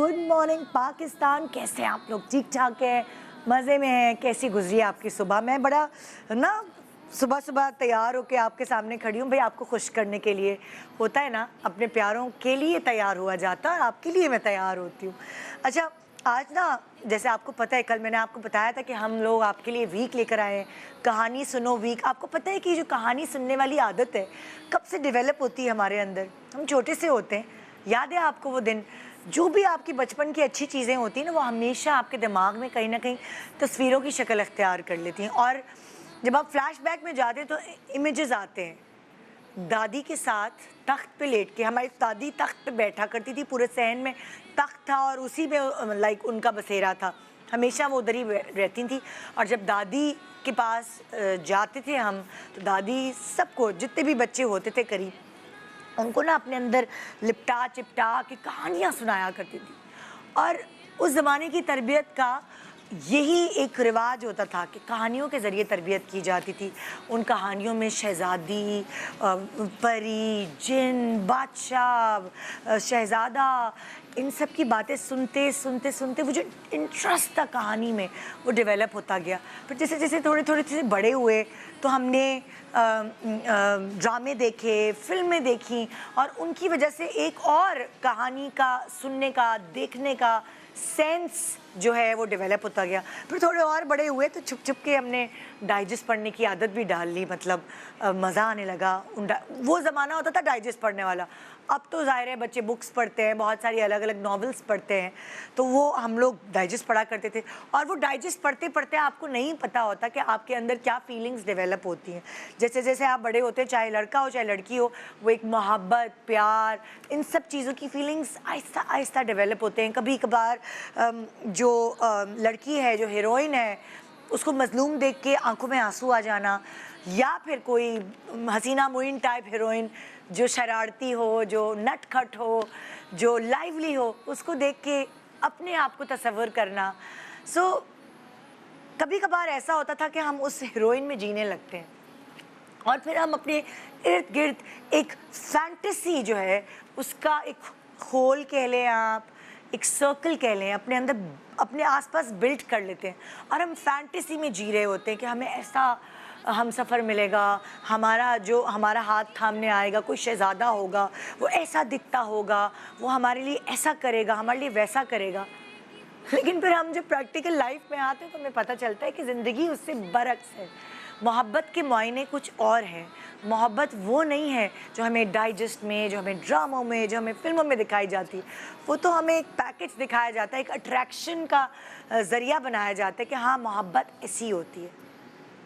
Good morning Pakistan. कैसे हैं आप लोग? ठीक ठाक हैं, मज़े में हैं? कैसी गुजरी है आपकी सुबह? मैं बड़ा ना सुबह सुबह तैयार होकर आपके सामने खड़ी हूँ भाई, आपको खुश करने के लिए। होता है ना, अपने प्यारों के लिए तैयार हुआ जाता है और आपके लिए मैं तैयार होती हूँ। अच्छा, आज ना जैसे आपको पता है, कल मैंने आपको बताया था कि हम लोग आपके लिए वीक लेकर आए हैं, कहानी सुनो वीक। आपको पता है कि जो कहानी सुनने वाली आदत है कब से डेवलप होती है हमारे अंदर? हम छोटे से होते हैं। याद है आपको वो दिन? जो भी आपकी बचपन की अच्छी चीज़ें होती हैं ना, वो हमेशा आपके दिमाग में कहीं ना कहीं तस्वीरों की शक्ल अख्तियार कर लेती हैं। और जब आप फ्लैशबैक में जाते हैं तो इमेजेस आते हैं दादी के साथ तख्त पे लेट के। हमारी दादी तख्त पे बैठा करती थी, पूरे सहन में तख्त था और उसी में लाइक उनका बसेरा था, हमेशा वो उधर ही रहती थी। और जब दादी के पास जाते थे हम, तो दादी सबको, जितने भी बच्चे होते थे करीब, उनको ना अपने अंदर लिपटा चिपटा के कहानियाँ सुनाया करती थी। और उस ज़माने की तरबियत का यही एक रिवाज होता था कि कहानियों के ज़रिए तरबियत की जाती थी। उन कहानियों में शहज़ादी, परी, जिन, बादशाह, शहज़ादा, इन सब की बातें सुनते सुनते सुनते वो जो इंटरेस्ट था कहानी में, वो डेवलप होता गया। फिर जैसे जैसे थोड़े थोड़े से बड़े हुए तो हमने ड्रामे देखे, फिल्में देखी, और उनकी वजह से एक और कहानी का सुनने का, देखने का सेंस जो है वो डेवलप होता गया। फिर थोड़े और बड़े हुए तो छुप छुप के हमने डाइजेस्ट पढ़ने की आदत भी डाल ली। मतलब मज़ा आने लगा। वो ज़माना होता था डाइजेस्ट पढ़ने वाला। अब तो ज़ाहिर है बच्चे बुक्स पढ़ते हैं, बहुत सारी अलग अलग नॉवेल्स पढ़ते हैं, तो वो हम लोग डाइजेस्ट पढ़ा करते थे। और वो डाइजेस्ट पढ़ते पढ़ते आपको नहीं पता होता कि आपके अंदर क्या फीलिंग्स डेवलप होती हैं। जैसे जैसे आप बड़े होते हैं, चाहे लड़का हो चाहे लड़की हो, वो एक मोहब्बत, प्यार, इन सब चीज़ों की फीलिंग्स आहिस्ता आहिस्ता डेवलप होते हैं। कभी कभार जो लड़की है, जो हीरोइन है, उसको मजलूम देख के आंखों में आंसू आ जाना, या फिर कोई हसीना मोइन टाइप हीरोइन जो शरारती हो, जो नटखट हो, जो लाइवली हो, उसको देख के अपने आप को तसव्वुर करना। कभी कभार ऐसा होता था कि हम उस हीरोइन में जीने लगते हैं और फिर हम अपने इर्द गिर्द एक फैंटेसी जो है उसका एक होल कह लें आप, एक सर्कल कह लें, अपने अंदर अपने आसपास बिल्ड कर लेते हैं और हम फैंटेसी में जी रहे होते हैं कि हमें ऐसा हम सफ़र मिलेगा, हमारा हाथ थामने आएगा, कोई शहज़ादा होगा, वो ऐसा दिखता होगा, वो हमारे लिए ऐसा करेगा, हमारे लिए वैसा करेगा। लेकिन फिर हम जब प्रैक्टिकल लाइफ में आते हैं तो हमें पता चलता है कि ज़िंदगी उससे बरअक्स है। मोहब्बत के मायने कुछ और हैं। मोहब्बत वो नहीं है जो हमें डाइजेस्ट में, जो हमें ड्रामों में, जो हमें फिल्मों में दिखाई जाती है। वो तो हमें एक पैकेज दिखाया जाता है, एक अट्रैक्शन का ज़रिया बनाया जाता है कि हाँ, मोहब्बत ऐसी होती है।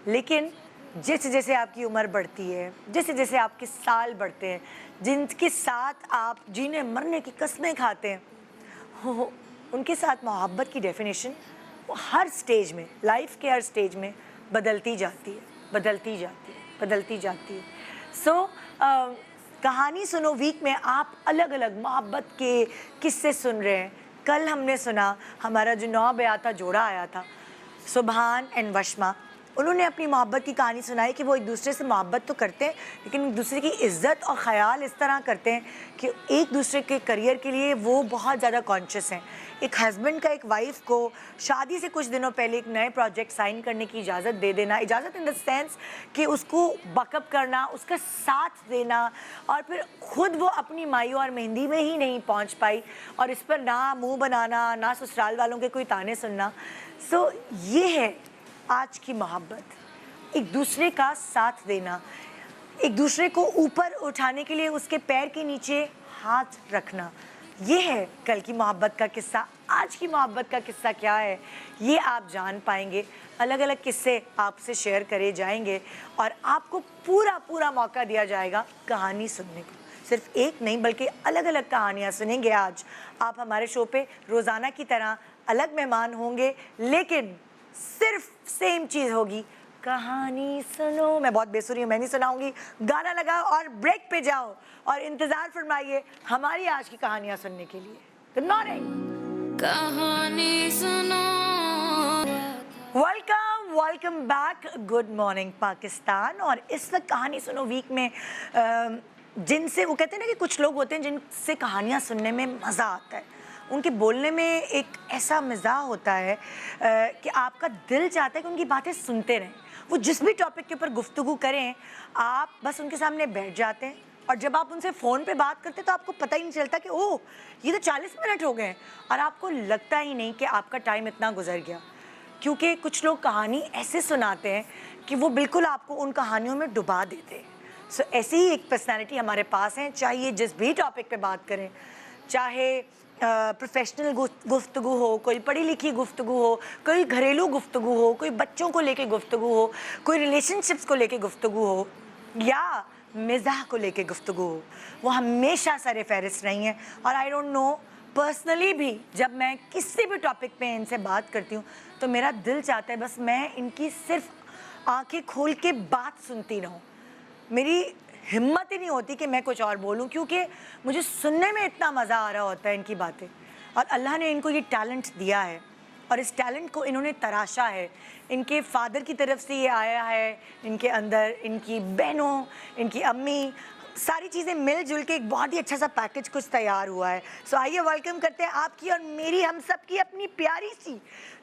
लेकिन जैसे जैसे आपकी उम्र बढ़ती है, जैसे जैसे आपके साल बढ़ते हैं, जिनके साथ आप जीने मरने की कस्में खाते हैं, उनके साथ मोहब्बत की डेफिनेशन वो हर स्टेज में, लाइफ के हर स्टेज में बदलती जाती है, बदलती जाती है, बदलती जाती है। कहानी सुनो वीक में आप अलग अलग मोहब्बत के किस्से सुन रहे हैं। कल हमने सुना, हमारा जो 9 बयाता जोड़ा आया था, सुभान एंड वशमा, उन्होंने अपनी मोहब्बत की कहानी सुनाई कि वो एक दूसरे से मोहब्बत तो करते हैं, लेकिन एक दूसरे की इज़्ज़त और ख़याल इस तरह करते हैं कि एक दूसरे के करियर के लिए वो बहुत ज़्यादा कॉन्शियस हैं। एक हस्बैंड का एक वाइफ को शादी से कुछ दिनों पहले एक नए प्रोजेक्ट साइन करने की इजाज़त दे देना, इजाज़त इन द सेंस कि उसको बकअप करना, उसका साथ देना, और फिर खुद वो अपनी माई और मेहंदी में ही नहीं पहुँच पाई और इस पर ना मुँह बनाना, ना ससुराल वालों के कोई ताने सुनना। ये है आज की मोहब्बत, एक दूसरे का साथ देना, एक दूसरे को ऊपर उठाने के लिए उसके पैर के नीचे हाथ रखना। ये है कल की मोहब्बत का किस्सा। आज की मोहब्बत का किस्सा क्या है, ये आप जान पाएंगे। अलग अलग किस्से आपसे शेयर करे जाएंगे और आपको पूरा पूरा मौका दिया जाएगा कहानी सुनने को। सिर्फ एक नहीं बल्कि अलग अलग कहानियाँ सुनेंगे आज आप हमारे शो पे। रोज़ाना की तरह अलग मेहमान होंगे, लेकिन सिर्फ सेम चीज़ होगी, कहानी सुनो। मैं बहुत बेसुरी हूँ, मैं नहीं सुनाऊंगी। गाना लगाओ और ब्रेक पे जाओ और इंतज़ार फरमाइए हमारी आज की कहानियाँ सुनने के लिए। Good morning. कहानी सुनो। Welcome back. Good morning Pakistan. और इस वक्त कहानी सुनो वीक में जिनसे वो कहते हैं ना कि कुछ लोग होते हैं जिनसे कहानियाँ सुनने में मज़ा आता है, उनके बोलने में एक ऐसा मिजाज होता है कि आपका दिल चाहता है कि उनकी बातें सुनते रहें। वो जिस भी टॉपिक के ऊपर गुफ्तगू करें, आप बस उनके सामने बैठ जाते हैं, और जब आप उनसे फ़ोन पे बात करते हैं तो आपको पता ही नहीं चलता कि ओह ये तो 40 मिनट हो गए हैं, और आपको लगता ही नहीं कि आपका टाइम इतना गुजर गया। क्योंकि कुछ लोग कहानी ऐसे सुनाते हैं कि वो बिल्कुल आपको उन कहानियों में डुबा देते हैं। सो ऐसी ही एक पर्सनैलिटी हमारे पास है, चाहे ये जिस भी टॉपिक पे बात करें, चाहे प्रोफेशनल गुफ्तगू हो, कोई पढ़ी लिखी गुफ्तगू हो, कोई घरेलू गुफ्तगू हो, कोई बच्चों को लेके गुफ्तगू हो, कोई रिलेशनशिप्स को लेके गुफ्तगू हो, या मिज़ाह को लेके गुफ्तगू हो, वो हमेशा सर फहरिस्त रही हैं। और आई डोंट नो, पर्सनली भी जब मैं किसी भी टॉपिक पे इनसे बात करती हूँ तो मेरा दिल चाहता है बस मैं इनकी सिर्फ आंखें खोल के बात सुनती रहूँ। मेरी हिम्मत ही नहीं होती कि मैं कुछ और बोलूं, क्योंकि मुझे सुनने में इतना मज़ा आ रहा होता है इनकी बातें। और अल्लाह ने इनको ये टैलेंट दिया है, और इस टैलेंट को इन्होंने तराशा है। इनके फादर की तरफ से ये आया है, इनके अंदर इनकी बहनों, इनकी अम्मी, सारी चीज़ें मिलजुल के एक बहुत ही अच्छा सा पैकेज कुछ तैयार हुआ है। सो आइए वेलकम करते हैं आपकी और मेरी, हम सब की अपनी प्यारी सी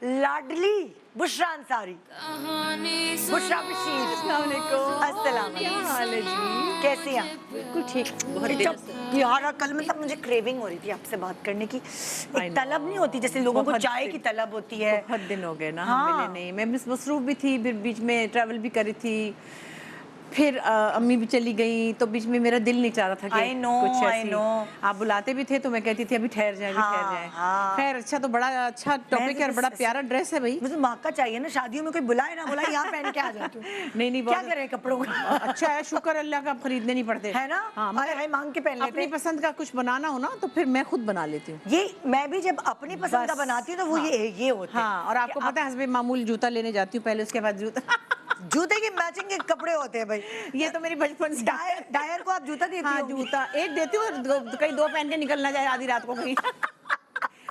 लाडली बुशरा अंसारी। कहानी बुशरा बशीर, अस्सलाम वालेकुम। अस्सलाम क्या हाल है जी? कैसी हैं? बिल्कुल ठीक, बहुत इतना दिनों से। प्यारा, कल मतलब मुझे क्रेविंग हो रही थी आपसे बात करने की। I एक know. तलब नहीं होती जैसे लोगों को बहुत चाय की दिन- तलब होती है। बहुत दिन हो गए ना हाँ। हम मिले नहीं। मैं मसरूफ भी थी, फिर बीच में ट्रैवल भी करी थी, फिर अम्मी भी चली गई, तो बीच में मेरा दिल नहीं चाह रहा था कि I know, कुछ I ऐसी know. आप बुलाते भी थे तो मैं कहती थी अभी ठहर जाए, अभी हाँ, ठहर जाए। हाँ। खैर अच्छा, तो बड़ा अच्छा टॉपिक है और बड़ा प्यारा ड्रेस है भाई। मुझे मौका चाहिए ना, शादियों में कोई बुलाए ना बुलाए, यहाँ पहन के आ जाती हूँ। नहीं नहीं, क्या बहुत करें कपड़ों का। अच्छा है, शुक्र अल्लाह का, अब खरीदने नहीं पड़ते है ना, हाँ, हाय हाय मांग के पहन लेते अपनी हैं। पसंद का कुछ बनाना हो ना तो फिर मैं खुद बना लेती हूँ। ये मैं भी जब अपनी पसंद का बस, बनाती हूँ तो वो हाँ। ये होते हैं। हाँ, और आपको कि पता है हस्बैंड मामूली जूता लेने जाती हूँ पहले, उसके बाद जूता जूते के मैचिंग के कपड़े होते हैं भाई। ये तो मेरी बचपन से डायर को आप जूता देती हाँ, होंगी। जूता एक देती हूँ और कहीं दो पहन के निकलना जाए आधी रात को कहीं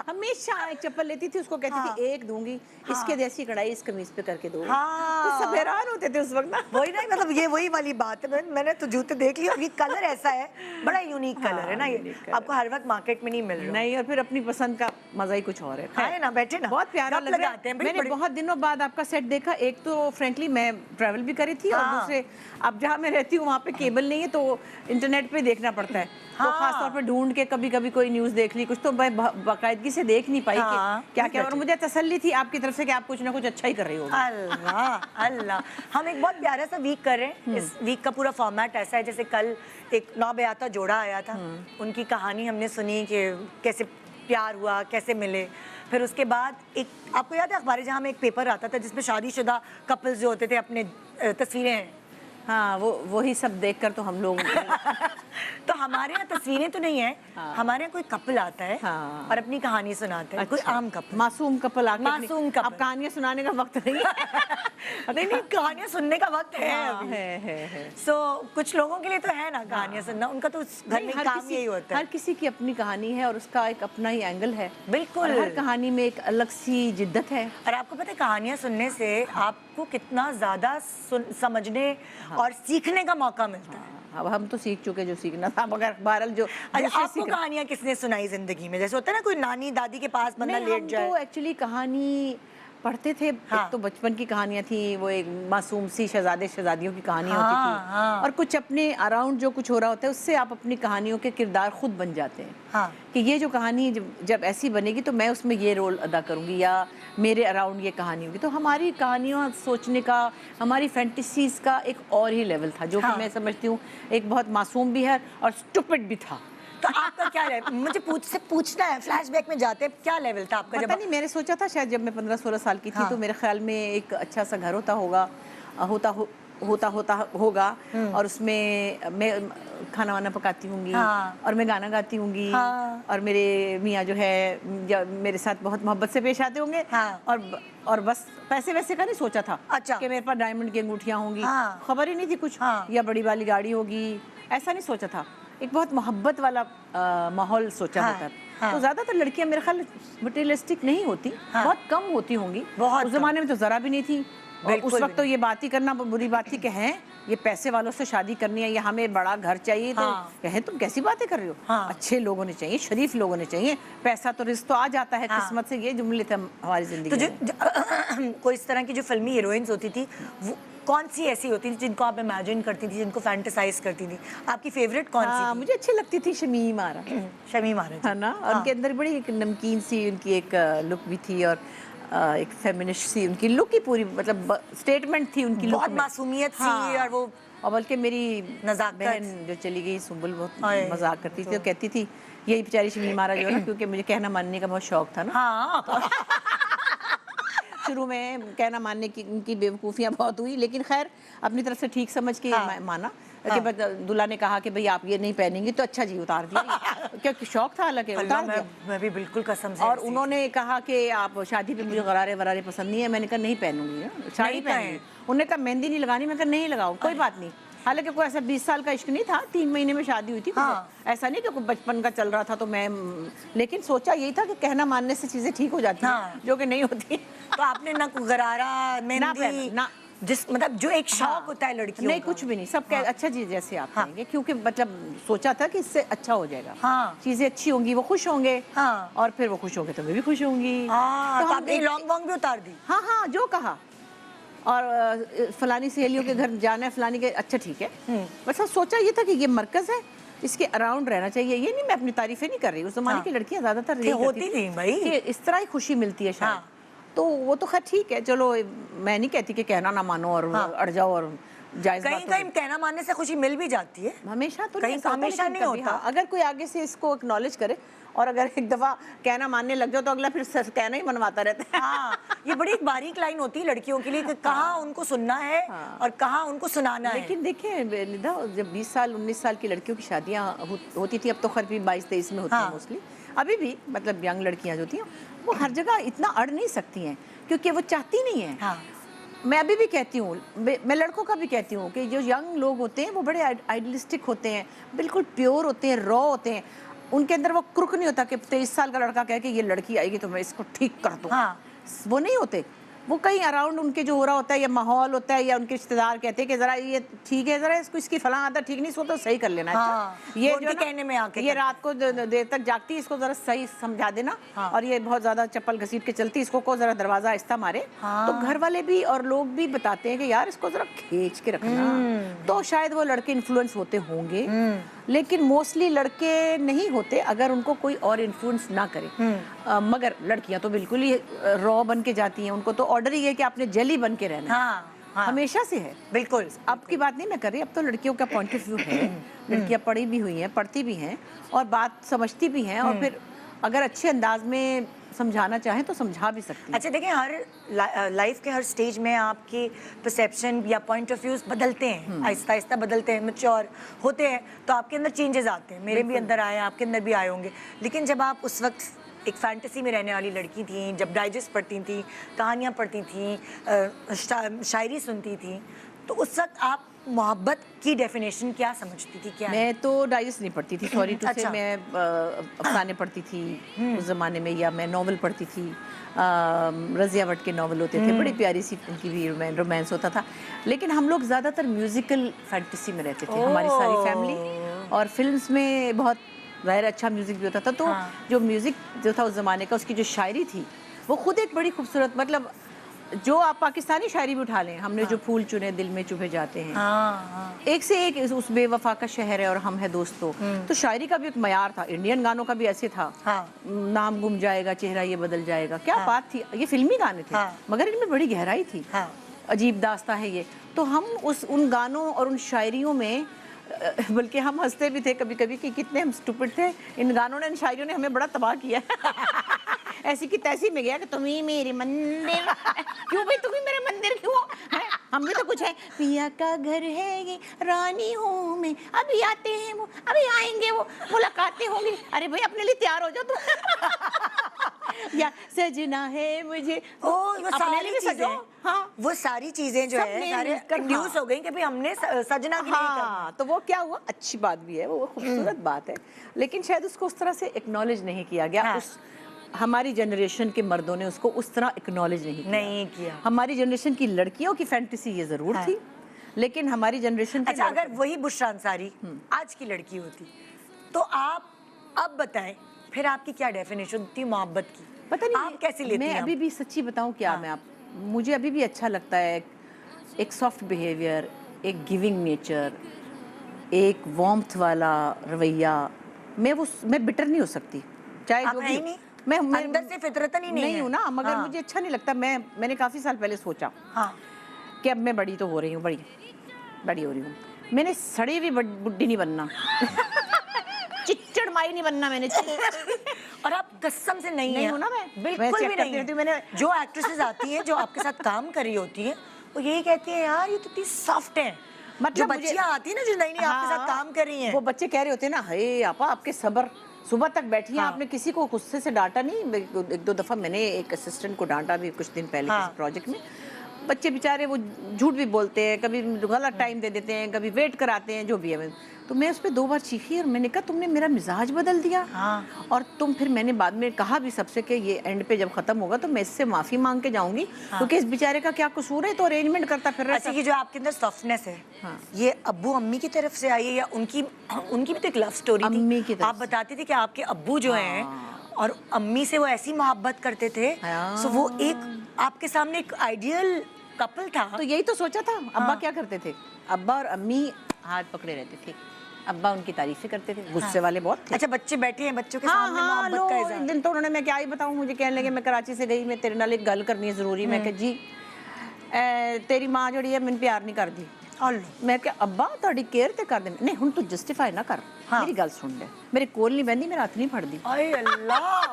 हमेशा एक चप्पल लेती थी, उसको कहती हाँ। थी एक दूंगी, इसके जैसी कढ़ाई इस कमीज पे करके दो। हाँ। तो सब हैरान होते थे उस वक्त ना। वही ना, मतलब ये वही वाली बात है। मैंने तो जूते देख लिए, और ये कलर ऐसा है, बड़ा यूनिक कलर है ना, ये unique colour। आपको हर वक्त मार्केट में नहीं मिल रहा। नहीं, और फिर अपनी पसंद का मजा ही कुछ और है। आए ना, बैठे ना, बहुत प्यारा गप लग रहा लगाते हैं है। भाई, मैंने बड़ी- बहुत दिनों बाद आपका सेट देखा। एक तो फ्रेंकली मैं ट्रैवल भी करी थी, और हाँ। दूसरे अब जहाँ मैं रहती हूँ वहाँ पे केबल नहीं है, तो इंटरनेट पे देखना पड़ता है। तो हाँ। खास तौर पे ढूंढ के कभी कभी कोई न्यूज़ देख ली, कुछ तो मैं बाकायदगी से देख नहीं पाई हाँ, कि क्या क्या। और बैठे। मुझे तसल्ली थी आपकी तरफ से कि आप कुछ ना कुछ अच्छा ही कर रही होगी। अल्लाह अल्लाह। हम एक बहुत प्यारा सा वीक कर रहे हैं। इस वीक का पूरा फॉर्मेट ऐसा है, जैसे कल एक नौबयाता जोड़ा आया था, उनकी कहानी हमने सुनी कि कैसे प्यार हुआ, कैसे मिले। फिर उसके बाद एक, आपको याद है अखबार जहाँ में एक पेपर आता था जिसमें शादीशुदा कपल्स जो होते थे अपने तस्वीरें हाँ, वही सब देखकर तो हम लोग तो हमारे यहाँ तस्वीरें तो नहीं है, हमारे यहाँ कोई कपल आता है हाँ। और अपनी कहानी सुनाते हैं। कोई आम कपल, मासूम कपल आके मासूम couple। अब कहानियां सुनाने का वक्त नहीं नहीं कहानियां सुनने का वक्त है हाँ, अभी। है। सो कुछ लोगों के लिए तो है ना कहानियां सुनना, उनका तो घर नहीं, में काम यही होता हर है। किसी की अपनी कहानी है और उसका एक अपना ही एंगल है। बिल्कुल। और हर कहानी में एक अलग सी जिद्दत है। और आपको पता है कहानियां सुनने से आपको कितना ज्यादा समझने और सीखने का मौका मिलता है। अब हम तो सीख चुके जो सीखना था, मगर बहरहाल जो अच्छा, दूसरे आपको कहानियां किसने सुनाई जिंदगी में? जैसे होता है ना कोई नानी दादी के पास बंदा नहीं, लेट हम जाए। तो एक्चुअली कहानी पढ़ते थे। हाँ। एक तो बचपन की कहानियां थी, वो एक मासूम सी शहजादे शहजादियों की कहानी हाँ, होती थी। हाँ। और कुछ अपने अराउंड जो कुछ हो रहा होता है उससे आप अपनी कहानियों के किरदार खुद बन जाते हैं। हाँ। कि ये जो कहानी जब ऐसी बनेगी तो मैं उसमें ये रोल अदा करूंगी, या मेरे अराउंड ये कहानी होगी। तो हमारी कहानियों सोचने का, हमारी फैंटेसीज का एक और ही लेवल था, जो हाँ। कि मैं समझती हूँ एक बहुत मासूम भी है और स्टूपिड भी था। तो आपका क्या लेवल, मुझे पूछना है, फ्लैशबैक में जाते हैं, क्या लेवल था आपका? पता नहीं, मैंने सोचा था शायद जब मैं 15-16 साल की थी, हाँ। तो मेरे ख्याल में एक अच्छा सा घर होता होगा और उसमें मैं खाना वाना पकाती होंगी। हाँ। और मैं गाना गाती होंगी। हाँ। और मेरे मियाँ जो है मेरे साथ बहुत मोहब्बत से पेश आते होंगे। हाँ। और बस पैसे वैसे का नहीं सोचा था। अच्छा। कि मेरे पास डायमंड की अंगूठियाँ होंगी। हाँ। खबर ही नहीं थी कुछ। हाँ। या बड़ी वाली गाड़ी होगी, ऐसा नहीं सोचा था। एक बहुत मोहब्बत वाला माहौल सोचा हाँ। होता। हाँ। तो ज्यादातर लड़कियां मेरे ख्याल मटेरियलिस्टिक नहीं होती। हाँ। बहुत कम होती होंगी। बहुत उस कम। जमाने में तो जरा भी नहीं थी। और उस बिल्कुल वक्त तो ये बात ही करना बुरी बात थी कि हैं ये पैसे वालों से शादी करनी है या हमें बड़ा घर चाहिए, तो हाँ। कहें तुम कैसी बातें कर रही हो। हाँ। अच्छे लोगों ने चाहिए, शरीफ लोगों ने चाहिए, पैसा तो रिस्क तो आ जाता है हाँ। किस्मत से, ये जुमले थे हमारी तो जिंदगी जो, में। जो कोई इस तरह की जो फिल्मी हीरोइंस होती थी, वो कौन सी ऐसी होती थी जिनको आप इमेजिन करती थी, जिनको फैंटेसाइज करती थी? आपकी फेवरेट कौन हाँ, सी मुझे अच्छी लगती थी शमीम आरा, थी? शमीम आरा जी। है ना। और हाँ। उनके अंदर बड़ी एक नमकीन सी उनकी एक लुक भी थी, और एक फेमिनिस्ट सी उनकी लुक ही पूरी, मतलब स्टेटमेंट थी उनकी लुक बहुत में। मासूमियत सी, हाँ। और वो और बल्कि मेरी नज़ाकत। बहन जो चली गई सुम्बुल, बहुत आए, मजाक करती थी, तो कहती थी यही बेचारी शमीम आरा जो है ना, क्योंकि मुझे कहना मानने का बहुत शौक था ना। हाँ। शुरू में कहना मानने की उनकी बेवकूफ़ियाँ बहुत हुई, लेकिन खैर अपनी तरफ से ठीक समझ के हाँ। माना हाँ। कि दूल्हा ने कहा कि भाई आप ये नहीं पहनेंगी, तो अच्छा जी उतार दिया। क्योंकि शौक था, हालांकि अल्लाह, उतार दिया। मैं भी बिल्कुल कसम से और ऐसी उन्होंने कहा कि आप शादी पे मुझे गरारे वरारे पसंद नहीं है, मैंने कहा नहीं पहनूंगी, साड़ी नहीं पहनूंगी। उन्होंने कहा मेहंदी नहीं लगानी, मैं कहा नहीं लगाओ, कोई बात नहीं। हालांकि कोई ऐसा 20 साल का इश्क नहीं था, 3 महीने में शादी हुई थी। हाँ। ऐसा नहीं कि कोई बचपन का चल रहा था तो मैं, लेकिन सोचा यही था कि कहना मानने से चीजें ठीक हो जाती हैं, हाँ। जो कि नहीं होती। तो आपने ना कोई गरारा, मेहंदी, ना, जिस मतलब जो एक शौक हाँ, होता है लड़कियों नहीं का। कुछ भी नहीं, सब हाँ। अच्छा चीज जैसे आप हाँ। कहेंगे, क्योंकि मतलब सोचा था कि इससे अच्छा हो जाएगा। हाँ। चीजें अच्छी होंगी, वो खुश होंगे। हाँ। और फिर वो खुश होंगे तो मैं भी खुश होंगी। हाँ, तो हम आपने लॉन्ग वॉन्ग भी उतार दी? हाँ हाँ, जो कहा। और फलानी सहेलियों के घर जाना है, फलानी के, अच्छा ठीक है। बस अब सोचा ये था कि ये मरकज है, इसके अराउंड रहना चाहिए। ये नहीं, मैं अपनी तारीफें नहीं कर रही, उस जमाने हाँ। की लड़कियां ज्यादातर कि यही होती करती थी भाई। कि इस तरह ही खुशी मिलती है शायद। हाँ। तो वो तो खैर ठीक है, चलो मैं नहीं कहती कि कहना ना मानो और हाँ। अड़ जाओ, और जायज कहीं बात कहीं कहना मानने से खुशी मिल भी जाती है। हमेशा तो कहीं नहीं ऐसा होता, हमेशा लेकिन नहीं कभी, होता। हाँ, अगर कोई आगे से इसको एक्नॉलेज करे, और अगर एक दफा कहना मानने लग जाओ तो अगला फिर कहना ही मनवाता रहता है। हाँ, ये बड़ी एक बारीक लाइन होती है लड़कियों के लिए कि कहाँ उनको सुनना है हाँ। और कहाँ उनको सुनाना है। लेकिन देखिए निधा, जब 20 साल 19 साल की लड़कियों की शादियाँ होती थी, अब तो खैर भी 22-23 में होती हैं हाँ। मोस्टली, अभी भी मतलब यंग लड़कियाँ जो होती हैं वो हर जगह इतना अड़ नहीं सकती हैं, क्योंकि वो चाहती नहीं है। हाँ। मैं अभी भी कहती हूँ, मैं लड़कों का भी कहती हूँ कि जो यंग लोग होते हैं वो बड़े आइडियलिस्टिक होते हैं, बिल्कुल प्योर होते हैं, रॉ होते हैं। उनके अंदर वो क्रुक नहीं होता कि 23 साल का लड़का कहे कि ये लड़की आएगी तो मैं इसको ठीक कर दूँ। हाँ। वो नहीं होते। वो कहीं अराउंड उनके जो हो रहा होता है, या माहौल होता है, या उनके रिश्तेदार कहते हैं कि जरा ये ठीक है, जरा इसको, इसकी फलां आदत ठीक नहीं, इसको तो सही कर लेना। हाँ, अच्छा, ये वो जो उनके ना, कहने में आके ये करते रात को देर तक जागती है, इसको जरा सही समझा देना। हाँ। और ये बहुत ज्यादा चप्पल घसीट के चलती, इसको को जरा दरवाजा आहिस्ता मारे। हाँ। तो घर वाले भी और लोग भी बताते हैं कि यार इसको जरा खींच के रखना। तो शायद वो लड़के इन्फ्लुएंस होते होंगे, लेकिन मोस्टली लड़के नहीं होते अगर उनको कोई और इन्फ्लुएंस ना करे। मगर लड़कियां तो बिल्कुल ही रॉ बन के जाती हैं, उनको तो ऑर्डर ही है कि आपने जेली बन के रहना है। हाँ, हाँ। हमेशा से है। बिल्कुल। अब की बात नहीं मैं कर रही, अब तो लड़कियों का पॉइंट ऑफ व्यू है। लड़कियां पढ़ी भी हुई हैं, पढ़ती भी हैं, और बात समझती भी हैं, और फिर अगर अच्छे अंदाज में समझाना चाहें तो समझा भी सकती हैं। अच्छा देखिए, हर लाइफ के हर स्टेज में आपके परसेप्शन या पॉइंट ऑफ व्यूज बदलते हैं, आहिस्ता आहिस्ता बदलते हैं, मैच्योर होते हैं, तो आपके अंदर चेंजेस आते हैं। मेरे भी अंदर आए, आपके अंदर भी आए होंगे। लेकिन जब आप उस वक्त एक फैंटेसी में रहने वाली लड़की थी, जब डाइजेस्ट पढ़ती थी, कहानियाँ पढ़ती थी, शायरी सुनती थी, तो उस वक्त आप मोहब्बत की डेफिनेशन क्या समझती थी? क्या मैं तो डाइजेस्ट नहीं पढ़ती थी, सॉरी टू से। अच्छा। मैं अफसाने पढ़ती थी उस ज़माने में, या मैं नॉवल पढ़ती थी। रज़िया भट्ट के नॉवल होते थे, बड़ी प्यारी सी उनकी भी रोमांस होता था। लेकिन हम लोग ज़्यादातर म्यूज़िकल फैंटेसी में रहते थे, हमारी सारी फैमिली। और फिल्म्स में बहुत ज़ाहिर अच्छा म्यूज़िक भी होता था, तो जो म्यूज़िक जो था उस ज़माने का, उसकी जो शायरी थी वो खुद एक बड़ी खूबसूरत, मतलब जो आप पाकिस्तानी शायरी भी उठा लें, हमने जो फूल चुने दिल में चुभे जाते हैं, एक से एक, उस बेवफा का शहर है और हम है दोस्तों। तो शायरी का भी एक मयार था। इंडियन गानों का भी ऐसे था, नाम गुम जाएगा, चेहरा ये बदल जाएगा, क्या बात थी। ये फिल्मी गाने थे, मगर इनमें बड़ी गहराई थी। अजीब दास्तां है ये। तो हम उन गानों और उन शायरियों में, बल्कि हम हंसते भी थे कभी कभी कि कितने हम स्टूपिड थे। इन गानों ने, इन शायरियों ने हमें बड़ा तबाह किया। ऐसी की तैसी में गया कि तुम ही मेरे मंदिर। क्यों भाई, तुम ही मेरे मंदिर क्यों हो? हम भी तो कुछ है। पिया का घर है ये, रानी हूँ मैं, अभी आते हैं वो, अभी आएंगे वो, मुलाकातें होंगी। अरे भाई अपने लिए तैयार हो जाओ तुम। या सजना है मुझे, वो अपने लिए भी सजो। हाँ, वो सारी चीजें जो है सारे इंड्यूस हो गई कि भाई हमने सजना के लिए करना। हाँ, तो वो क्या हुआ, अच्छी बात भी है, वो खूबसूरत बात है, लेकिन शायद उसको उस तरह से एक्नॉलेज नहीं किया गया। हमारी जनरेशन के मर्दों ने उसको उस तरह एक्नॉलेज नहीं किया। नहीं किया। हमारी जनरेशन की लड़कियों की फैंटेसी ये ज़रूर हाँ। थी, लेकिन हमारी जनरेशन के अच्छा, अगर वही बुशरा अंसारी आज की लड़की होती तो आप अब बताएं फिर आपकी क्या डेफिनेशन थी मोहब्बत की? पता नहीं आप कैसे लेती मैं हैं? अभी भी सच्ची बताऊं क्या, हाँ। मैं आप मुझे अभी भी अच्छा लगता है एक सॉफ्ट बिहेवियर, एक गिविंग नेचर, एक वार्मथ वाला रवैया। मैं बिटर नहीं हो सकती, चाहे आप जो है भी ही हो। नहीं? मैं अंदर से फितरतन ही नहीं है। हूँ ना, मगर हाँ। मुझे अच्छा नहीं लगता। मैंने काफ़ी साल पहले सोचा हाँ। कि अब मैं बड़ी तो हो रही हूँ, बड़ी हो रही हूँ, मैंने सड़ी हुई बुड्ढी नहीं बनना चिच्चड़ माई नहीं बनना मैंने। और आप कसम से नहीं नहीं है। हूँ ना मैं बिल्कुल check भी करती नहीं रहती है। हूँ, मैंने जो एक्ट्रेसेस आती हैं जो आपके साथ काम कर रही होती हैं वो यही कहती हैं यार ये तो इतनी सॉफ्ट है। मतलब जो मुझे- बच्चियां आती है ना जो नई नई आपके साथ हाँ, काम कर रही हैं वो बच्चे कह रहे होते हैं ना, हे आपा आपके सब्र, सुबह तक बैठी हैं हाँ। आपने किसी को गुस्से से डांटा नहीं। एक दो दफ़ा मैंने एक असिस्टेंट को डांटा भी कुछ दिन पहले हाँ। किसी प्रोजेक्ट में। बच्चे बेचारे वो झूठ भी बोलते हैं, कभी गलत टाइम दे देते हैं, कभी वेट कराते हैं, जो भी है। तो मैं उस पर 2 बार चीखी और मैंने कहा तुमने मेरा मिजाज बदल दिया। हाँ। और फिर मैंने बाद में कहा भी सबसे कि ये एंड पे जब खत्म होगा तो मैं इससे माफ़ी मांग के जाऊंगी, क्योंकि इस बेचारे का क्या कसूर है, तो अरेंजमेंट करता फिर रहा अच्छा, ये जो आपके अंदर सॉफ्टनेस है हाँ। ये अब्बू अम्मी की तरफ से आई है या उनकी उनकी भी तो एक लव स्टोरी थी? अम्मी की तरफ आप बताती थी कि आपके अब्बू जो हैं और अम्मी से वो ऐसी मोहब्बत करते थे। हाँ। सो वो एक आपके सामने एक आइडियल कपल था। तो यही तो सोचा था। अब्बा क्या करते थे, अब्बा और अम्मी हाथ पकड़े रहते थे। अब्बा उनकी तारीफें करते थे, गुस्से वाले बहुत थे। अच्छा, बच्चे बैठे हैं, बच्चों के हाँ सामने हाँ, मोहब्बत लो का एक इज़हार। दिन तो उन्होंने, मैं क्या ही बताऊँ, मुझे कहने लगे मैं कराची से गई, मैं तेरे नाल एक गल करनी है जरूरी। मैं कहा जी तेरी माँ जड़ी है मैंने प्यार नहीं करती। अल्लाह। मैं क्या अब्बा ਤੁਹਾਡੀ केयर ते कर दे, नहीं हुण तू जस्टिफाई ना कर। हाँ। मेरी गल सुन ले, मेरे कोल नहीं बहंदी, मेरा हथ नहीं फड़दी। हाय अल्लाह,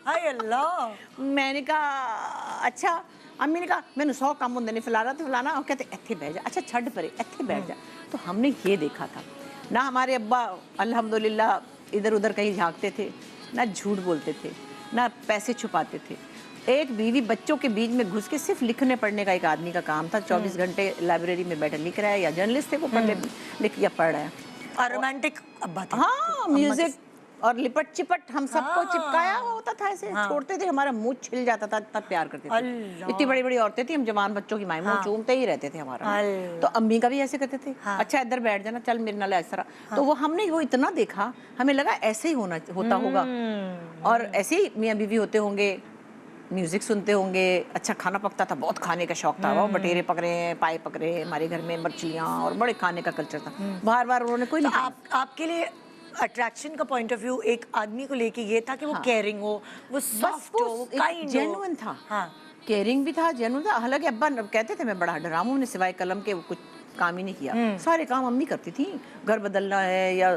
हाय अल्लाह। मैंने कहा अच्छा। अम्मी ने कहा मैंने 100 काम होंगे ने, फलाना तो फलाना। और कहते इत्थे बैठ जा, अच्छा छड़ परे इत्थे बैठ जा। तो हमने ये देखा था ना, हमारे अब्बा अल्हम्दुलिल्लाह इधर उधर कहीं झांकते थे, ना झूठ बोलते थे, ना पैसे छुपाते थे। एक बीवी बच्चों के बीच में घुस के सिर्फ लिखने पढ़ने का एक आदमी का काम था। 24 घंटे लाइब्रेरी में बैठा लिख रहा है, या जर्नलिस्ट थे वो लिख या पढ़ रहा है। और रोमांटिक अब्बा थे। हाँ, म्यूजिक और लिपट चिपट हम सबको हाँ। चिपकाया हुआ होता था ऐसे। हाँ। छोड़ते थे, हमारा मुंह छिल जाता था, इतना प्यार करते थे। अल्लाह। इतनी बड़ी बड़ी औरतें थी, हम जवान बच्चों की माएं मुंह हाँ। चूमते ही रहते थे हमारा। अल्लाह। तो अम्मी का भी ऐसे करते थे। हाँ। अच्छा इधर बैठ जाना, चल मेरे नाल इस तरह। तो वो हमने वो इतना देखा, हमें लगा ऐसे ही होता होगा। और ऐसे ही मियाँ बीवी होते होंगे, म्यूजिक सुनते होंगे, अच्छा खाना पकता था, बहुत खाने का शौक था। वो बटेरे पक रहे हैं, पाए पक रहे हैं, हमारे घर में मछलियाँ और बड़े खाने का कल्चर था। बार बार उन्होंने कोई तो नहीं आपके लिए अट्रैक्शन का पॉइंट ऑफ व्यू एक आदमी को लेके ये था कि वो केयरिंग हो, वो सॉफ्ट हो, वो काइंड हो। जेन्युइन था। हाँ। केयरिंग भी था, जेन्युइन था। हालांकि अब्बा कहते थे मैं बड़ा डराऊं, ने सिवाय कलम के कुछ काम ही नहीं किया। सारे काम अम्मी करती थी, घर बदलना है या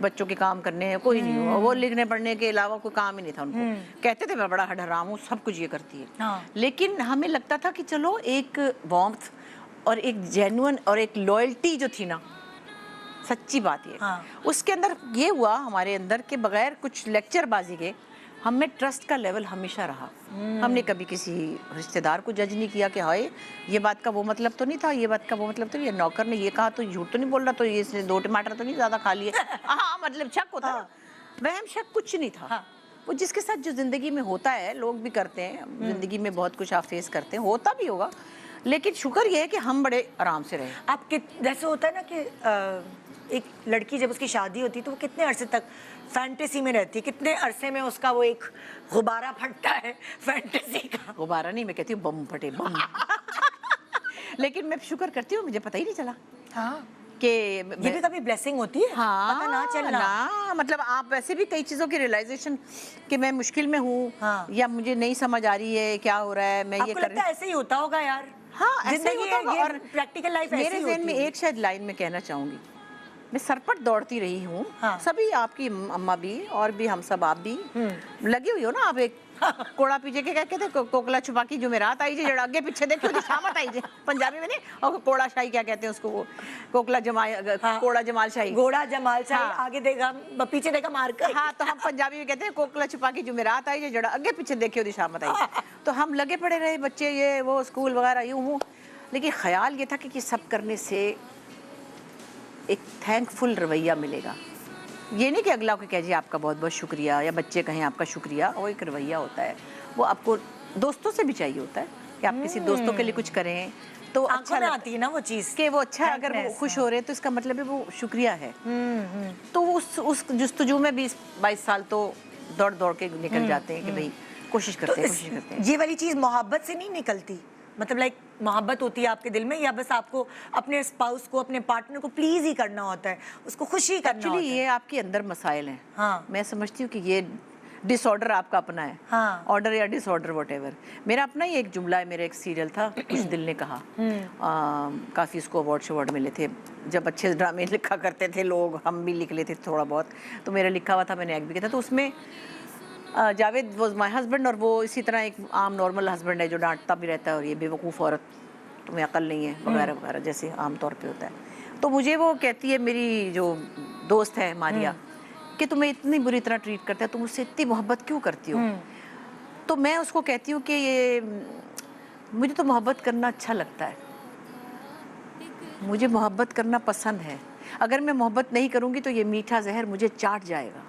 बच्चों के काम करने हैं, कोई नहीं हुआ। वो लिखने पढ़ने के अलावा कोई काम ही नहीं था उनको। कहते थे मैं बड़ा डराऊं हूँ, सब कुछ ये करती है। हाँ। लेकिन हमें लगता था कि चलो एक वार्मथ और एक जेन्युइन और एक लॉयल्टी जो थी ना, सच्ची बात ये। हाँ। उसके अंदर ये हुआ हमारे अंदर के बगैर कुछ लेक्चरबाजी के, हम में ट्रस्ट का लेवल हमेशा रहा। हमने कभी किसी रिश्तेदार को जज नहीं किया कि हाय ये बात का वो मतलब तो नहीं था, ये बात का वो मतलब तो नहीं, ये नौकर ने ये कहा तो झूठ तो नहीं बोल रहा, तो ये इसने 2 टमाटर तो नहीं ज़्यादा खा लिए। हाँ, मतलब शक होता है। वहम शक कुछ नहीं था। हाँ। वो जिसके साथ जो ज़िंदगी में होता है, लोग भी करते हैं ज़िंदगी में, बहुत कुछ आप फेस करते हैं, होता भी होगा। लेकिन शुक्र ये है कि हम बड़े आराम से रहे। आप जैसे होता है ना कि एक लड़की जब उसकी शादी होती है तो वो कितने अरसे तक फैंटेसी में रहती है, कितने अरसे में उसका वो एक गुब्बारा फटता है फैंटेसी का। गुब्बारा नहीं, मैं कहती हूँ बम फटे, बम। लेकिन मैं शुक्र करती हूँ मुझे पता ही नहीं चला हाँ। कि ये भी कभी ब्लेसिंग होती है। हाँ, पता ना चलना। ना, मतलब आप वैसे भी कई चीज़ों की रियलाइजेशन कि मैं मुश्किल में हूँ, हाँ। या मुझे नहीं समझ आ रही है क्या हो रहा है, मैं ये आपको कर लगता है ऐसे ही होता होगा यार? हाँ, ऐसे ही जिंदगी होता होगा। ये और प्रैक्टिकल लाइफ ऐसी मेरे ही ज़हन होती में है। एक शायद लाइन में कहना चाहूँगी, मैं सरपट दौड़ती रही हूँ। हाँ। सभी आपकी अम्मा भी और भी हम सब, आप भी लगी हुई हो ना। आप एक कोड़ा पीछे के कहते थे, कोकला छुपा की जुमेरात आई जे, जड़ा आगे पीछे देखो दिशा मत आई जे, पंजाबी में नहीं। और कोड़ा शाही क्या कहते हैं उसको, वो कोकला जमाल, कोड़ा जमाल शाही, घोड़ा जमाल शाही। हाँ। आगे देखा पीछे देखा मार कर। हाँ, तो हम पंजाबी में कहते हैं कोकला छुपा की जुमेरात आई जे, जड़ा आगे पीछे देखियो दिशा मत आई। तो हम लगे पड़े रहे बच्चे, ये वो स्कूल वगैरह यूँ हूँ। लेकिन ख्याल ये था कि सब करने से एक थैंकफुल रवैया मिलेगा, ये नहीं कि अगला को कह जी आपका बहुत बहुत शुक्रिया, या बच्चे कहें आपका शुक्रिया, वो एक रवैया होता है, वो आपको दोस्तों से भी चाहिए होता है कि आप किसी दोस्तों के लिए कुछ करें तो आंखों अच्छा में लगता आती है ना वो चीज़ कि वो अच्छा है, अगर वो Thankness, खुश हो रहे हैं तो इसका मतलब है वो शुक्रिया है। तो उस जुस्तजू में 20-22 साल तो दौड़ दौड़ के निकल जाते हैं कि भाई कोशिश तो करते हैं, कोशिश करते हैं। ये वाली चीज़ मोहब्बत से नहीं निकलती, मतलब लाइक मोहब्बत होती है आपके दिल में, या बस आपको अपने स्पाउस को, अपने पार्टनर को प्लीज ही करना होता है, उसको खुशी करना एक्चुअली होता है? ये आपके अंदर मसाइल हैं। हाँ। मैं समझती हूँ कि ये डिसऑर्डर आपका अपना है। हाँ। ऑर्डर या डिसऑर्डर व्हाटएवर। मेरा अपना ही एक जुमला है, मेरा एक सीरियल था कुछ दिल ने कहा, काफ़ी उसको अवार्ड मिले थे। जब अच्छे ड्रामे लिखा करते थे लोग, हम भी लिख लेते थे थोड़ा बहुत, तो मेरा लिखा हुआ था, मैंने एक्ट भी किया था। तो उसमें जावेद वॉज माई हस्बैंड, और वो इसी तरह एक आम नॉर्मल हस्बैंड है जो डांटता भी रहता है और ये बेवकूफ़ औरत, तुम्हें अकल नहीं है वगैरह वगैरह, जैसे आम तौर पे होता है। तो मुझे वो कहती है, मेरी जो दोस्त है मारिया, कि तुम्हें इतनी बुरी तरह ट्रीट करता है, तुम उससे इतनी मोहब्बत क्यों करती हो? तो मैं उसको कहती हूँ कि ये मुझे तो मोहब्बत करना अच्छा लगता है, मुझे मोहब्बत करना पसंद है। अगर मैं मोहब्बत नहीं करूँगी तो ये मीठा जहर मुझे चाट जाएगा।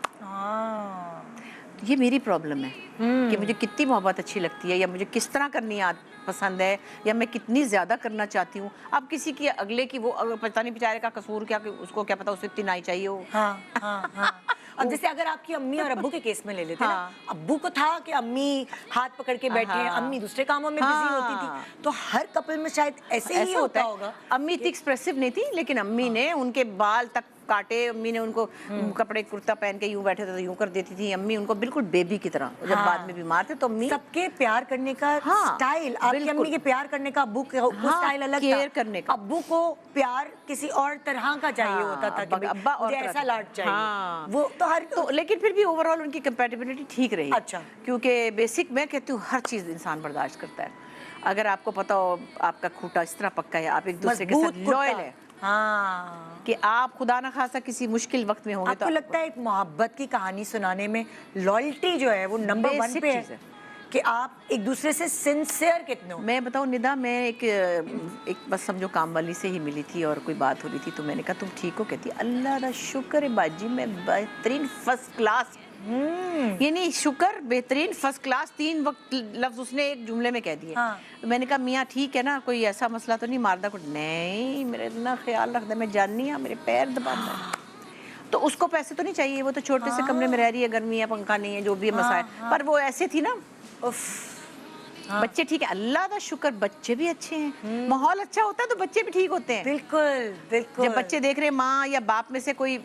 ये मेरी प्रॉब्लम है कि मुझे कितनी मोहब्बत अच्छी लगती है, या मुझे किस तरह करनी पसंद है, या मैं कितनी ज़्यादा करना चाहती हूँ। अब किसी की अगले की वो पता नहीं बेचारे का कसूर क्या, कि उसको क्या पता उसे इतनी नाई चाहिए हो। हाँ, हाँ, हाँ। अब जैसे अगर आपकी अम्मी और अब्बू के केस में ले लेते हैं हाँ। ना, अब्बू को था कि अम्मी हाथ पकड़ के बैठे हैं, हाँ। अम्मी दूसरे कामों में बिजी होती हाँ। थी, तो हर कपल में शायद ऐसे ही ऐसा होता है। होगा। अम्मी इतनी एक्सप्रेसिव नहीं थी, लेकिन अम्मी ने उनके बाल तक काटे, अम्मी ने उनको कपड़े कुर्ता पहन के यूं बैठे थे तो यूं कर देती थी अम्मी उनको, बिल्कुल बेबी की तरह। जब हाँ। बाद में बीमार थे तो अम्मी सबके प्यार करने का हाँ, स्टाइल, आपकी बिल्कुल। अम्मी के प्यार करने का अब्बू को हाँ, स्टाइल अलग केयर था। करने का। अब्बू को प्यार किसी और तरह का चाहिए होता था कि भाई अब्बा और मुझे तरह ऐसा का। लाड चाहिए। हाँ। वो तो हर तो लेकिन फिर भी ओवरऑल उनकी कंपैटिबिलिटी ठीक रही। अच्छा। क्योंकि बेसिक मैं कहती हूँ हर चीज़ इंसान बर्दाश्त करता है। अगर आपको पता हो आपका खूंटा इस तरह पक्का है, आप एक दूसरे के मजबूत साथ कुर्ता। लॉयल है, हाँ। कि आप खुदा ना खासा किसी मुश्किल वक्त में होंगे आपको लगता है एक मोहब्बत की कहानी सुनाने में लॉयल्टी जो है वो नंबर 1 बेसिक पे चीज़ है है। कि आप एक दूसरे से सिंसियर कितने हो? मैं बताऊँ निदा, मैं एक बस समझो काम वाली से ही मिली थी और कोई बात हो रही थी, तो मैंने कहा तुम ठीक हो? कहती अल्लाह दा शुक्र है बाजी, मैं बेहतरीन फर्स्ट क्लास। ये नहीं शुक्र, बेहतरीन फर्स्ट क्लास, 3 वक्त लफ्ज उसने एक जुमले में कह दिए। हाँ। तो मैंने कहा मियाँ ठीक है ना, कोई ऐसा मसला तो नहीं, मारदा कुछ नहीं, मेरे इतना ख्याल रखता, मैं जाननी है मेरे पैर दबाता है। तो उसको पैसे तो नहीं चाहिए, वो तो छोटे से कमरे में रह रही है, गर्मी है, पंखा नहीं है, जो भी मसा है, पर वो ऐसे थी ना। बच्चे ठीक है, अल्लाह का शुक्र, बच्चे भी अच्छे हैं। माहौल अच्छा होता है तो बच्चे भी ठीक होते हैं। बिल्कुल बिल्कुल। जब बच्चे देख रहे हैं माँ या बाप में से कोई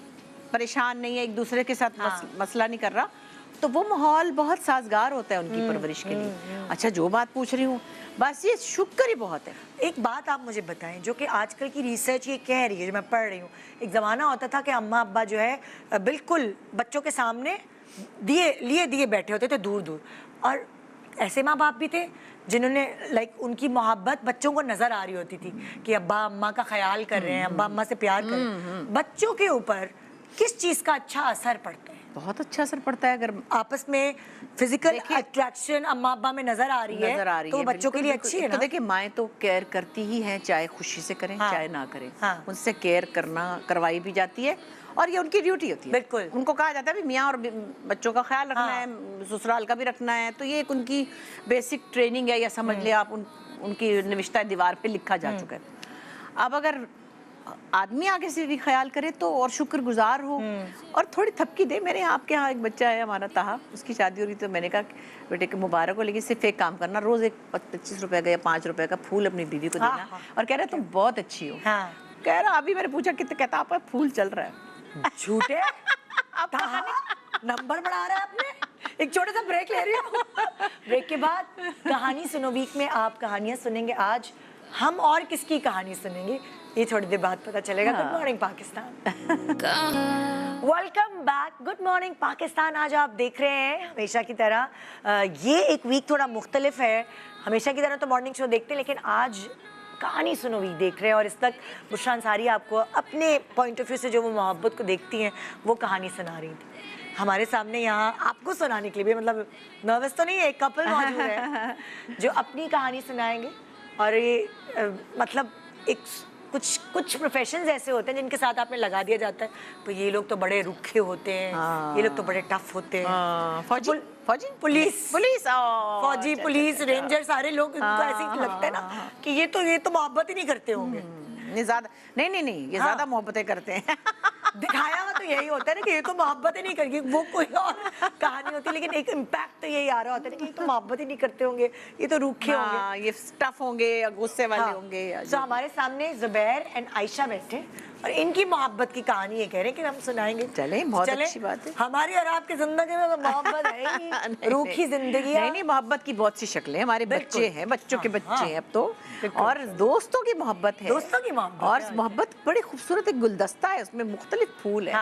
परेशान नहीं है, एक दूसरे के साथ मसला नहीं कर रहा, तो वो माहौल बहुत साजगार होता है उनकी परवरिश के लिए। अच्छा, जो बात पूछ रही हूँ, बस ये शुक्र ही बहुत है। एक बात आप मुझे बताएं, जो कि आजकल की रिसर्च ये कह रही है, जो मैं पढ़ रही हूँ, एक ज़माना होता था कि अम्मा अब्बा जो है बिल्कुल बच्चों के सामने दिए बैठे होते थे दूर दूर, और ऐसे माँ बाप भी थे जिन्होंने लाइक उनकी मोहब्बत बच्चों को नज़र आ रही होती थी कि अब्बा अम्मा का ख्याल कर रहे हैं, अब्बा अम्मा से प्यार कर रहे हैं। बच्चों के ऊपर किस चीज़ का अच्छा असर पड़ता है? बहुत अच्छा असर पड़ता है। अगर आपस में फिजिकल अट्रैक्शन अम्मा अब्बा में नजर आ रही है तो बच्चों के लिए अच्छी है ना? तो देखिए, माएँ तो केयर करती ही हैं, चाहे खुशी से करें चाहे ना करें। उनसे केयर करवाई भी जाती है और ये उनकी ड्यूटी होती है। बिल्कुल। उनको कहा जाता है भी मियाँ और बच्चों का ख्याल रखना है, ससुराल का भी रखना है, तो ये एक उनकी बेसिक ट्रेनिंग है, या समझ ले आप उनकी निविष्टा दीवार पे लिखा जा चुका है। अब अगर आदमी आगे से भी ख्याल करे तो और शुक्रगुजार हो और थोड़ी थपकी दे। मेरे यहाँ, आपके यहाँ एक बच्चा है हमारा ताहा, उसकी शादी हो रही, तो मैंने कहा बेटे के मुबारक हो, लेकिन सिर्फ एक काम करना, रोज एक 25 रुपए का या 5 रुपए का फूल अपनी बीवी को देना। और कह रहा तुम बहुत अच्छी हो। कह रहा, अभी मैंने पूछा कितने, कहता आप फूल चल रहा है। झूठे नंबर बढ़ा रहा है आपने। एक छोटा सा ब्रेक ले रही हूँ। ब्रेक के बाद कहानी सुनो वीक में आप कहानियां सुनेंगे। आज हम और किसकी कहानी सुनेंगे ये थोड़ी देर बाद पता चलेगा। Good morning Pakistan, welcome back. Good morning Pakistan. आज आप देख रहे हैं हमेशा की तरह, ये एक वीक थोड़ा मुख्तलिफ है। हमेशा की तरह तो मॉर्निंग शो देखते हैं, लेकिन आज कहानी सुनो वीक देख रहे हैं, और इस तक बुशरा अंसारी आपको अपने पॉइंट ऑफ व्यू से जो वो मोहब्बत को देखती हैं वो कहानी सुना रही थी हमारे सामने। यहाँ आपको सुनाने के लिए भी, मतलब नर्वस तो नहीं है, एक कपल मौजूद है जो अपनी कहानी सुनाएंगे, और ये मतलब एक कुछ प्रोफेशंस ऐसे होते हैं जिनके साथ आपने लगा दिया जाता है, तो ये लोग तो बड़े रुखे होते हैं, ये लोग तो बड़े टफ होते हैं। फौजी फौजी पुलिस पुलिस फौजी, पुलिस, रेंजर, सारे लोग इनको ऐसे ही लगता है ना कि ये तो मोहब्बत ही नहीं करते होंगे। ये ज्यादा नहीं ये ज्यादा मोहब्बतें करते हैं। दिखाया हुआ तो यही होता है ना कि ये तो मोहब्बत ही नहीं करेगी, वो कोई और कहानी होती है, लेकिन एक इम्पैक्ट तो यही आ रहा होता है ना कि ये तो मोहब्बत ही नहीं करते होंगे, ये तो रूखे होंगे, ये टफ होंगे या गुस्से वाले होंगे। तो हमारे सामने जुबैर एंड आयशा बैठे और इनकी मोहब्बत की कहानी ये कह रहे हैं कि हम सुनाएंगे। चले, बहुत अच्छी बात है। हमारी और आपकी जिंदगी में तो मोहब्बत है ही नहीं, रूखी जिंदगी है। नहीं, मोहब्बत की बहुत सी शक्लें, हमारे बच्चे हैं, बच्चों के बच्चे हैं अब तो, और दोस्तों की मोहब्बत है, दोस्तों की मोहब्बत, और मोहब्बत बड़ी खूबसूरत एक गुलदस्ता है, उसमें मुख्तलिफ फूल है।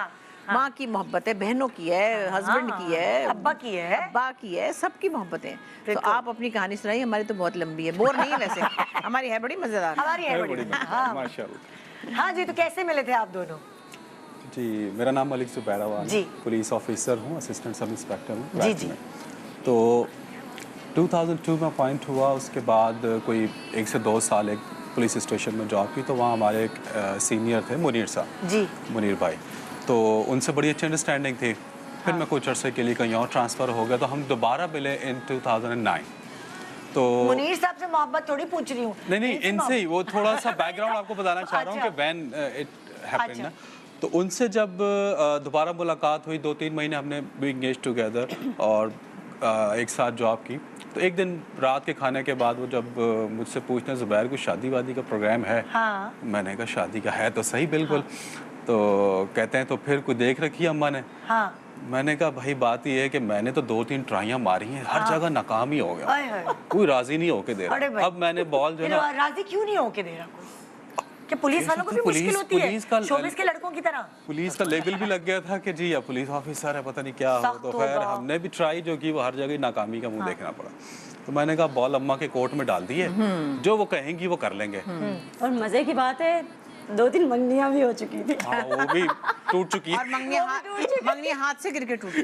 माँ की मोहब्बत है, बहनों की है, हस्बैंड की है, अब्बा की है, सबकी मोहब्बत है। तो आप अपनी कहानी सुनाइए, हमारी तो बहुत लंबी है, बोर नहीं है वैसे, हमारी है बड़ी मजेदार। हमारी है बड़ी माशाल्लाह। हाँ जी, तो कैसे मिले थे आप दोनों? जी, मेरा नाम मलिक जुबैरावान जी, पुलिस ऑफिसर हूँ, असिस्टेंट सब इंस्पेक्टर हूँ जी जी। तो 2002 में अपॉइंट हुआ, उसके बाद कोई 1 से 2 साल एक पुलिस स्टेशन में जॉब की, तो वहाँ हमारे एक सीनियर थे मुनीर साहब जी, मुनीर भाई, तो उनसे बड़ी अच्छी अंडरस्टैंडिंग थी। फिर मैं कुछ अर्से के लिए कहीं और ट्रांसफ़र हो गया, तो हम दोबारा मिले इन 2009। तो मुनीर साहब से मोहब्बत थोड़ी पूछ रही हूँ, नहीं इनसे ही, वो थोड़ा सा बैकग्राउंड आपको बताना चाह रहा हूँ कि व्हेन इट हैपेंड ना, तो उनसे जब दोबारा मुलाकात हुई, 2-3 महीने हमने भी इंगेज टुगेदर और एक साथ जॉब की। तो एक दिन रात के खाने के बाद वो जब मुझसे पूछने, जुबैर को शादी वादी का प्रोग्राम है? हाँ। मैंने कहा शादी का है तो सही, बिल्कुल। तो कहते हैं तो फिर कोई देख रखी अम्मा ने? हाँ। मैंने कहा भाई बात ये है कि मैंने तो 2-3 ट्राइयां मारी हैं, हर जगह नाकाम ही हो गया, कोई राजी नहीं होके दे रहा। अब मैंने बॉल जो ना, राजी क्यों नहीं होके दे रहा कि पुलिस वालों को भी मुश्किल होती है, शोबिस के लड़कों की तरह। पुलिस का लेबल भी लग गया था कि जी या पुलिस ऑफिसर है, पता नहीं क्या हो। तो खैर हमने भी ट्राई जो की, वो हर जगह नाकामी का मुंह देखना पड़ा। तो मैंने कहा बॉल अम्मा के कोर्ट में डाल दी है, जो वो कहेंगी वो कर लेंगे। और मजे की बात है 2-3 मंगनियां भी हो चुकी थी। हाँ, वो भी टूट चुकी है, और मंगनी हाथ से गिर के टूटी।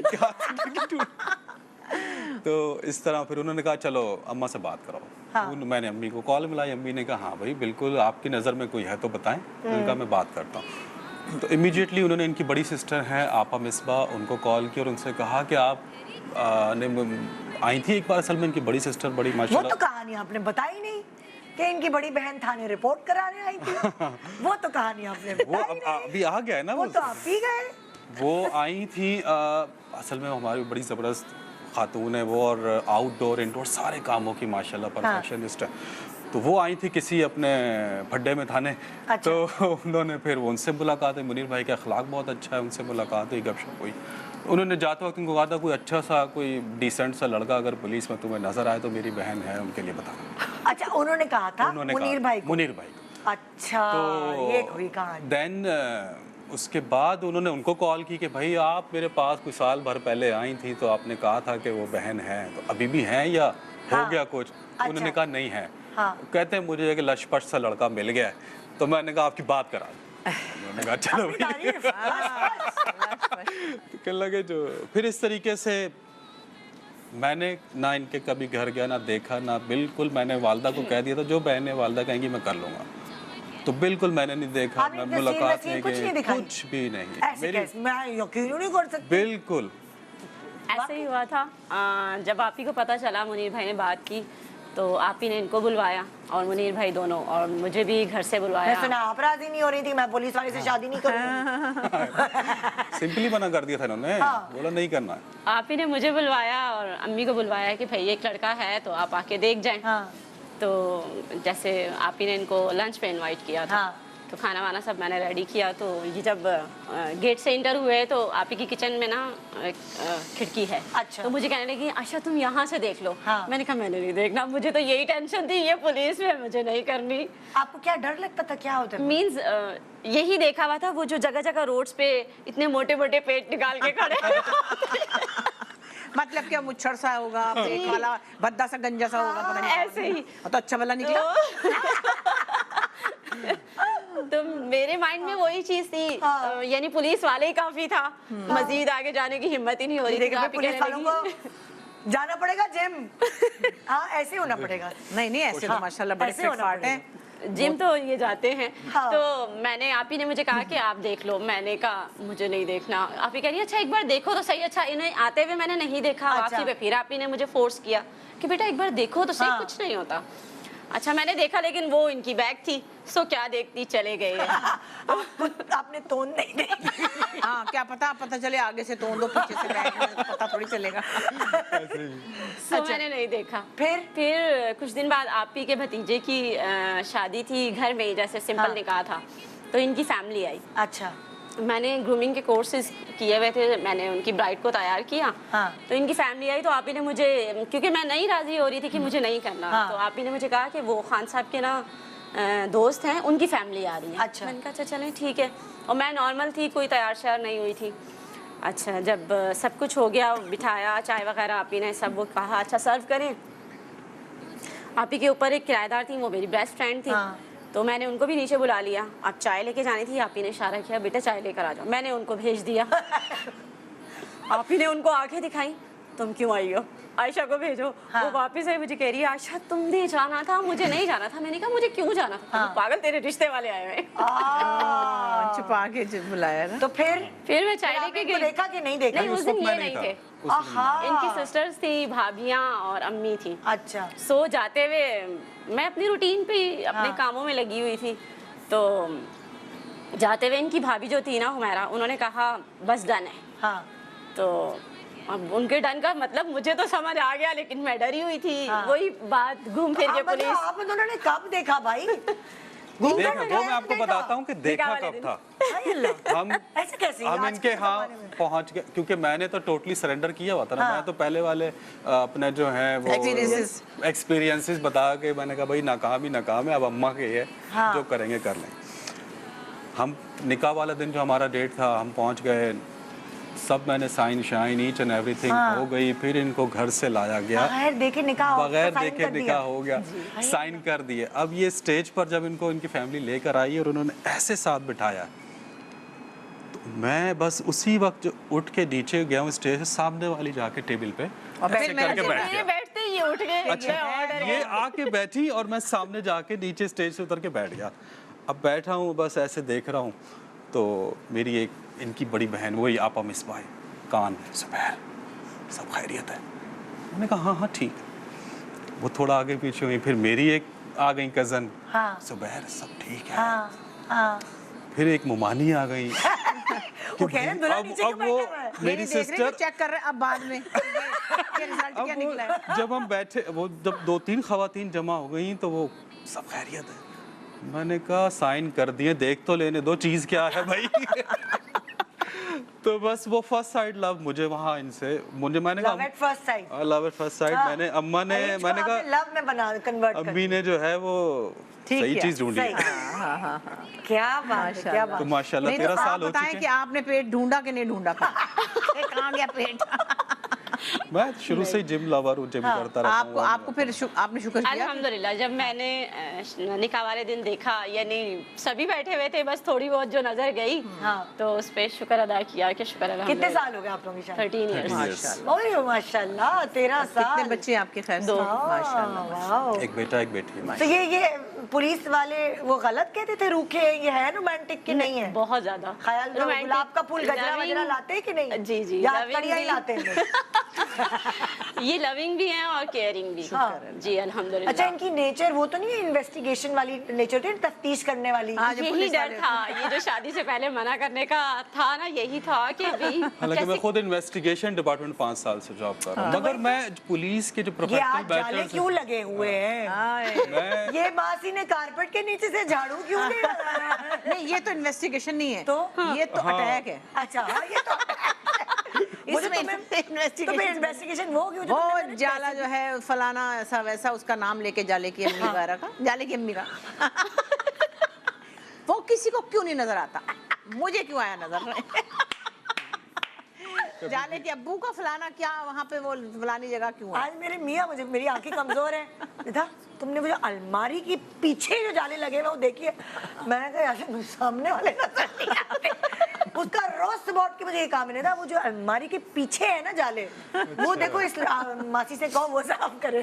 तो इस तरह फिर उन्होंने कहा चलो अम्मा से बात कराओ। हाँ। मैंने अम्मी को कॉल मिलाई, अम्मी ने कहा हाँ भाई बिल्कुल, आपकी नज़र में कोई है तो बताएं। उनका मैं बात करता हूँ। तो इमीडिएटली उन्होंने, इनकी बड़ी सिस्टर हैं आपा मिसबा, उनको कॉल किया और उनसे कहा कि आप आई थी एक बार, असल में इनकी बड़ी सिस्टर बड़ी माशाल्लाह। वो तो कहानी आपने बताई नहीं कि इनकी बड़ी बहन थाने रिपोर्ट कराने आई थी। वो तो कहानी आपने वो बताई नहीं। अभी आ गया है ना, वो तो आप ही गए। वो आई थी असल में हमारी बड़ी ज़बरदस्त खातून है वो, और आउटडोर इंडोर सारे कामों की माशाल्लाह परफेक्शनिस्ट है। तो वो आई थी किसी अपने फड्डे में थाने। अच्छा। तो उन्होंने फिर उनसे मुलाकात है, मुनीर भाई का अखलाक बहुत अच्छा है, उनसे मुलाकात हुई, गपशप हुई। उन्होंने जाते वक्त उनको कहा था कोई अच्छा सा, कोई डिसेंट सा लड़का अगर पुलिस में तुम्हें नजर आए तो मेरी बहन है, उनके लिए बताना। अच्छा, उन्होंने कहा था मुनीर भाई को? मुनीर भाई। अच्छा, तो ये हुई कहानी। देन उसके बाद उन्होंने उनको कॉल की कि भाई आप मेरे पास कुछ साल भर पहले आई थी, तो आपने कहा था कि वो बहन है, तो अभी भी हैं या हो गया कुछ? उन्होंने कहा नहीं है। कहते हैं मुझे एक लशपश सा लड़का मिल गया है। तो मैंने कहा आपकी बात करा। उन्होंने कहा चलो कहने लगे जो। फिर इस तरीके से मैंने ना इनके कभी घर गया, ना देखा, ना बिल्कुल। मैंने वालदा को कह दिया था जो बहनें वालदा कहेंगी मैं कर लूँगा, तो बिल्कुल मैंने नहीं देखा, मैं मुलाकात नहीं की, कुछ भी नहीं। मेरी मैं यकीन नहीं कर सकती। बिल्कुल ऐसे ही हुआ था। जब आप ही को पता चला, मुनीर भाई ने बात की, तो आप ही ने इनको बुलवाया और मुनीर भाई दोनों, और मुझे भी घर से बुलवाया। मैं सुना आप राजी नहीं हो रही थी, मैं पुलिस वाले से शादी नहीं करूंगी। सिंपली मना कर दिया था इन्होंने। बोला नहीं करना है। आप ही ने मुझे बुलवाया और अम्मी को बुलवाया कि भाई एक लड़का है तो आप आके देख जाएं। तो जैसे आप ही ने इनको लंच पे इनवाइट किया था। तो खाना वाना सब मैंने रेडी किया। तो ये जब गेट से इंटर हुए तो आप ही की किचन में ना एक खिड़की है। अच्छा। तो मुझे कहने लगी आशा तुम यहाँ से देख लो। मैंने कहा मैंने नहीं देखना, मुझे तो यही टेंशन थी, ये पुलिस में मुझे नहीं करनी। आपको क्या डर लगता था, क्या होता? मीन्स यही देखा हुआ था, वो जो जगह जगह रोड्स पे इतने मोटे मोटे पेट निकाल के खड़े। मतलब क्या मुच्छर सा होगा, पेट वाला भद्दा सा गंजा सा होगा, पता नहीं ऐसे ही। तो अच्छा वाला निकला। तो मेरे माइंड में वही चीज थी। यानी पुलिस वाले ही काफी था, मजीद आगे जाने की हिम्मत ही नहीं हो रही थी। पुलिस वालों को जाना पड़ेगा जिम। हाँ, ऐसे होना पड़ेगा। नहीं ऐसे तो माशाल्लाह बड़े फिट फाट हैं। जिम तो ये जाते हैं। हाँ। तो मैंने आप ही ने मुझे कहा कि आप देख लो, मैंने कहा मुझे नहीं देखना। आप ही कह रही है अच्छा एक बार देखो तो सही। अच्छा इन्हें आते हुए मैंने नहीं देखा, अच्छा। वापसी पे फिर आप ही ने मुझे फोर्स किया कि बेटा एक बार देखो तो सही, हाँ। कुछ नहीं होता। अच्छा मैंने देखा, लेकिन वो इनकी बैग थी, सो क्या देखती, चले गए। आपने तोन नहीं देखी। हाँ, क्या पता चले आगे से तोड़ दो, पीछे से बैग में, पता थोड़ी चलेगा। सो मैंने नहीं देखा। फिर कुछ दिन बाद आप ही के भतीजे की शादी थी घर में ही, जैसे सिंपल हाँ। निकाह था, तो इनकी फैमिली आई। अच्छा मैंने ग्रूमिंग के कोर्सेज किए हुए थे, मैंने उनकी ब्राइड को तैयार किया। हाँ। तो इनकी फैमिली आई, तो आप ही ने मुझे, क्योंकि मैं नहीं राजी हो रही थी कि मुझे नहीं करना, हाँ। तो आप ही ने मुझे कहा कि वो खान साहब के ना दोस्त हैं, उनकी फैमिली आ रही है। अच्छा। मैंने कहा अच्छा चलें ठीक है। और मैं नॉर्मल थी, कोई तैयार श्यार नहीं हुई थी। अच्छा जब सब कुछ हो गया, बिठाया, चाय वगैरह आप ही ने सब वो कहा अच्छा सर्व करें। आप ही के ऊपर एक किराएदार थी, वो मेरी बेस्ट फ्रेंड थी। हाँ। तो मैंने उनको भी नीचे बुला लिया। अब चाय लेके जानी थी, आप ही ने इशारा किया बेटा चाय लेकर आ जाओ। मैंने उनको भेज दिया। आप ही ने उनको आंखें दिखाई, तुम क्यों आई हो, आयशा को भेजो। हाँ। वो वापस आई, मुझे कह रही है आयशा तुमने जाना था, मुझे नहीं जाना था। मैंने कहा मुझे क्यों जाना था? हाँ। पागल, तेरे रिश्ते वाले आए हुए हैं। छुपा के बुलाया ना। तो फिर मैं चाय लेके आपने गई। देखा कि नहीं देखा? नहीं, उस दिन ये नहीं थे। आहा। इनकी सिस्टर्स थी, भाभियां और अम्मी थी। अच्छा सो जाते हुए मैं अपनी रूटीन पे ही अपने हाँ। कामों में लगी हुई थी। तो जाते हुए इनकी भाभी जो थी ना हुमैरा, उन्होंने कहा बस डन है। हाँ तो अब उनके डन का मतलब मुझे तो समझ आ गया, लेकिन मैं डरी हुई थी। हाँ। वही बात घूम फिर के आप बताओ, पुलिस। आप दोनों ने कब देखा भाई? देखा वो मैं आपको बताता हूँ कि देखा वाले कब दिन। था। हाय अल्लाह। हम ऐसे कैसे? हम आज इनके के यहाँ ज़माने में। पहुँच गए, क्योंकि मैंने तो टोटली सरेंडर किया हुआ था ना। हाँ। मैं तो पहले वाले अपने जो हैं वो एक्सपीरियंसेस बता के मैंने कहा भाई नाकाम ही नाकाम है, अब अम्मा के है, हाँ। जो करेंगे कर लें। हम निकाह वाला दिन जो हमारा डेट था, हम पहुँच गए, सब मैंने sign shine each and everything हाँ। हो गई। फिर इनको घर से लाया गया, बगैर देखे निकाह हो, बगैर तो साइन देखे कर दिया। निकाह हो गया, साइन कर दिए। अब ये स्टेज पर जब इनको इनकी फैमिली लेकर आई और उन्होंने ऐसे साथ बिठाया, तो मैं बस उसी वक्त जो उठ के नीचे गया हूँ स्टेज से, सामने वाली जाके टेबल पे ऐसे करके बैठ मेरे गया। बैठते ही ये उठ गए। अच्छा, ये आके बैठी और मैं सामने जाके नीचे स्टेज से उतर के बैठ गया। अब बैठा हूँ बस ऐसे देख रहा हूँ, तो मेरी एक इनकी बड़ी बहन, वही आपा मिसबाह, कान सुबैर, सब खैरियत है? मैंने कहा हाँ हाँ ठीक है। वो थोड़ा आगे पीछे हुई, फिर मेरी एक आ गई कज़न, हाँ। सुबैर सब ठीक है। हाँ हाँ। फिर एक मुमानी आ गई। वो कह रहे हैं दुल्हन नीचे क्यों अब वो बैठा हुआ है? मेरी सिस्टर, चेक कर रहे हैं अब बाद में ये रिजल्ट क्या अब निकला है। वो जब हम बैठे, वो जब 2-3 खवातीन जमा हो गई, तो वो सब खैरियत है। मैंने कहा साइन कर दिए, देख तो लेने दो चीज़ क्या है भाई। तो बस वो फर्स्ट साइड लव मुझे वहाँ इनसे, मैंने love at first sight. Love at first side. मैंने अम्मा ने, मैंने कहा लव में बना कन्वर्ट कर अम्मी ने जो है वो सही चीज ढूंढी सही। है। क्या बात है, क्या तो बात है। माशाल्लाह नहीं 13 तो आप साल हो बताएं चुके कि हैं। आपने पेट ढूंढा कि नहीं ढूंढा फिर? कहाँ गया पेट? मैं शुरू से ही जिम लवर हूँ, जिम करता रहता हूँ। आपको फिर आपने शुक्र किया? अल्हम्दुलिल्लाह, जब मैंने निकाह वाले दिन देखा, यानी सभी बैठे हुए थे, बस थोड़ी बहुत जो नजर गई, हाँ। तो उस पे शुक्र अदा किया कि शुक्र कितने अल्हम्दुलिल्लाह। साल हो गए आप लोगों की शादी? 13 years। माशाल्लाह। ओए माशाल्लाह 13 साल। कितने बच्चे आपके? खैर दो। माशाल्लाह। वाओ। एक बेटा एक बेटी है। तो ये पुलिस वाले वो गलत कहते थे रूखे, ये है रोमांटिक कि नहीं है? बहुत ज्यादा ख्याल में Romantic, गुलाब का फूल गजरा loving- वगैरह लाते हैं कि नहीं? जी जी, या loving कड़िया ही भी- लाते हैं? ये लविंग भी है और केयरिंग भी। हाँ। जी अल्हम्दुलिल्लाह। अच्छा, इनकी नेचर वो तो नहीं है इन्वेस्टिगेशन वाली नेचर थी, तफ्तीश करने वाली? हाँ, जो यही पुलिस डर वाले था, ये जो शादी से पहले मना करने का था ना, यही था कि भाई हालांकि मैं खुद इन्वेस्टिगेशन डिपार्टमेंट 5 साल से जॉब कर रहा हूँ, मगर मैं पुलिस के जो ये प्रोफेशनल आज जाले बैचलर्स क्यों लगे हुए हैं? मैं ये मासी ने कारपेट के नीचे से झाड़ू क्यों नहीं लगाया? नहीं, ये तो इन्वेस्टिगेशन नहीं है, तो? ये तो अटैक है। अच्छा हाँ, ये तो मुझे इसमें तो इन्वेस्टिगेशन वो क्यों जो वो तुमने मेरे जाला पैसे- जो है फलाना ऐसा वैसा, उसका नाम लेके जाले की अम्मी वगैरह का, जाले की अम्मी का वो किसी को क्यों नहीं नजर आता? मुझे क्यों आया नजर? जाले के अब्बू का फलाना क्या वहाँ पे वो फलानी जगह क्यों है? आज मेरे मियाँ मुझे, मेरी आंखें कमजोर है, देखा तुमने मुझे अलमारी की पीछे जो जाले लगे हुए वो देखिए, मैंने कहा यार सामने वाले नजर नहीं आते। उसका रोज सुबह उठ के मुझे ये काम नहीं था, वो जो अलमारी के पीछे है ना जाले, वो देखो इस मासी से कहो वो साफ करे।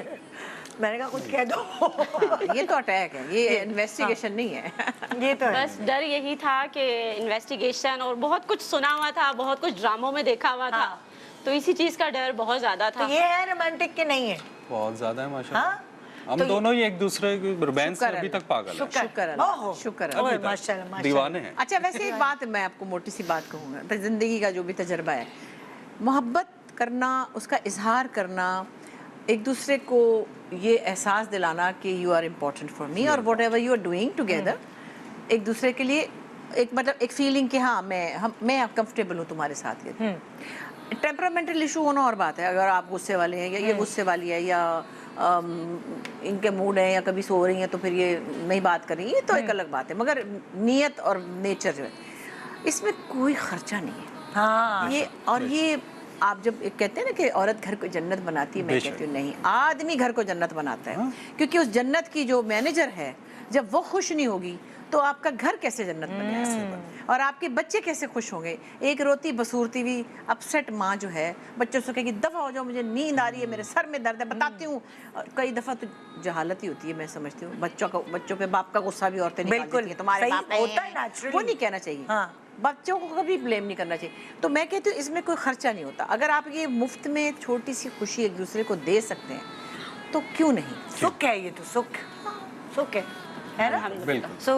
मैंने कहा कुछ कह दो। हाँ, ये तो अटैक है, ये इन्वेस्टिगेशन नहीं है। ये तो है। बस डर यही था कि इन्वेस्टिगेशन, और बहुत कुछ सुना हुआ था, बहुत कुछ ड्रामों में देखा हुआ था, हाँ। तो इसी चीज का डर बहुत ज्यादा तो था। ये है रोमांटिक के नहीं है? बहुत ज्यादा है माशाल्लाह। हाँ? हम तो दोनों ही एक दूसरे के रोमांस से शुक्र अभी है। तक पागल है। शुक्र अल्लाह, ओहो। शुक्र अल्लाह। ओए, अभी तक माशाल्लाह, माशाल्लाह। दीवाने हैं। अच्छा, वैसे एक बात मैं आपको मोटी सी बात कहूँगा, तो ज़िंदगी का जो भी तजर्बा है, मोहब्बत करना, उसका इजहार करना, एक दूसरे को ये एहसास दिलाना कि you are important for me और whatever you are doing together, एक दूसरे के लिए एक मतलब एक फीलिंग कि हाँ मैं कंफर्टेबल हूँ तुम्हारे साथ। ये टेम्परामेंटल इशू होना और बात है, अगर आप गुस्से वाले हैं या ये गुस्से वाली है या इनके मूड है या कभी सो रही हैं तो फिर ये नहीं बात कर रही, ये तो एक अलग बात है, मगर नीयत और नेचर जो है इसमें कोई खर्चा नहीं है। हाँ, ये और ये आप जब एक कहते हैं ना कि औरत घर को जन्नत बनाती है, मैं बेशक। कहती हूँ नहीं, आदमी घर को जन्नत बनाता है। क्योंकि उस जन्नत की जो मैनेजर है, जब वो खुश नहीं होगी तो आपका घर कैसे जन्नत बनेगा और आपके बच्चे कैसे खुश होंगे। एक रोती बसूरती हुई अपसेट माँ जो है बच्चों से कहेगी दफ़ा हो जाओ, मुझे नींद आ रही है, मेरे सर में दर्द है, बताती हूँ। और कई दफ़ा तो जहालत ही होती है, मैं समझती हूँ, बच्चों पे बाप का गुस्सा भी औरतें निकाल बिल्कुल, देती हैं, तुम्हारे सही बाप नहीं होता है हैं। naturally। वो नहीं कहना चाहिए। हाँ। बच्चों को कभी ब्लेम नहीं करना चाहिए। तो मैं कहती हूँ इसमें कोई खर्चा नहीं होता। अगर आप ये मुफ्त में छोटी सी खुशी एक दूसरे को दे सकते हैं तो क्यों नहीं। सुख है ये तो, सुख है ना? बिल्कुल। सो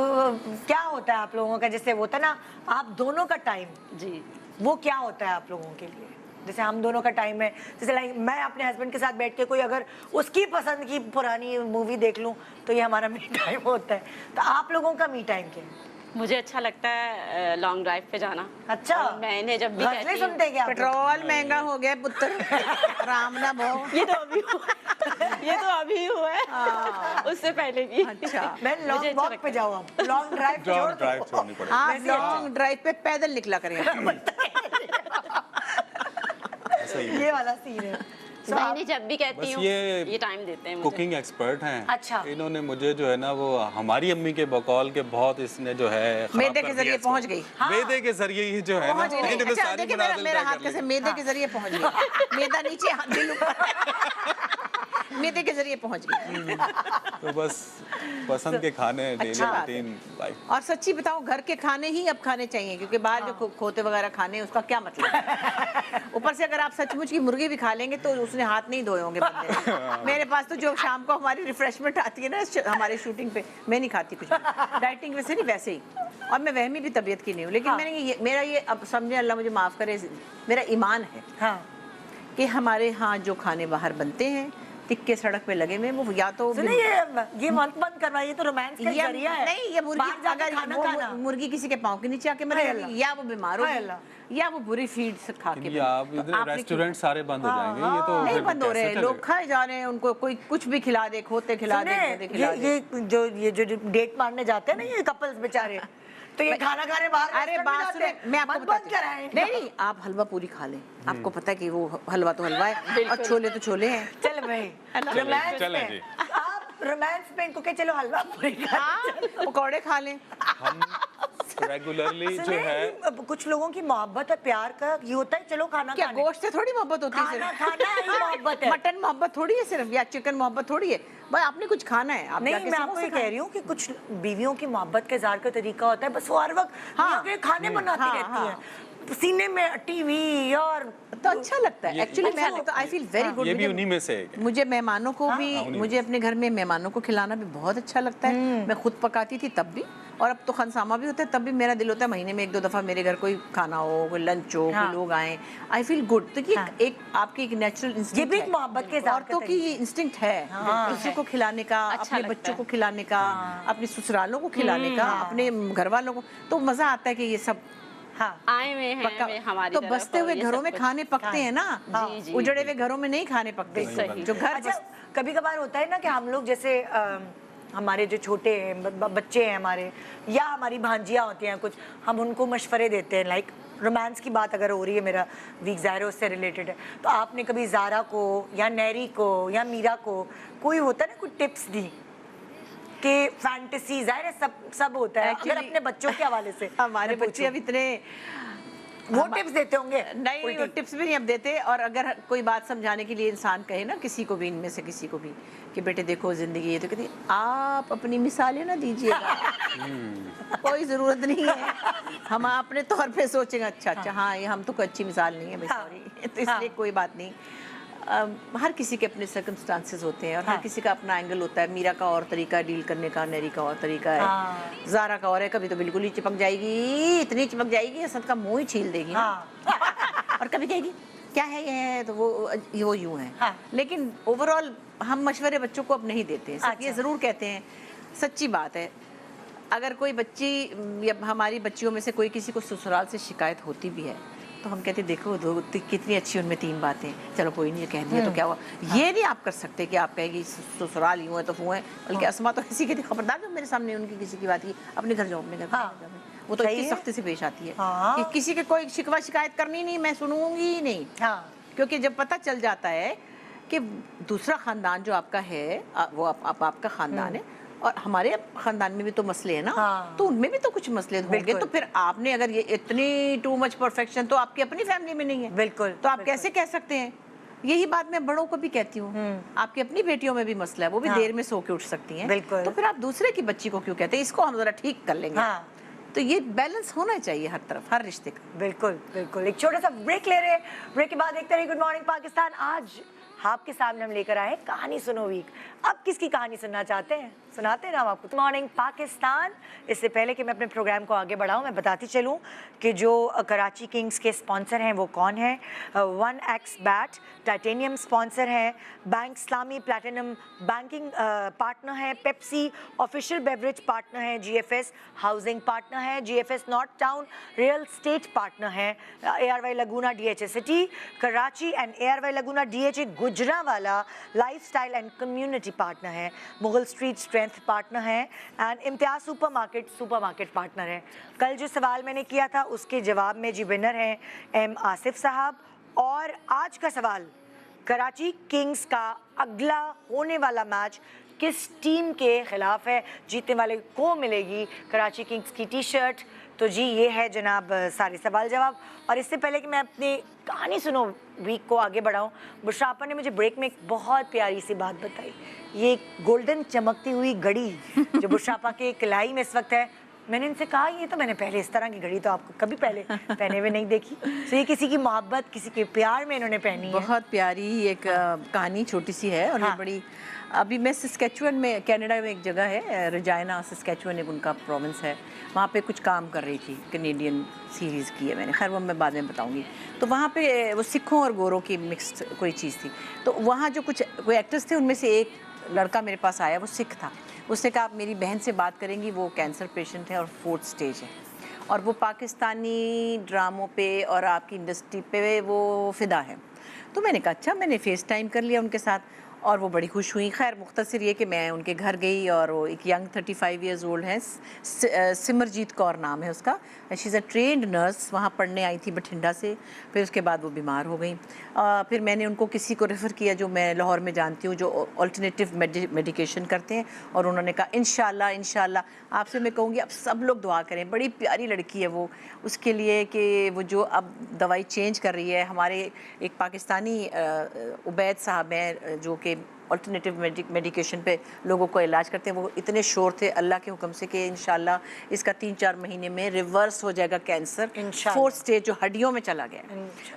क्या होता है आप लोगों का, जैसे वो होता है ना आप दोनों का टाइम, जी, वो क्या होता है आप लोगों के लिए? जैसे हम दोनों का टाइम है, जैसे लाइक मैं अपने हस्बैंड के साथ बैठ के कोई अगर उसकी पसंद की पुरानी मूवी देख लूं तो ये हमारा मी टाइम होता है। तो आप लोगों का मी टाइम क्या है? मुझे अच्छा लगता है लॉन्ग ड्राइव पे जाना। अच्छा, और मैं इन्हें जब भी गजलें कहती हूँ, सुनते हैं क्या आप लोग? पेट्रोल महंगा हो गया पुत्र, राम ना भो। ये तो अभी ये तो अभी हुआ है, उससे पहले भी। अच्छा, मैं मुझे लॉन्ग अच्छा वॉक लगता पे है। जाऊँ, आप लॉन्ग ड्राइव लॉन्ग ड्राइव छोड़नी पड़ेगी। आप वैसे लॉन्ग ड्राइव पे पैदल निकला करें। ऐसा ही है। ये वाला सीन है। So, मैं आप- इन्हें जब भी कहती बस हूँ ये ये टाइम देते हैं मुझे। कुकिंग एक्सपर्ट हैं। अच्छा। इन्होंने मुझे जो है ना वो हमारी अम्मी के बकौल के बहुत इसने जो है खराब मैदे कर के दिया जरिए इसको। पहुंच गई। मैदे के जरिए ही जो है ना पहुंच गई। इन्होंने अच्छा, सारी देखिए मनाजिल मेरा तय हाथ कर कैसे ली। मैदे के जरिए पहुंच गई। मैदा नीचे, हाथ दिल ऊपर। मैदे के जरिए पहुंच गई। तो बस पसंद के खाने डेली अच्छा बात रूटीन लाइफ। और सच्ची बताऊं, घर के खाने ही अब खाने चाहिए, क्योंकि बाहर जो खोते वगैरह खाने उसका क्या मतलब है। ऊपर से अगर आप सचमुच की मुर्गी भी खा लेंगे तो उसने हाथ नहीं धोए होंगे बंदे ने। मेरे पास तो जो शाम को हमारी रिफ्रेशमेंट आती है ना हमारी शूटिंग पे, मैं नहीं खाती कुछ भी। डाइटिंग वैसे नहीं, वैसे ही। और मैं वहमी भी तबीयत की नहीं हूँ, लेकिन मैंने मेरा ये अब समझे, अल्लाह मुझे माफ़ करे, मेरा ईमान है हाँ, कि हमारे यहाँ जो खाने बाहर बनते हैं टिक्के सड़क पे लगे हुए, वो या तो सुनिए ये मत बंद करवाइए, तो रोमांस का या जरिया है। नहीं, ये मुर्गी बाहर जाके अगर खाना वो खाना। मुर्गी किसी के पाँव के नीचे आके हाय मर अल्लाह। जाएगी, या वो बीमार हाय होगी, अल्लाह। या वो बुरी फीड से खा के या आप तो इधर आपने रेस्टोरेंट सारे बंद हो जाएंगे। ये तो नहीं फिर बंद हो कैसे रहे हैं, चलेगा? लोग खाए जा रहे हैं, उनको कोई कुछ भी खिला दे, खोते खिला दे, सुने, गधे खिला दे। ये जो डेट मारने जाते हैं ना ये कपल्स बेचारे, तो ये खाना खाने बाहर अरे रेस्टोरेंट में बात जाते सुने, हैं। मैं आपको मत बंद बताती कराएं। हूँ। नहीं, आप हलवा पूरी खा लें, आपको पता है कि वो हलवा तो हलवा है और छोले तो छोले हैं। चल भाई, चलें, रोमांस चलें में जी। आप रोमांस में इनको के चलो हलवा पूरी खा हाँ, पकौड़े खा लें। हम रेगुलरली जो सुने, है अब कुछ लोगों की मोहब्बत है, प्यार का ये होता है, चलो खाना क्या खाने। गोश्त से थोड़ी मोहब्बत होती है? खाना सिर्फ? खाना ही मोहब्बत है। मटन मोहब्बत थोड़ी है सिर्फ, या चिकन मोहब्बत थोड़ी है भाई, आपने कुछ खाना है, आप नहीं, जाके मैं समोसे आपको ये खाएं। कह रही हूँ कि कुछ बीवियों की मोहब्बत के इज़हार का तरीका होता है, बस वो हर वक्त हाँ। मियाँ के खाने बनाती हाँ, रहती हाँ। हैं, सीने में टीवी और तो अच्छा लगता है एक्चुअली। अच्छा मैं तो आई फील वेरी गुड। ये भी उन्हीं में से एक है। मुझे मेहमानों को भी, हाँ, उन्हीं मुझे में अपने घर में मेहमानों को खिलाना भी बहुत अच्छा लगता है। मैं खुद पकाती थी तब भी, और अब तो खनसामा भी होता है तब भी मेरा दिल होता है महीने में 1-2 दफ़ा मेरे घर कोई खाना हो, कोई लंच हो, हाँ। कोई लोग आए, आई फील गुड। तो ये हाँ। एक आपकी एक नेचुरल ये भी इंस्टिंक्ट एक मोहब्बत के इज़हार का औरतों की ये इंस्टिंक्ट है, दूसरे को खिलाने का, अच्छा अपने लगता बच्चों है। को खिलाने का, अपने ससुरालों को खिलाने का, अपने घर वालों को, तो मज़ा आता है कि ये सब हाँ, आए हुए हैं पक्का। वे हमारी तो तरफ, बसते और हुए ये घरों सब में कुछ। खाने पकते हैं ना, जी, जी, उजड़े हुए घरों में नहीं खाने पकते। सही। जो घर अच्छा, कभी कभार होता है ना कि हम लोग जैसे हमारे जो छोटे हैं बच्चे हैं हमारे, या हमारी भांजियाँ होती हैं कुछ, हम उनको मशवरे देते हैं, लाइक रोमांस की बात अगर हो रही है, मेरा वीक ज़ायरा उससे रिलेटेड है, तो आपने कभी ज़ारा को या नैरी को या मीरा को कोई होता है ना कुछ टिप्स दी कि फैंटेसी ज़ाहिर है सब होता है, अगर Actually, अपने बच्चों के हवाले से हमारे मैं बच्चे अब इतने वो टिप्स देते होंगे नहीं, वो उल्टी। टिप्स भी नहीं अब देते। और अगर कोई बात समझाने के लिए इंसान कहे ना किसी को भी, इनमें से किसी को भी, कि बेटे देखो जिंदगी है, तो कहती आप अपनी मिसालें ना दीजिएगा, कोई ज़रूरत नहीं है, हम अपने तौर पे सोचेंगे अच्छा हाँ ये हम तो कोई अच्छी मिसाल नहीं है भाई, सॉरी। तो इसलिए कोई बात नहीं। हर किसी के अपने सर्कमस्टांसेस होते हैं और हर किसी का अपना एंगल होता है। मीरा का और तरीका है डील करने का, नेरी का और तरीका है, ज़ारा का और है, कभी तो बिल्कुल ही चिपक जाएगी, इतनी चिपक जाएगी असद का मुंह ही छील देगी ना। और कभी कहेगी क्या है ये, तो वो यूं है। लेकिन ओवरऑल हम मशवरे बच्चों को अब नहीं देते हैं। ये ज़रूर कहते हैं, सच्ची बात है, अगर कोई बच्ची या हमारी बच्चियों में से कोई किसी को ससुराल से शिकायत होती भी है तो हम कहते देखो कितनी अच्छी उनमें 3 बातें, चलो कोई नहीं कह दिया तो क्या हुआ। ये नहीं आप कर सकते कि आप कहेगी ससुराल यूँ है तो वो है। बल्कि असमा तो ऐसी कहती खबरदार जब मेरे सामने उनकी किसी की बात की, अपने घर जाओ, अपने घर जाओ। वो तो इतनी सख्ती से पेश आती है कि किसी के कोई शिकवा शिकायत करनी नहीं, मैं सुनूंगी ही नहीं। क्योंकि जब पता चल जाता है कि दूसरा खानदान जो आपका है वो आपका खानदान है और हमारे खानदान में भी तो मसले हैं ना, तो उनमें भी तो कुछ मसले होंगे। तो फिर आपने अगर ये इतनी टू मच परफेक्शन तो आपकी अपनी फैमिली में नहीं है, बिल्कुल, तो आप कैसे कह सकते हैं। यही बात मैं बड़ों को भी कहती हूँ, आपकी अपनी बेटियों में भी मसला है, वो भी देर में सो के उठ सकती हैं, तो फिर आप दूसरे की बच्ची को क्यों कहते हैं, इसको हम जरा ठीक कर लेंगे। तो ये बैलेंस होना चाहिए हर तरफ, हर रिश्ते का। बिल्कुल बिल्कुल। एक छोटा सा ब्रेक ले रहे हैं, ब्रेक के बाद देखते रहिए गुड मॉर्निंग पाकिस्तान। आज आपके सामने हम लेकर आए कहानी सुनो वीक। अब किसकी कहानी सुनना चाहते हैं, सुनाते हैं ना हम आपको। Good morning Pakistan. इससे पहले कि मैं अपने प्रोग्राम को आगे बढ़ाऊं, मैं बताती चलूं कि जो कराची किंग्स के स्पॉन्सर हैं वो कौन है। 1x बैट टाइटेनियम स्पॉन्सर है, बैंक इस्लामी प्लैटिनम बैंकिंग पार्टनर है, पेप्सी ऑफिशियल बेवरेज पार्टनर है, GFS हाउसिंग पार्टनर है, GFS north town real estate partner है, ARY लगूना DHA city Karachi and ARY लगूना DHA Gujranwala lifestyle and community partner है, Mughal street strength partner है and Imtiaz supermarket partner है। कल जो सवाल मैंने किया था उसके जवाब में जी विनर हैं M आसिफ साहब। और आज का सवाल, कराची किंग्स का अगला होने वाला मैच किस टीम के खिलाफ है, जीतने वाले को मिलेगी कराची किंग्स की टी-शर्ट। तो जी ये है जनाब सारे सवाल जवाब। और इससे पहले कि मैं अपनी कहानी सुनो वीक को आगे बढ़ाऊं, बुशरा आपा ने मुझे ब्रेक में एक बहुत प्यारी सी बात बताई। ये गोल्डन चमकती हुई घड़ी जो बुशरा आपा के कलाई में इस वक्त है, मैंने इनसे कहा ये तो मैंने पहले इस तरह की घड़ी तो आपको कभी पहले पहने हुए नहीं देखी। तो ये किसी की मोहब्बत, किसी के प्यार में इन्होंने पहनी है। बहुत प्यारी एक कहानी छोटी सी है और ये बड़ी। अभी मैं सस्केचुअन में, कनाडा में एक जगह है रजाइना सस्केचुअन, एक उनका प्रोविंस है, वहाँ पे कुछ काम कर रही थी, कैनेडियन सीरीज़ की है मैंने, खैर वो मैं बाद में बताऊँगी। तो वहाँ पे वो सिखों और गोरों की मिक्स्ड कोई चीज़ थी। तो वहाँ जो कोई एक्टर्स थे उनमें से एक लड़का मेरे पास आया, वो सिख था। उसने कहा आप मेरी बहन से बात करेंगी, वो कैंसर पेशेंट है और 4th स्टेज है और वो पाकिस्तानी ड्रामों पे और आपकी इंडस्ट्री पे वो फिदा है। तो मैंने कहा अच्छा, मैंने फेस टाइम कर लिया उनके साथ और वो बड़ी खुश हुई। खैर मुख्तसर ये कि मैं उनके घर गई और वो एक यंग 35 ईयर्स ओल्ड है, सिमरजीत कौर नाम है उसका, she is a trend nurse, वहाँ पढ़ने आई थी बठिंडा से। फिर उसके बाद वो बीमार हो गई। फिर मैंने उनको किसी को रेफ़र किया जो मैं लाहौर में जानती हूँ, जो अल्टरनेटिव मेडिकेशन करते हैं, और उन्होंने कहा इंशाल्लाह आपसे मैं कहूँगी आप सब लोग दुआ करें। बड़ी प्यारी लड़की है वो, उसके लिए कि वो जो अब दवाई चेंज कर रही है। हमारे एक पाकिस्तानी उबैद साहब हैं जो कि अल्टरनेटिव मेडिकेशन पे लोगों को इलाज करते हैं, वो इतने शोर थे अल्लाह के हुक्म से कि इंशाल्लाह इसका 3-4 महीने में रिवर्स हो जाएगा कैंसर, 4th स्टेज जो हड्डियों में चला गया।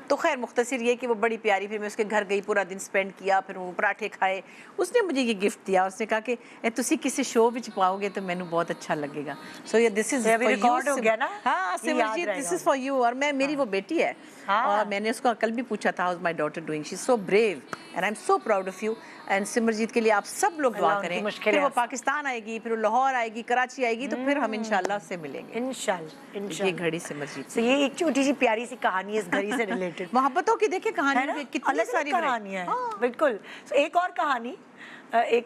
तो खैर मुख्तसर ये कि वो बड़ी प्यारी। फिर मैं उसके घर गई, पूरा दिन स्पेंड किया, फिर वो पराठे खाए। उसने मुझे ये गिफ्ट दिया, उसने कहा कि तुसी किसी शो विच पाओगे तो मैंने बहुत अच्छा लगेगा। सो ये दिस इज फॉर यू। हाँ Simarjeet, this is for you. और मैं मेरी वो बेटी है और मैंने उसको कल भी पूछा था how is my daughter doing, she is so brave and I am so proud of you. And Simarjeet के लिए आप सब लोग दुआ करें। फिर वो पाकिस्तान आएगी, फिर वो लाहौर आएगी, कराची आएगी, तो फिर हम इंशाल्लाह से मिलेंगे इंशाल्लाह। ये घड़ी सिमरजीत। तो ये एक छोटी सी प्यारी सी कहानी इस घड़ी से रिलेटेड। मोहब्बतों की देखिए कहानी कितनी सारी कहानियां हैं। बिल्कुल। तो एक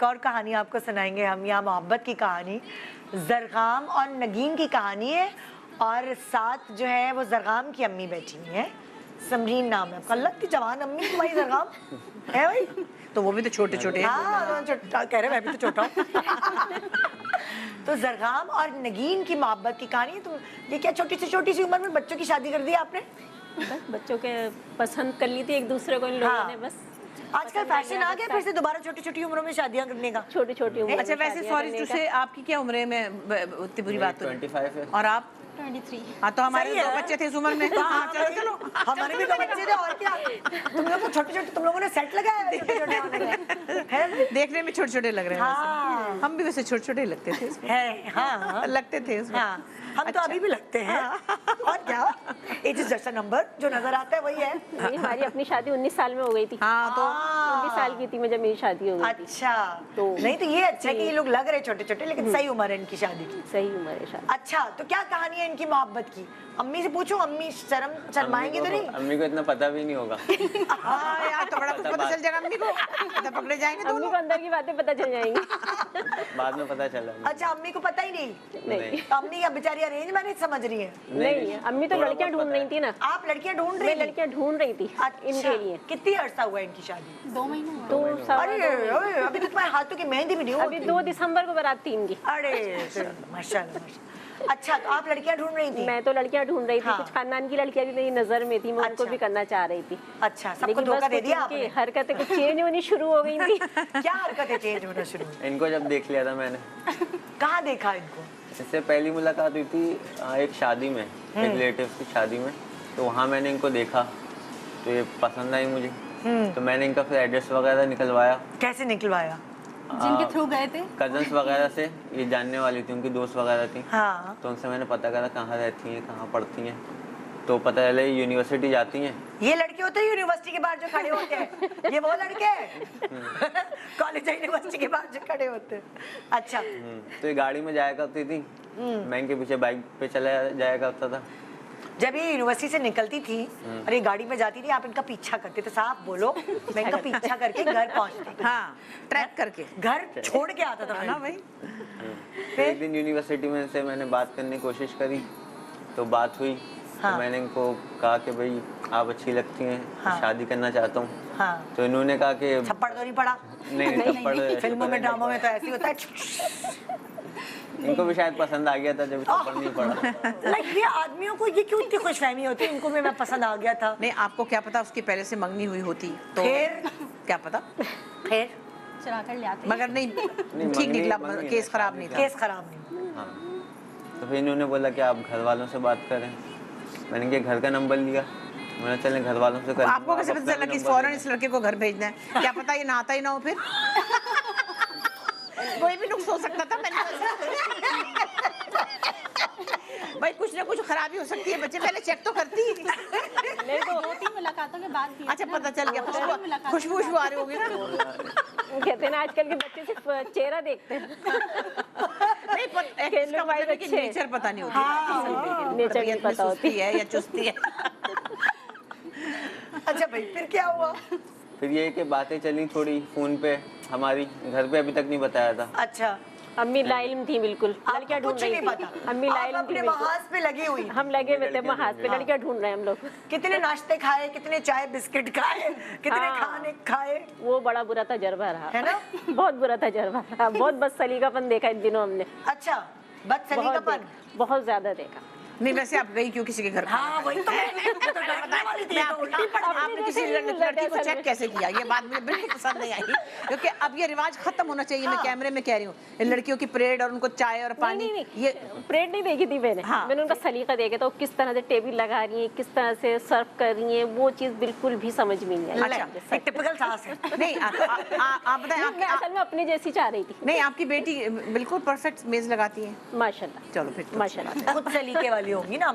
और कहानी आपको सुनाएंगे हम, यहाँ मोहब्बत की कहानी, जरगाम और नगीन की कहानी है। और साथ जो है वो जरगाम की अम्मी बैठी हुई है, समरीन नाम है आपका। अल्लाह की जवान अम्मी तुम्हारी जरगाम है भाई। तो वो भी तो छोटे छोटे हाँ, कह रहे मैं भी तो छोटा हूँ। तो जरगाम और नगीन की मोहब्बत की कहानी है। तो ये क्या छोटी सी उम्र में बच्चों की शादी कर दी आपने? बस बच्चों के पसंद कर ली थी एक दूसरे को इन लोगों ने बस। आजकल फैशन आ गया फिर से दोबारा छोटी उम्रों में शादियां करने का। छोटी उम्र अच्छा वैसे सॉरी टू से आपकी क्या उम्र है? मैं उतनी बुरी बात तो 25 है। और आप? 23। हाँ तो हमारे सही दो है। बच्चे थे इस उम्र में। हाँ चलो हमारे भी तो बच्चे थे और क्या। तुम लोग तो छोटे तुम लोगों ने सेट लगाया है छोटे होने का। है? देखने में छोटे लग रहे हैं हाँ। वैसे। हम भी वैसे छोटे लगते थे इसमें। है हाँ लगते थे उसमें। हाँ हम तो अभी भी लगते हैं और क्या। Age is just a number, जो नजर आता है वही है। नहीं, हमारी अपनी शादी 19 साल में हो गई थी। हाँ तो 19 साल की थी मैं जब मेरी शादी हो गई थी। अच्छा तो नहीं तो ये अच्छा है कि ये लोग लग रहे छोटे लेकिन सही उम्र है इनकी शादी की। सही उम्र है शादी। अच्छा तो क्या कहानी है इनकी मोहब्बत की? अम्मी से पूछो, अम्मी शर्माएंगी तो नहीं? अम्मी को इतना पता भी नहीं होगा। हाँ यार तो बड़ा कुछ पता चल जाएगा अम्मी को, पता पकड़े जाएंगे अम्मी दोनों। को अंदर की बातें पता चल जाएंगी। बाद में पता चला। अच्छा अम्मी को पता ही नहीं? नहीं तो अम्मी क्या बेचारी अरेंज मैरिज समझ रही है? नहीं, अम्मी तो थोड़ा लड़कियां बहुत ढूंढ पता रही थी ना। आप लड़कियां ढूंढ मैं रही थी? लड़कियां ढूंढ रही थी इनके लिए। कितनी अरसा हुआ इनकी शादी? 2 महीने 2 अरे अरे, अभी तो तुम्हारे हाथों की मेहंदी भी नहीं अभी होती। 2 दिसंबर को बारात थी इनकी। अरे माशाल्लाह। अच्छा तो आप लड़कियां ढूंढ रही थी? मैं तो लड़कियां ढूंढ रही थी। हाँ। कुछ खानदान की लड़कियां भी मेरी नजर में थी, मैं उनको अच्छा। भी करना चाह रही थी। अच्छा सबको लेकिन धोखा बस दे कुछ दिया इनकी आपने? हरकतें कुछ चेंज होनी शुरू हो गई थी। क्या हरकतें चेंज होना शुरू हुई? इनको जब देख लिया था मैंने, कहाँ देखा इनको? इससे पहली मुलाकात हुई थी एक शादी में, एक रिलेटिव की शादी में। तो वहाँ मैंने इनको देखा तो ये पसंद आई मुझे। तो मैंने इनका फिर एड्रेस वगैरह निकलवाया। कैसे निकलवाया? जिनके थ्रू गए थे कजन्स वगैरह से, ये जानने वाली थी, उनकी दोस्त वगैरह थी। हाँ तो उनसे मैंने पता करा कहाँ रहती हैं, कहाँ पढ़ती हैं। तो पता चला ये यूनिवर्सिटी जाती हैं। ये लड़के होते हैं यूनिवर्सिटी के बाहर जो खड़े होते हैं, ये वो लड़के कॉलेज यूनिवर्सिटी के बाहर जो खड़े होते हैं। अच्छा तो ये गाड़ी में जाया करती थी, मैं इनके पीछे बाइक पे चला जाया करता था। जब ये यूनिवर्सिटी से निकलती थी और ये गाड़ी में जाती थी, आप इनका पीछा करते थे? साफ बोलो। मैं इनका पीछा करके घर पहुंचती थी। हाँ ट्रैक करके घर छोड़ के आता था ना भाई। तो एक दिन यूनिवर्सिटी में से मैंने बात करने की कोशिश करी, तो बात हुई। हाँ। तो मैंने इनको कहा कि भाई आप अच्छी लगती हैं, हाँ। शादी करना चाहता हूँ। हाँ तो इन्होंने कहा कि थप्पड़ तो नहीं पड़ा? नहीं थप्पड़ फिल्मों में ड्रामों में तो ऐसे ही होता है। इनको भी शायद पसंद आ गया था जब थप्पड़ नहीं पड़ा। लाइक ये आदमियों को ये क्यों इतनी खुशफहमी होती है? इनको भी मैं पसंद आ गया था। नहीं आपको क्या पता उसकी पहले से मंगनी हुई होती तो फिर? क्या पता, फिर चुरा कर ले आते। मगर नहीं ठीक निकला, केस खराब नहीं था। केस खराब नहीं। हाँ। तो फिर इन्होंने बोला कि आप घर वालों से बात करें। मैंने इनके घर का नंबर लिया, मैंने चले घर वालों से कर। आपको कैसे पता चला कि इस फौरन इस लड़के को घर भेजना है? क्या पता ये नहाता ही ना हो फिर। कोई भी नुक्स हो सकता था। मैंने भाई कुछ ना कुछ खराबी हो सकती है, बच्चे पहले चेक तो करती। मेरे को 2-3 मुलाकातों के बाद भी अच्छा पता चल गया, खुशबू आ रही होगी ना। कहते हैं ना आजकल के बच्चे सिर्फ चेहरा देखते हैं। नहीं इसका मतलब है कि नेचर पता नहीं होती, नेचर नहीं पता होती सुस्ती है या चुस्ती है। अच्छा भाई फिर क्या हुआ? फिर ये कि बातें चली थोड़ी फोन पे हमारी, घर पे अभी तक नहीं बताया था। अच्छा अम्मी लाइल थी बिल्कुल, लड़कियां ढूंढ कुछ रही नहीं थी। पता? अम्मी आप लाइल थी अपने बिल्कुल। महाज पे लगी हुई। हम लगे हुए थे महाज पे, लड़कियां ढूंढ रहे हैं हम लोग। कितने नाश्ते खाए, कितने चाय बिस्किट खाए, कितने हाँ। खाने खाए, वो बड़ा बुरा तजर्बा रहा है ना? बहुत बुरा तजर्बा रहा, बहुत बदसलीकापन देखा इन दिनों हमने। अच्छा बदसलीकापन? बहुत ज्यादा देखा। नहीं वैसे आप गई क्यों किसी के घर? हाँ वही तो मैं तो डरने वाली थी, तो उल्टी पड़ गई। आपने किसी लड़की को चेक कैसे किया? ये बात मुझे बिल्कुल पसंद नहीं आई, क्योंकि अब ये रिवाज खत्म होना चाहिए। मैं कैमरे में कह रही हूँ लड़कियों की परेड और उनको चाय और पानी। नहीं, ये परेड नहीं देखी थी मैंने। हाँ। मैंने उनका सलीका देखा था, वो किस तरह से टेबल लगा रही है, किस तरह से सर्व कर रही है, वो चीज बिल्कुल भी समझ में नहीं आई। अच्छा, एक टिपिकल सास है। नहीं आप बताएं। मैं असल में अपनी जैसी चाह रही थी। नहीं आपकी बेटी बिल्कुल परफेक्ट मेज लगाती है माशाल्लाह। चलो फिर तो माशाल्लाह खुद सलीके वाली होंगी ना।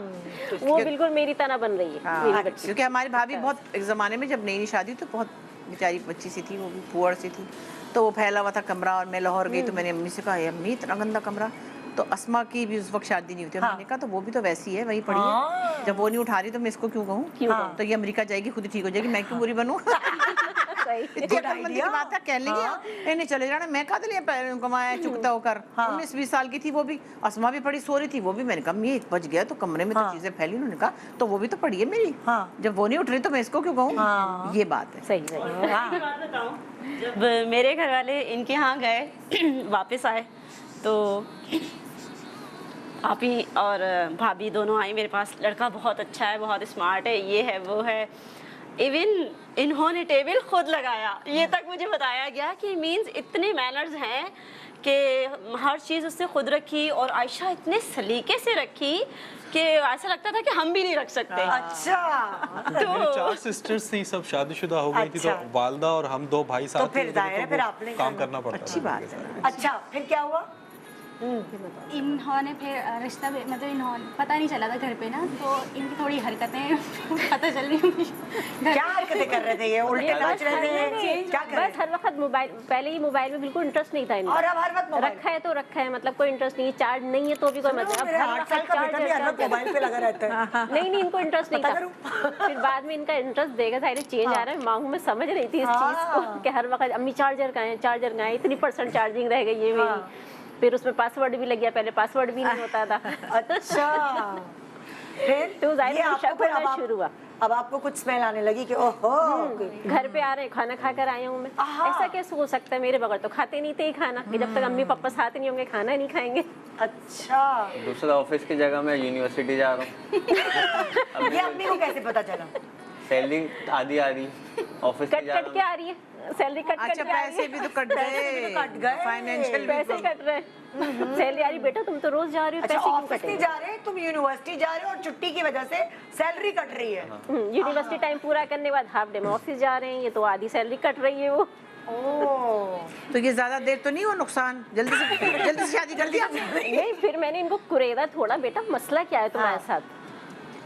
वो बिल्कुल मेरी तरह बन रही है मेरी हाँ, बच्ची। क्योंकि हमारी भाभी बहुत एक ज़माने में जब नई शादी हुई तो बहुत बेचारी बच्ची सी थी, वो भी पुअर सी थी। तो वो फैला हुआ था कमरा, और मैं लाहौर गई तो मैंने अम्मी से कहा अम्मी इतना गंदा कमरा। तो अस्मा की भी उस वक्त शादी नहीं हुई थी। मैंने कहा तो वो भी तो वैसी है, वही पड़ी है। जब वो नहीं उठा रही तो मैं इसको क्यों कहूँ? तो ये अमेरिका जाएगी खुद ठीक हो जाएगी, मैं क्यों बुरी बनूँ? बात है कह लेंगे इन्हें चले जाना। मैं कहा दिलिए कमाया चुकता होकर 19-20 साल की थी वो भी। अस्मा भी पड़ी सो रही थी, वो भी। मैंने कहा ये बच गया तो कमरे में तो चीजें फैली। उन्होंने कहा तो वो भी तो पड़ी है मेरी। जब वो नहीं उठ रही तो मैं इसको क्यों कहूँ? ये बात है। सही सही। जब मेरे घर वाले इनके यहाँ गए वापस आए तो आप ही और भाभी दोनों आई मेरे पास, लड़का बहुत अच्छा है, बहुत स्मार्ट है, ये है वो है। इवन इन्होंने टेबल खुद लगाया, ये तक मुझे बताया गया कि मीन्स इतने मैनर्स हैं कि हर चीज़ उसने खुद रखी, और आयशा इतने सलीके से रखी कि ऐसा लगता था कि हम भी नहीं रख सकते। अच्छा मेरी 4 सिस्टर्स थी, सब शादीशुदा हो गई थी, तो अच्छा। वालदा और हम 2 भाई साथ तो फिर थे, जाहिर है, तो फिर वो आपने काम करना- करना पड़ता अच्छी था बात उनके है। साथ। अच्छा, फिर क्या हुआ? इन्होंने फिर रिश्ता मतलब इन्होंने पता नहीं चला था घर पे ना, तो इनकी थोड़ी हरकतें पता चल रही होंगी। क्या हरकतें कर रहे थे ये? उल्टे नाच रहे थे? क्या कर रहे बस हर वक्त मोबाइल, पहले ही मोबाइल में बिल्कुल इंटरेस्ट नहीं था इनका। और अब हर वक्त मोबाइल? रखा है तो रखा है, मतलब कोई इंटरेस्ट नहीं, चार्ज नहीं है तो भी कोई मतलब अब मेरा हर 8 वक्त साल का बेटा भी हर वक्त चार्ज मोबाइल पे लगा रहता है। नहीं इनको इंटरेस्ट नहीं पता था। करूं? फिर बाद में इनका इंटरेस्ट देगा, सारे चेंज आ रहा है। माँ हूँ मैं समझ रही थी इस चीज़ को कि हर वक्त अम्मी चार्जर का है, चार्जर का है, इतनी % चार्जिंग रह गई है मेरी। फिर उसमें पासवर्ड भी लग गया, पहले पासवर्ड भी नहीं होता था। अच्छा, फिर तो जाहिर ये है आपको शक फिर होना शुरू हुआ। अब आपको कुछ स्मेल आने लगी कि ओहो घर पे आ रहे हैं, खाना खा कर आए हूँ मैं, आहा। ऐसा कैसे हो सकता है? मेरे बगैर तो खाते नहीं थे खाना, कि जब तक अम्मी पापा साथ नहीं होंगे खाना नहीं खाएंगे। अच्छा, दूसरा ऑफिस की जगह मैं यूनिवर्सिटी जा रहा हूँ। ये अम्मी को कैसे पता चला? सैलरी आधी आ रही, ऑफिस की कट जा कट के रहा आ रही है सैलरी, कट कट अच्छा, के आ रही पैसे है। भी तो कट गए, कट गए। फाइनेंशियल पैसे कट रहे हैं, सैलरी आ रही, बेटा तुम तो रोज जा रही हो, अच्छा, पैसे क्यों ऑफिस नहीं कटेंगे? जा रहे, तुम यूनिवर्सिटी जा रहे हो और छुट्टी की वजह से सैलरी कट रही है। यूनिवर्सिटी टाइम पूरा करने के बाद हाफ डे में ऑफिस जा रहे हैं, ये तो आधी सैलरी कट रही है वो। ओह, तो ये ज्यादा देर तो नहीं हो नुकसान? जल्दी से शादी कर दिया। नहीं, फिर मैंने इनको कुरेदा थोड़ा, बेटा मसला क्या है तुम्हारे साथ?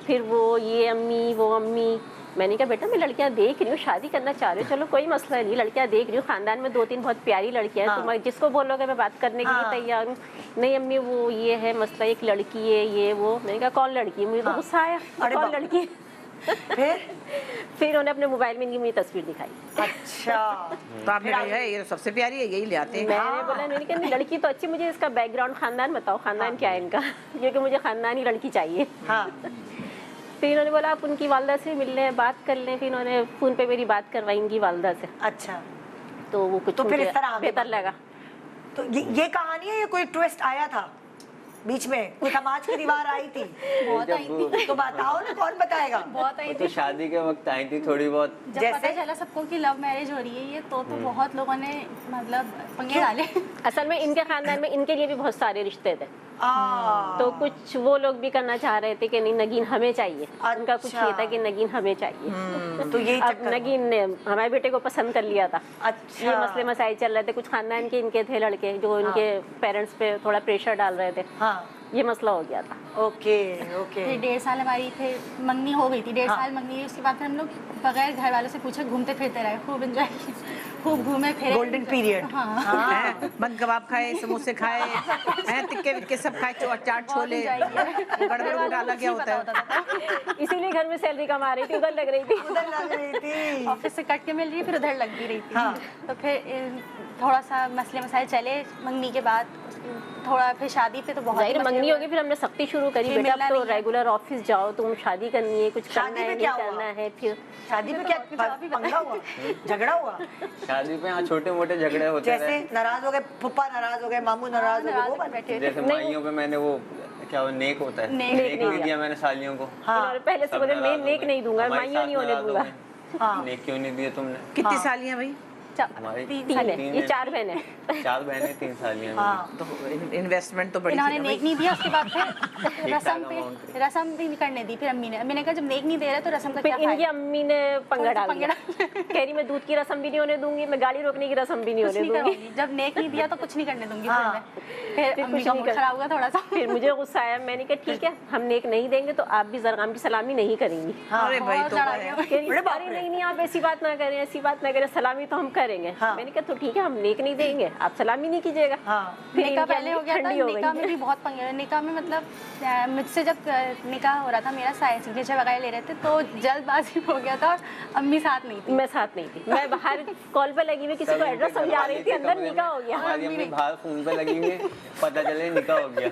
फिर वो ये अम्मी वो अम्मी, मैंने कहा बेटा मैं लड़कियां देख रही हूँ, शादी करना चाह रही हूँ, चलो कोई मसला नहीं, लड़कियां देख रही हूँ, खानदान में 2-3 बहुत प्यारी लड़कियां हैं, तुम जिसको बोलोगे मैं बात करने के लिए तैयार हूँ। नहीं अम्मी वो ये है मसला, एक लड़की है ये वो। मैंने कहा कौन लड़की है? मुझे तो गुस्सा आया, अरे कौन बाप रे। लड़की है? फिर उन्होंने अपने मोबाइल में इनकी मुझे तस्वीर दिखाई। अच्छा, तो आपने कहा है ये तो सबसे प्यारी है, यही ले आते हैं। मैंने बोला, मैंने कहा नहीं, लड़की तो अच्छी, मुझे इसका बैकग्राउंड खानदान बताओ, खानदान क्या है इनका, क्योंकि मुझे खानदानी लड़की चाहिए। हाँ, फिर इन्होंने बोला आप उनकी वालदा से मिल लें, बात कर लें। फिर इन्होंने फ़ोन पे मेरी बात करवाई इनकी वालदा से, अच्छा, तो वो कुछ तो फिर मुझे इस तरह आगे बेहतर बढ़े। लगा। तो ये कहानी है या कोई ट्विस्ट आया था बीच में? कोई समाज की दीवार आई थी? बहुत आई थी, तो बताओ ना, कौन बताएगा? बहुत आई वो तो थी। शादी के वक्त आई थी थोड़ी बहुत। जब जैसे? पता चला सबको कि लव मैरिज हो रही है ये, तो बहुत लोगों ने मतलब पंगे डाले। असल में इनके खानदान में इनके लिए भी बहुत सारे रिश्ते थे, आ, तो कुछ वो लोग भी करना चाह रहे थे कि नहीं नगीन हमें चाहिए। उनका कुछ अच्छा। ये था कि नगीन हमें चाहिए। तो यही अब चक्कर। नगीन ने हमारे बेटे को पसंद कर लिया था। अच्छा, ये मसले मसाइल चल रहे थे, कुछ खानदान के इनके थे लड़के जो इनके पेरेंट्स पे थोड़ा प्रेशर डाल रहे थे, हाँ, ये मसला हो गया था। ओके ओके, फिर 1.5 साल हमारी फिर मंगनी हो गई थी, 1.5 साल मंगनी हुई। उसके बाद फिर हम लोग बगैर घर वालों से पूछे घूमते फिरते रहे, खूब एंजॉय किया, खूब घूमे फिरे। Golden period. हाँ, हैं? बंद कबाब खाए, समोसे खाए, हैं टिक्के विक्के सब खाए, चाट छोले, enjoy किया। गड़बड़ को डाला क्या होता है? इसीलिए घर में सैलरी कमा रही थी, उधर लग रही थी। उधर लग रही थी। ऑफिस से कट के मिल रही, फिर उधर लग भी रही थी। हाँ। तो फिर थोड़ा सा मसले मसाइल चले मंगनी के बाद, थोड़ा फिर शादी पे तो बहुत जाहिर ही मसले मंगनी हुए। होगी, फिर हमने सख्ती शुरू करी, फिर बेटा मिलना अब तो नहीं है। रेगुलर ऑफिस जाओ, तुम शादी करनी है, कुछ शादी करना में है क्या नहीं हुआ? करना है। फिर शादी में क्या पंगा हुआ, झगड़ा हुआ? शादी पे यहाँ छोटे मोटे झगड़े होते जैसे रहे। नाराज हो गए, फुप्पा नाराज हो गए, मामू नाराज हो गए, वो नाराज बैठे जैसे माइयों पे मैंने वो क्या वो नेक होता है, नेक नेक नहीं दिया मैंने सालियों को। इन्होंने पहले से सब बोले मैं नाराज हो नेक गए। नहीं दूंगा, हमारे माइयों साथ नहीं होने नाराज हो दूंगा। गए। हाँ। नेक क्यों नहीं दिए तुमने? कितनी सालियां भाई? हमारी तीन है, ये 4 बहन है। 4 बहनें 3 सालियां मेरी। हाँ, तो इन्वेस्टमेंट तो बड़ी थी इन्होंने ना नेक भाई। नहीं दिया। उसके बाद फिर amount रसम भी नहीं करने दी। फिर अम्मी ने कहा जब नेक नहीं दे रहा तो रसम का फिर क्या इनकी फायदा? अम्मी ने पंगा डाल पंगा दिया, कह रही मैं दूध की रस्म भी नहीं होने दूंगी, मैं गाड़ी रोकने की रस्म भी नहीं कुछ होने नहीं दूंगी। करूंगी, जब नेक नहीं दिया तो कुछ नहीं करने दूंगी। हाँ। फिर फिर अम्मी कुछ का नहीं मूड कर- खराब हुआ थोड़ा सा। फिर मुझे गुस्सा आया, मैंने कहा ठीक है हम नेक नहीं देंगे तो आप भी जरगाम की सलामी नहीं करेंगी। अरे भाई बहुत तो लड़ाई है। हुई। कह रही, अरे बाप अरे रे। नहीं नहीं आप ऐसी बात ना करें, ऐसी बात ना करें, सलामी तो हम करेंगे। हाँ। मैंने कहा तो ठीक है हम नेक नहीं देंगे, आप सलामी नहीं कीजिएगा। हाँ, फिर निकाह इनकी पहले हो अम्मी गया था, ठंडी हो निकाह गई। में भी बहुत पंगे। निकाह में मतलब मुझसे जब निकाह हो रहा था मेरा, सिग्नेचर वगैरह ले रहे थे तो जल्दबाजी हो गया था और अम्मी साथ नहीं थी। मैं साथ नहीं थी, मैं बाहर कॉल पे लगी हुई किसी को तब एड्रेस इनके समझा घरवाले रही थी, के अंदर कमरे निकाह में हो गया। हमारी अम्मी बाहर फोन पे लगी हुई है, पता चले निकाह हो गया।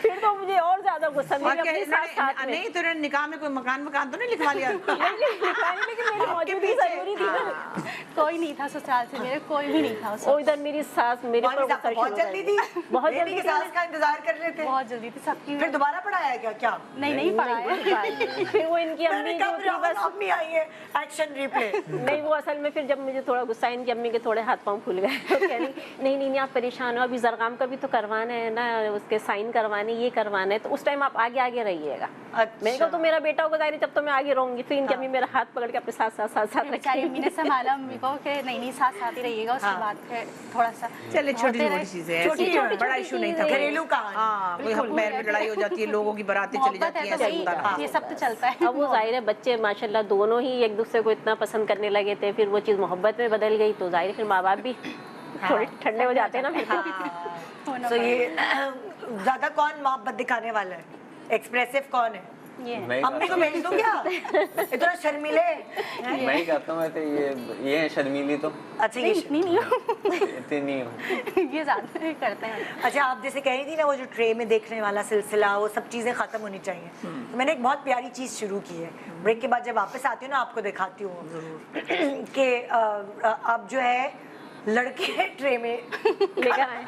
फिर तो मुझे और ज्यादा गुस्सा, और मेरी क्या अपनी सास साथ में। नहीं तो इन्होंने निकाह में कोई मकान तो नहीं लिखवा लिया? नहीं, लेकिन मेरी मौजूदगी जरूरी थी ना। कोई नहीं था ससुराल से मेरे, कोई भी नहीं था उस और वक्त। इधर मेरी सास मेरे मौलवी साहब तो बहुत जल्दी थी, बहुत बेबी जल्दी के सास का इंतजार कर रहे थे। बहुत जल्दी थी सबकी। फिर दोबारा पढ़ाया क्या क्या? नहीं पढ़ाया। फिर वो इनकी अम्मी जो थी बस अम्मी आई है, एक्शन रिप्ले। नहीं, वो असल में फिर जब मुझे थोड़ा गुस्सा, इनकी अम्मी के थोड़े हाथ पांव फूल गए तो कह रही नहीं आप परेशान हो, अभी जरगाम का भी तो करवाना है ना, उसके साइन करवाने, ये करवाना है, तो उस टाइम आप आगे रहिएगा। मैंने कहा तो मेरा बेटा होगा जाहिर है, जब तो मैं आगे रहूंगी। फिर इनकी अम्मी मेरा हाथ पकड़ के अपने साथ बेचारी अम्मी ने संभाला मम्मी को कि नहीं साथ ही रहिएगा। उसके बाद फिर थोड़ा सा चले छोटी छोटी चीजें हैं, छोटी-छोटी बड़ा इशू नहीं था, घरेलू कहानी। हाँ कोई हक पैर में लड़ाई हो जाती है, लोगों की बारातें चली मोहब्बत जाती है हैं, तो ऐसा होता था। भाई ये सब तो चलता है। अब वो जाहिर है बच्चे माशाल्लाह दोनों ही एक दूसरे को इतना पसंद करने लगे थे, फिर वो चीज़ मोहब्बत में बदल गई, तो जाहिर है फिर माँ बाप भी थोड़े ठंडे हो जाते हैं ना फिर। तो ये ज्यादा कौन मोहब्बत दिखाने वाला है, एक्सप्रेसिव कौन है? मैं ही अम्मी को भेज दो क्या? इतना शर्मीले हैं? मैं ही करता हूँ वैसे, ये है शर्मीली तो अच्छा ये नहीं इतनी नहीं हूँ। ये ज़्यादा करते हैं। अच्छा, आप जैसे कह रही थी ना वो जो ट्रे में देखने वाला सिलसिला, वो सब चीज़ें ख़त्म होनी चाहिए। तो मैंने एक बहुत प्यारी चीज़ शुरू की है, ब्रेक के बाद जब वापस आती हूँ ना आपको दिखाती हूँ कि अब जो है लड़के ट्रे में लेकर आए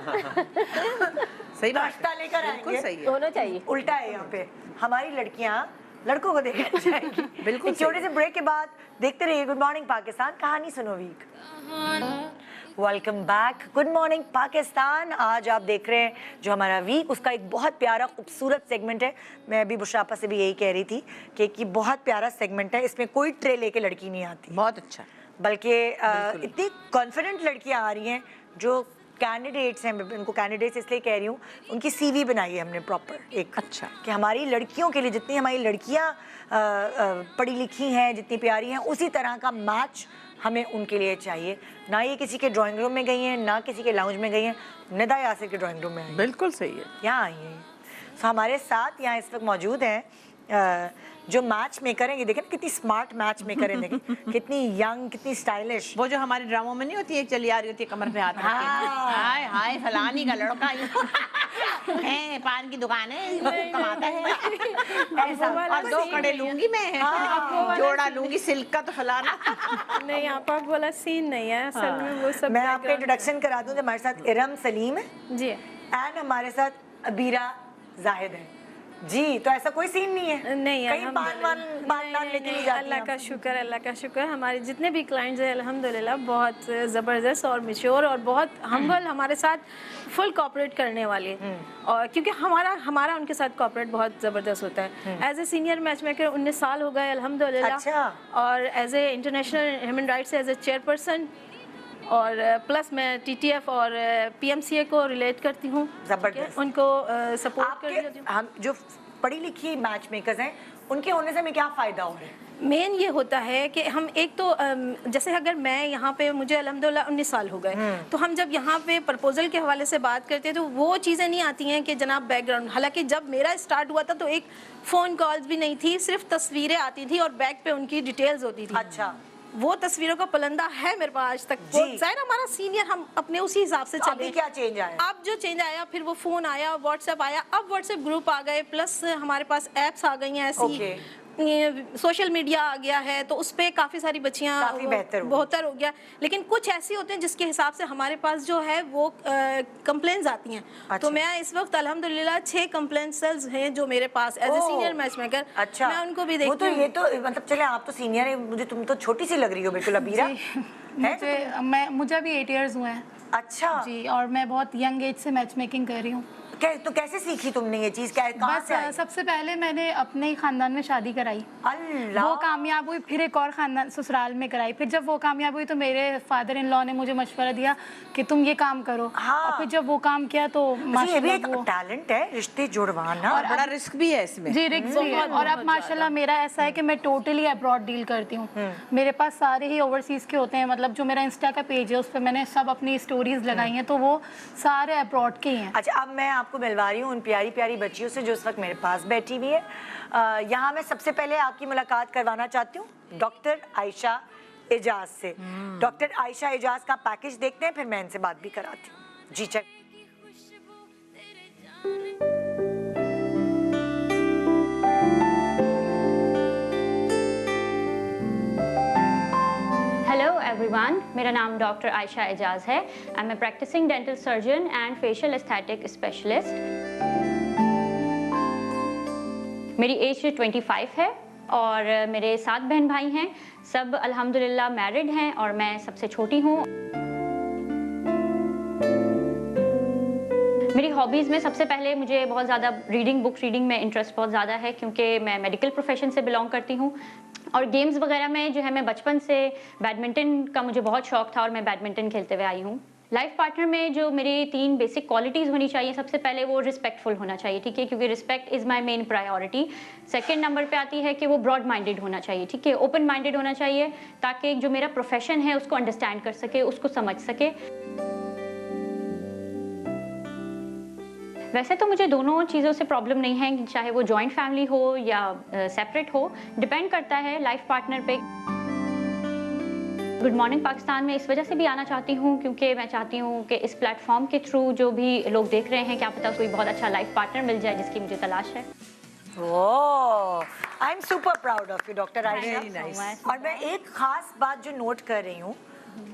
सही बात नाश्ता लेकर बिल्कुल आएंगे, सही है। होना चाहिए। उल्टा है यहाँ पे, हमारी लड़कियाँ लड़कों को देखना जाएंगी। बिल्कुल एक छोटे से ब्रेक के बाद देखते रहिए गुड मॉर्निंग पाकिस्तान, कहानी सुनो week. Welcome back, good morning Pakistan. आज आप देख रहे हैं जो हमारा वीक, उसका एक बहुत प्यारा खूबसूरत सेगमेंट है। मैं अभी बुशरापा से भी यही कह रही थी कि ये बहुत प्यारा सेगमेंट है, इसमें कोई ट्रे लेके लड़की नहीं आती, बहुत अच्छा। बल्कि इतनी कॉन्फिडेंट लड़कियां आ रही हैं जो कैंडिडेट्स हैं। मैं उनको कैंडिडेट्स इसलिए कह रही हूँ, उनकी सीवी बनाई है हमने प्रॉपर एक, अच्छा। कि हमारी लड़कियों के लिए, जितनी हमारी लड़कियाँ पढ़ी लिखी हैं, जितनी प्यारी हैं, उसी तरह का मैच हमें उनके लिए चाहिए। ना ये किसी के ड्राइंग रूम में गई हैं, ना किसी के लाउंज में गई हैं, निदा यासिर के ड्राइंग रूम में आई हैं। बिल्कुल सही है। यहाँ आई हैं। तो हमारे साथ यहाँ इस वक्त मौजूद हैं जो मैच मेकर हैं। ये देखें ना कितनी स्मार्ट मैच मेकर हैं, देखें कितनी यंग, कितनी स्टाइलिश। वो जो हमारे ड्रामों में नहीं होती है, चली आ रही होती है कमर पे हाथ रख के, हाँ। हाय हाय फलानी का लड़का है, पान की दुकान है, बहुत कमाता है, ऐसा और 2 कड़े लूंगी मैं, जोड़ा लूंगी सिल्क का, तो फलाना। नहीं, आप वाला सीन नहीं है असल में, वो सब मैं आपका इंट्रोडक्शन करा दूं। हमारे साथ इरम सलीम है जी एंड हमारे साथ अबीरा जाहिद है जी। तो ऐसा कोई सीन नहीं है, नहीं कहीं पान लेके नहीं जाती अल्लाह हैं का आप? शुक्र, अल्लाह का शुक्र। हमारे जितने भी क्लाइंट्स हैं अल्हम्दुलिल्लाह बहुत ज़बरदस्त और मिश्योर और बहुत हम्बल, हमारे साथ फुल कॉपरेट करने वाले। और क्योंकि हमारा उनके साथ कॉपरेट बहुत ज़बरदस्त होता है। As a senior match maker 19 साल हो गए अल्हम्दुलिल्लाह। अच्छा। और as a international human rights as a chairperson, और प्लस मैं TTF और PMCA को रिलेट करती हूँ, जबरदस्त। उनको सपोर्ट कर रही हूँ। हम जो पढ़ी लिखी मैच मेकर्स हैं, उनके होने से हमें क्या फ़ायदा हो रहा है? मेन ये होता है कि हम एक तो जैसे अगर मैं यहाँ पे, मुझे अल्हम्दुलिल्लाह 19 साल हो गए, तो हम जब यहाँ पे प्रपोजल के हवाले से बात करते हैं तो वो चीज़ें नहीं आती हैं कि जनाब बैकग्राउंड। हालांकि जब मेरा स्टार्ट हुआ था तो एक फ़ोन कॉल्स भी नहीं थी, सिर्फ तस्वीरें आती थी और बैक पे उनकी डिटेल्स होती थी। अच्छा, वो तस्वीरों का पलंदा है मेरे पास आज तक। वो जाहिर हमारा सीनियर, हम अपने उसी हिसाब से तो चले। अभी क्या चेंज आया? अब जो चेंज आया, फिर वो फोन आया, व्हाट्सएप आया, अब व्हाट्सएप ग्रुप आ गए, प्लस हमारे पास एप्स आ गई हैं ऐसी, सोशल मीडिया आ गया है, तो उस पर काफ़ी सारी बच्चियाँ काफी बेहतर हो गया। लेकिन कुछ ऐसी होते हैं जिसके हिसाब से हमारे पास जो है वो कंप्लेंट्स आती हैं। अच्छा। तो मैं इस वक्त अल्हम्दुलिल्लाह 6 कंप्लेंट सेल्स हैं जो मेरे पास as a senior match maker. अच्छा, मैं उनको भी वो देखती तो हूँ। ये तो मतलब चले, आप तो सीनियर है, मुझे तुम तो छोटी सी लग रही हो बिल्कुल अबीरा। मुझे अभी 8 इयर्स हुए हैं अच्छा जी, और मैं बहुत यंग एज से मैच मेकिंग कर रही हूँ। तो कैसे सीखी तुमने ये चीज, कहाँ से आई? बस सबसे पहले मैंने अपने ही खानदान में शादी कराई, अल्लाह, वो कामयाब हुई, फिर एक और खानदान ससुराल में कराई। फिर जब वो कामयाब हुई तो मेरे फादर इन लॉ ने मुझे मशवरा दिया कि तुम ये काम करो। हाँ। और फिर जब वो काम किया तो ये भी एक माशाल्लाह वो टैलेंट है, रिश्ते जुड़वाना। और बड़ा रिस्क भी है इसमें। जी रिक्स भी है। और अब माशाल्लाह मेरा ऐसा है कि मैं टोटली अब्रॉड डील करती हूँ। मेरे पास सारे ही ओवरसीज के होते हैं, मतलब जो मेरा इंस्टा का पेज है उस पर मैंने सब अपनी स्टोरीज लगाई हैं, तो वो सारे अब्रॉड के ही हैं। अच्छा, अब मैं आपको मिलवा रही हूँ उन प्यारी प्यारी बच्चियों से जो इस वक्त मेरे पास बैठी हुई है। यहाँ मैं सबसे पहले आपकी मुलाकात करवाना चाहती हूँ डॉक्टर आयशा एजाज से। डॉक्टर आयशा एजाज का पैकेज देखते हैं, फिर मैं इनसे बात भी कराती हूँ। जी चल। Hello एवरीवन, मेरा नाम डॉक्टर आयशा एजाज है। I am a practising dental surgeon and facial aesthetic specialist. मेरी एज 25 है और मेरे 7 बहन भाई हैं। सब अल्हम्दुलिल्लाह मैरिड हैं और मैं सबसे छोटी हूँ। मेरी हॉबीज़ में सबसे पहले मुझे बहुत ज़्यादा बुक रीडिंग में इंटरेस्ट बहुत ज़्यादा है, क्योंकि मैं मेडिकल प्रोफेशन से बिलोंग करती हूँ। और गेम्स वगैरह में जो है, मैं बचपन से बैडमिंटन का मुझे बहुत शौक था और मैं बैडमिंटन खेलते हुए आई हूँ। लाइफ पार्टनर में जो मेरी 3 बेसिक क्वालिटीज़ होनी चाहिए, सबसे पहले वो रिस्पेक्टफुल होना चाहिए, ठीक है, क्योंकि respect is my main priority. Second number पे आती है कि वो ब्रॉड माइंडेड होना चाहिए, ठीक है, ओपन माइंडेड होना चाहिए, ताकि जो मेरा प्रोफेशन है उसको अंडरस्टैंड कर सके, उसको समझ सके। वैसे तो मुझे दोनों चीज़ों से प्रॉब्लम नहीं है, चाहे वो जॉइंट फैमिली हो या सेपरेट हो, डिपेंड करता है लाइफ पार्टनर पे। गुड मॉर्निंग पाकिस्तान में इस वजह से भी आना चाहती हूँ क्योंकि मैं चाहती हूँ कि इस प्लेटफॉर्म के थ्रू जो भी लोग देख रहे हैं, क्या पता कोई बहुत अच्छा लाइफ पार्टनर मिल जाए जिसकी मुझे तलाश है। I am super proud of you doctor Ayesha. और मैं एक खास बात जो नोट कर रही हूँ,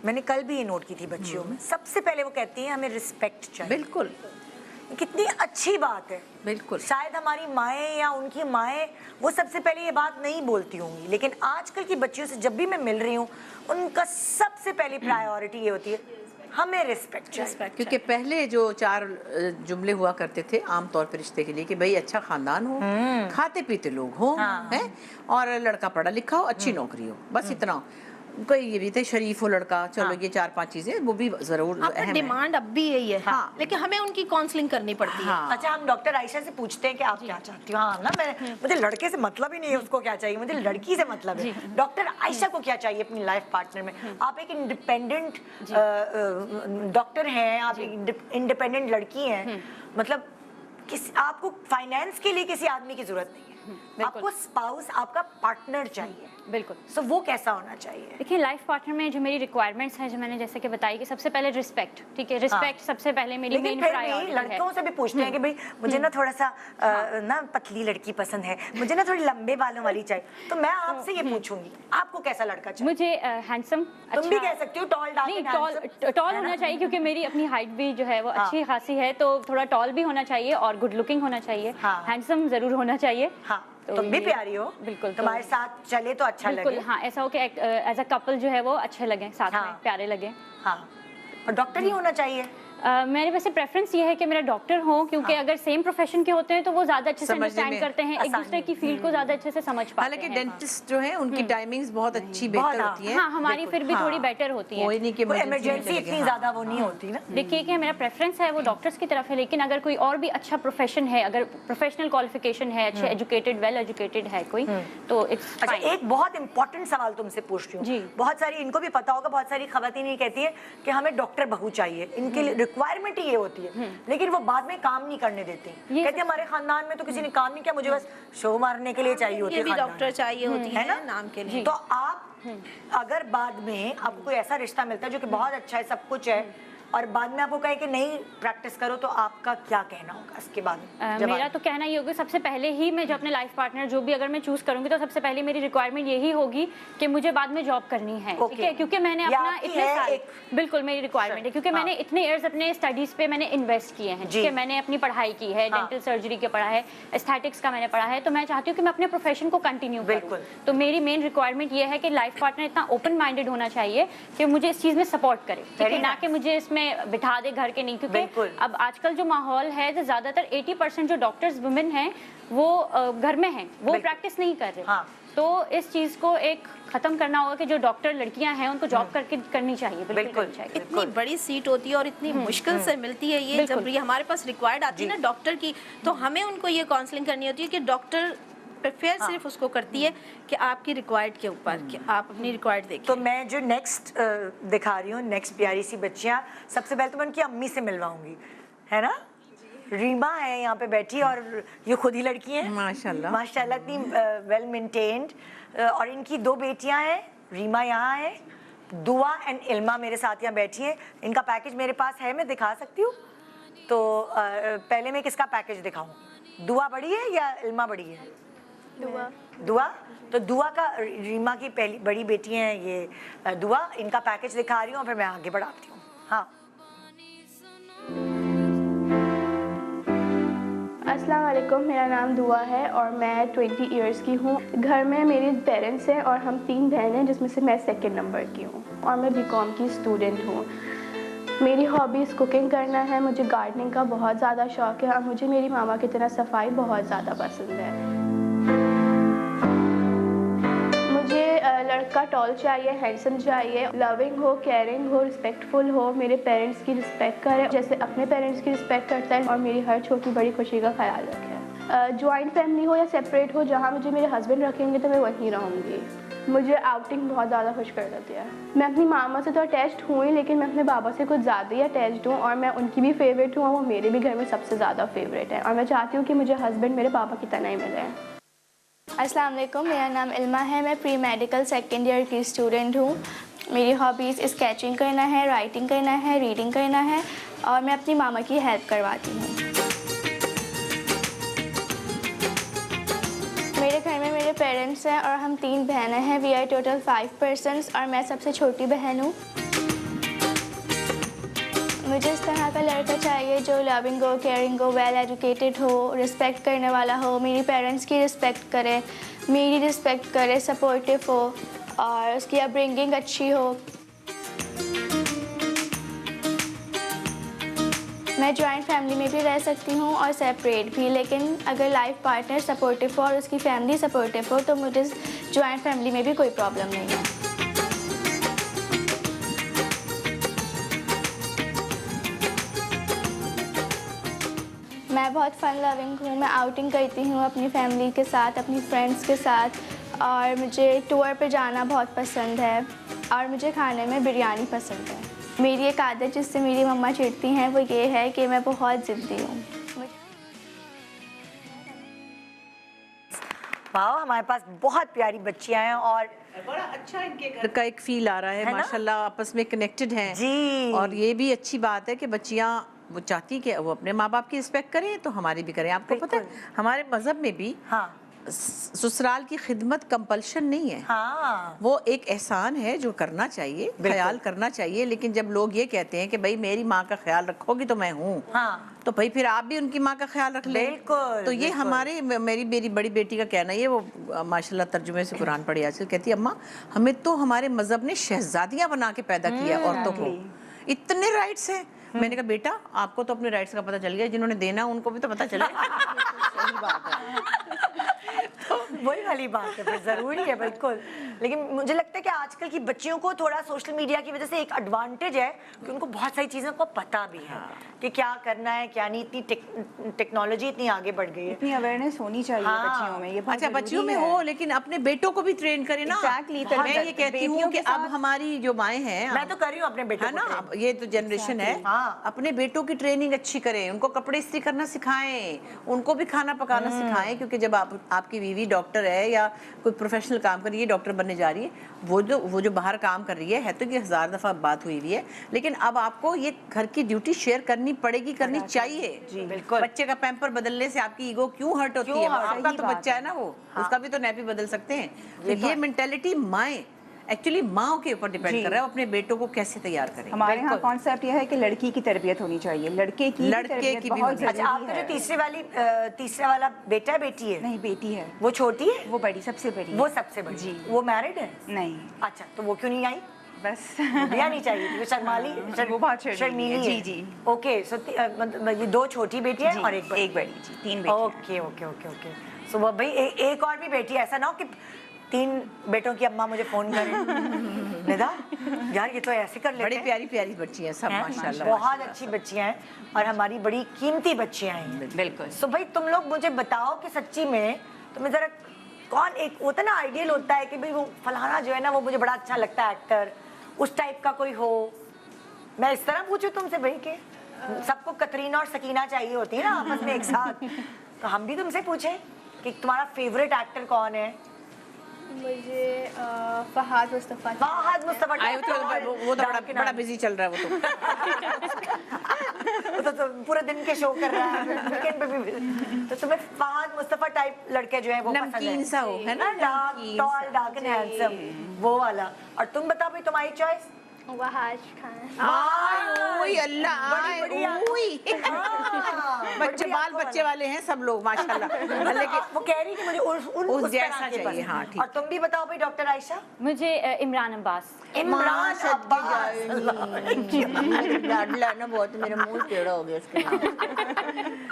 मैंने कल भी ये नोट की थी बच्चियों में, सबसे पहले वो कहती हैं हमें रिस्पेक्ट चाहिए। बिल्कुल, कितनी अच्छी बात है। बिल्कुल, शायद हमारी माएँ या उनकी माएँ वो सबसे पहले ये बात नहीं बोलती होंगी, लेकिन आजकल की बच्चियों से जब भी मैं मिल रही हूँ, उनका सबसे पहली प्रायोरिटी ये होती है हमें रिस्पेक्ट चाहिए। क्योंकि पहले जो 4 जुमले हुआ करते थे आमतौर पर रिश्ते के लिए कि भाई अच्छा खानदान हो, खाते पीते लोग हो, हैं, और लड़का पढ़ा लिखा हो, अच्छी नौकरी हो, बस इतना। कोई ये भी थे शरीफ हो लड़का, चलो ये 4-5 चीजें वो भी जरूर अहम है। डिमांड अब भी यही है, हाँ। लेकिन हमें उनकी काउंसलिंग करनी पड़ती है। अच्छा, हम डॉक्टर आयशा से पूछते हैं कि आप क्या चाहती हो। हाँ ना, मैं मुझे लड़के से मतलब ही नहीं है उसको क्या चाहिए, मुझे लड़की से मतलब है। डॉक्टर आयशा को क्या चाहिए अपनी लाइफ पार्टनर में? आप एक इंडिपेंडेंट डॉक्टर हैं, आप एक इंडिपेंडेंट लड़की हैं, मतलब आपको फाइनेंस के लिए किसी आदमी की जरूरत नहीं है, आपको स्पाउस, आपका पार्टनर चाहिए। बिल्कुल। सो वो कैसा होना चाहिए? देखिए, लाइफ पार्टनर में जो मेरी रिक्वायरमेंट्स हैं, जो मैंने जैसे कि बताई कि सबसे पहले रिस्पेक्ट, ठीक है, रिस्पेक्ट सबसे पहले मेरी मेन प्रायोरिटी है। लड़कों से भी पूछते हैं कि भाई मुझे ना थोड़ा सा ना पतली लड़की पसंद है, मुझे ना थोड़ी लंबे बालों वाली चाहिए। तो मैं आपसे ये पूछूंगी, आपको कैसा लड़का चाहिए? मुझे हैंडसम, तुम भी कह सकती हो टॉल, डार्क, नहीं, टॉल होना चाहिए, क्योंकि मेरी अपनी हाइट भी जो है वो अच्छी खासी है, तो थोड़ा टॉल भी होना चाहिए और गुड लुकिंग होना चाहिए, हैंडसम जरूर होना चाहिए। हाँ, तुम भी प्यारी हो, बिल्कुल, तुम्हारे साथ चले तो अच्छा लगे। हाँ, ऐसा हो कि एज अ कपल जो है वो अच्छे लगे, साथ में प्यारे लगे। हाँ, और डॉक्टर ही होना चाहिए। मेरे वैसे प्रेफरेंस ये है कि मेरा डॉक्टर हो, क्योंकि अगर सेम प्रोफेशन के होते हैं तो वो ज़्यादा अच्छे से अंडरस्टैंड करते हैं, एक दूसरे की फील्ड को ज़्यादा अच्छे से समझ पाते हैं। हालांकि डेंटिस्ट जो है उनकी टाइमिंग्स बहुत अच्छी बेहतर होती है। हाँ, हमारी फिर भी थोड़ी बेटर होती है। कोई नहीं कि इमरजेंसी इतनी ज़्यादा वो नहीं होती ना। देखिए कि मेरा प्रेफरेंस है वो डॉक्टर्स की तरफ है, लेकिन अगर कोई और भी अच्छा प्रोफेशन है, अगर प्रोफेशनल क्वालिफिकेशन है, अच्छे एजुकेटेड, वेल एजुकेटेड है कोई, तो इट्स अच्छा, एक बहुत इंपॉर्टेंट सवाल तुमसे पूछ रही हूँ। बहुत सारी, इनको भी पता होगा, बहुत सारी खवातीन ये कहती है कि हमें डॉक्टर बहू चाहिए, इनके लिए रिक्वायरमेंट ही ये होती है, लेकिन वो बाद में काम नहीं करने देती। कहते हैं हमारे खानदान में तो किसी ने काम नहीं किया, मुझे बस शो मारने के लिए चाहिए होती है, डॉक्टर चाहिए होती है ना नाम के लिए। तो आप अगर बाद में आपको कोई ऐसा रिश्ता मिलता है जो कि बहुत अच्छा है, सब कुछ है, और बाद में आपको कहे कि नहीं प्रैक्टिस करो, तो आपका क्या कहना होगा इसके बाद? मेरा तो कहना ये होगा, सबसे पहले ही मैं जो अपने लाइफ पार्टनर जो भी अगर मैं चूज करूंगी, तो सबसे पहले मेरी रिक्वायरमेंट यही होगी कि मुझे बाद में जॉब करनी है, ठीक है, क्योंकि मैंने अपना इतने साल, बिल्कुल मेरी रिक्वायरमेंट है, क्योंकि मैंने इतने ईयर्स अपने स्टडीज पे मैंने इन्वेस्ट किए हैं, ठीक है, मैंने अपनी पढ़ाई की है, डेंटल सर्जरी का पढ़ा है, एस्थेटिक्स का मैंने पढ़ा है, तो मैं चाहती हूँ कि मैं अपने प्रोफेशन को कंटिन्यू करूँ। तो मेरी मेन रिक्वायरमेंट ये है कि लाइफ पार्टनर इतना ओपन माइंडेड होना चाहिए कि मुझे इस चीज में सपोर्ट करे, ठीक है, ना कि मुझे इसमें बिठा दे घर के नहीं, क्योंकि अब आजकल जो माहौल है, तो ज्यादातर 80% जो डॉक्टर्स वुमेन हैं वो घर में हैं, वो प्रैक्टिस नहीं कर रहे। तो इस चीज को एक खत्म करना होगा कि जो डॉक्टर लड़कियां हैं उनको जॉब करके करनी चाहिए, बिल्कुल चाहिए। इतनी बड़ी सीट होती है और इतनी मुश्किल से मिलती है ये, जब ये हमारे पास रिक्वायर्ड आती है ना डॉक्टर की, तो हमें उनको ये काउंसलिंग करनी होती है कि डॉक्टर प्रेफर सिर्फ उसको करती है कि आपकी रिक्वायर्ड के ऊपर, कि आप अपनी रिक्वायर्ड देखिए। तो मैं जो नेक्स्ट दिखा रही हूँ, नेक्स्ट प्यारी सी बच्चियाँ, सबसे पहले तो मैं उनकी अम्मी से मिलवाऊंगी, है ना? रीमा है यहाँ पे बैठी, और ये खुद ही लड़की है, माशाल्लाह माशाल्लाह, इतनी वेल मेंटेन्ड, और इनकी 2 बेटियाँ हैं, रीमा यहाँ है, दुआ एंड इल्मा मेरे साथ यहाँ बैठी है। इनका पैकेज मेरे पास है, मैं दिखा सकती हूँ। तो पहले मैं किसका पैकेज दिखाऊँ, दुआ बड़ी है या इल्मा बड़ी है? दुआ। दुआ, तो दुआ का रीमा की पहली बड़ी बेटी हैं ये दुआ, इनका पैकेज दिखा रही हूँ और फिर मैं आगे बढ़ाती हूँ। हाँ, अस्सलाम वालेकुम, मेरा नाम दुआ है और मैं 20 इयर्स की हूँ। घर में मेरे पेरेंट्स हैं और हम 3 बहन हैं, जिसमें से मैं सेकंड नंबर की हूँ और मैं बीकॉम की स्टूडेंट हूँ। मेरी हॉबीज़ कुकिंग करना है, मुझे गार्डनिंग का बहुत ज़्यादा शौक़ है और मुझे मेरी मामा की तरह सफाई बहुत ज़्यादा पसंद है। मुझे लड़का टॉल चाहिए, हैंडसम चाहिए, लविंग हो, केयरिंग हो, रिस्पेक्टफुल हो, मेरे पेरेंट्स की रिस्पेक्ट करे जैसे अपने पेरेंट्स की रिस्पेक्ट करता है और मेरी हर छोटी बड़ी खुशी का ख्याल रखे। जॉइंट फैमिली हो या सेपरेट हो, जहाँ मुझे मेरे हस्बैंड रखेंगे तो मैं वहीं रहूँगी। मुझे आउटिंग बहुत ज़्यादा खुश कर देती है। मैं अपनी मामा से तो अटैच्ड हूँ ही, लेकिन मैं अपने बाबा से कुछ ज़्यादा ही अटैच्ड हूँ और मैं उनकी भी फेवरेट हूँ और वो मेरे भी घर में सबसे ज़्यादा फेवरेट है और मैं चाहती हूँ कि मुझे हस्बैंड मेरे पापा की तरह ही मिले। अस्सलाम वालेकुम, मेरा नाम इल्मा है, मैं प्री मेडिकल सेकेंड ईयर की स्टूडेंट हूँ। मेरी हॉबीज़ स्केचिंग करना है, राइटिंग करना है, रीडिंग करना है और मैं अपनी मामा की हेल्प करवाती हूँ। मेरे घर में मेरे पेरेंट्स हैं और हम 3 बहनें हैं। वी आर टोटल 5 पर्सन्स और मैं सबसे छोटी बहन हूँ। मुझे इस तरह का लड़का चाहिए जो लविंग हो, केयरिंग हो, वेल एजुकेटेड हो, रिस्पेक्ट करने वाला हो, मेरी पेरेंट्स की रिस्पेक्ट करे, मेरी रिस्पेक्ट करे, सपोर्टिव हो और उसकी अपब्रिंगिंग अच्छी हो। मैं जॉइंट फैमिली में भी रह सकती हूँ और सेपरेट भी, लेकिन अगर लाइफ पार्टनर सपोर्टिव हो और उसकी फैमिली सपोर्टिव हो तो मुझे जॉइंट फैमिली में भी कोई प्रॉब्लम नहीं है। मैं बहुत फन लविंग हूँ, मैं आउटिंग करती हूँ अपनी फैमिली के साथ, अपनी फ्रेंड्स के साथ और मुझे टूर पे जाना बहुत पसंद है और मुझे खाने में बिरयानी पसंद है। मेरी एक आदत जिससे मेरी मम्मा चिढ़ती हैं वो ये है कि मैं बहुत ज़िद्दी हूँ। वाह, हमारे पास बहुत प्यारी बच्चियां हैं और बड़ा अच्छा इनके घर का एक फील आ रहा है, माशाल्लाह आपस में कनेक्टेड हैं जी। और ये भी अच्छी बात है कि बच्चियां वो चाहती कि वो अपने माँ बाप की रिस्पेक्ट करें तो हमारी भी करें। आपको पता है हमारे मजहब में भी हाँ ससुराल की खिदमत कंपल्शन नहीं है। हाँ, वो एक एहसान है जो करना चाहिए, ख्याल करना चाहिए। लेकिन जब लोग ये कहते हैं कि भाई मेरी माँ का ख्याल रखोगी तो मैं हूँ, हाँ, तो भाई फिर आप भी उनकी माँ का ख्याल रख लें। बिल्कुल, तो ये हमारे मेरी बड़ी बेटी का कहना है, वो माशाल्लाह तर्जुमे से कुरान पढ़ी आजकल, कहती है अम्मा हमें तो हमारे मजहब ने शहजादियाँ बना के पैदा किया औरतों को, इतने राइट्स हैं। मैंने कहा बेटा आपको तो अपने राइट्स का पता चल गया, जिन्होंने देना उनको भी तो पता चले। सही बात है। तो वही वाली बात है, फिर ज़रूरी है बिल्कुल। लेकिन मुझे लगता है कि आजकल की बच्चियों को थोड़ा सोशल मीडिया की वजह से एक एडवांटेज है कि उनको बहुत सारी चीज़ों को पता भी है कि क्या करना है क्या नहीं। इतनी टेक्नोलॉजी इतनी आगे बढ़ गई है, इतनी अवेयरनेस होनी चाहिए बच्चियों में। ये बहुत अच्छा बच्चियों में हो, लेकिन अपने बेटों को भी ट्रेन करें ना। मैं ये कहती हूँ कि अब हमारी जो माएँ हैं, मैं तो कर रही हूँ अपने बेटों को, है ना, ये तो जनरेशन है, अपने बेटों की ट्रेनिंग अच्छी करें, उनको कपड़े इस्त्री करना सिखाएं, उनको भी खाना पकाना सिखाएं। क्योंकि जब आपकी बीवी डॉक्टर है या कोई प्रोफेशनल काम कर रही है, डॉक्टर बनने जा रही है, वो जो बाहर काम कर रही है तो कि 1000 दफ़ा बात हुई है, लेकिन अब आपको ये घर की ड्यूटी शेयर करनी पड़ेगी, करनी चाहिए। जी बिल्कुल। बच्चे का पैम्पर बदलने से आपकी ईगो क्यों हर्ट होती है? आपका तो बच्चा है ना, वो उसका भी तो नैपी बदल सकते हैं। तो ये मेंटेलिटी माएँ एक्चुअली माँ के ऊपर डिपेंड कर रहा है, अपने बेटों को कैसे तैयार करें। हमारे यहाँ कॉन्सेप्ट यह है कि लड़की की तरबियत होनी चाहिए, लड़के की बहुत जरूरी है। अच्छा, आपका जो तीसरा वाला बेटा है बेटी है? नहीं बेटी है। वो छोटी है? वो बड़ी, सबसे बड़ी। वो सबसे बड़ी जी। वो मैरिड है? नहीं। अच्छा, तो वो क्यों नहीं आई? बस बिया नहीं चाहिए, वो शर्माली, वो बहुत शर्मीली है। जी जी। ओके, सो ये 2 छोटी बेटी है और एक बड़ी जी, 3 बेटी। Okay okay okay okay. So वो भाई एक और भी बेटी, ऐसा ना हो कि 3 बेटों की अम्मा मुझे फोन करें। निदा यार ये तो ऐसे कर लेते हैं। बड़ी प्यारी प्यारी बच्चियां सब माशाल्लाह, बहुत अच्छी बच्चियां हैं और हमारी बड़ी कीमती बच्चियां हैं। बिल्कुल। सो भाई तुम लोग मुझे बताओ कि सच्ची में तुम्हें जरा कौन एक होता है ना आइडियल होता है कि भाई वो फलाना जो है ना वो मुझे बड़ा अच्छा लगता है एक्टर, उस टाइप का कोई हो। मैं इस तरह पूछूं तुमसे भाई कि सबको कतरीना और सकीना चाहिए होती है ना आपस में एक साथ, तो हम भी तुमसे पूछें कि तुम्हारा फेवरेट एक्टर कौन है? मुझे फहाद मुस्तफा। वो तो बड़ा बिजी चल रहा है वो तो। तो पूरे दिन के शो कर रहा है, वीकेंड पे भी। तो तुम्हें फहद मुस्तफा टाइप लड़के जो है वो पसंद है? नमकीन सा हो, है ना? डार्क, नमकीन टॉल, डार्क एंड हैंडसम, वो वाला। और तुम बताओ भाई तुम्हारी चॉइस? वहाज खान। ओए अल्लाह, बच्चे बाल बच्चे वाले हैं सब लोग माशाल्लाह। लेकिन वो कह रही कि मुझे उस जैसा तरह के चाहिए, पसंद। हाँ, ठीक। और तुम भी बताओ भाई डॉक्टर आयशा? मुझे इमरान अब्बास। इमरान अब्बास। लाडला ना बहुत, मेरा मुंह टेढ़ा हो गया उसके नाम।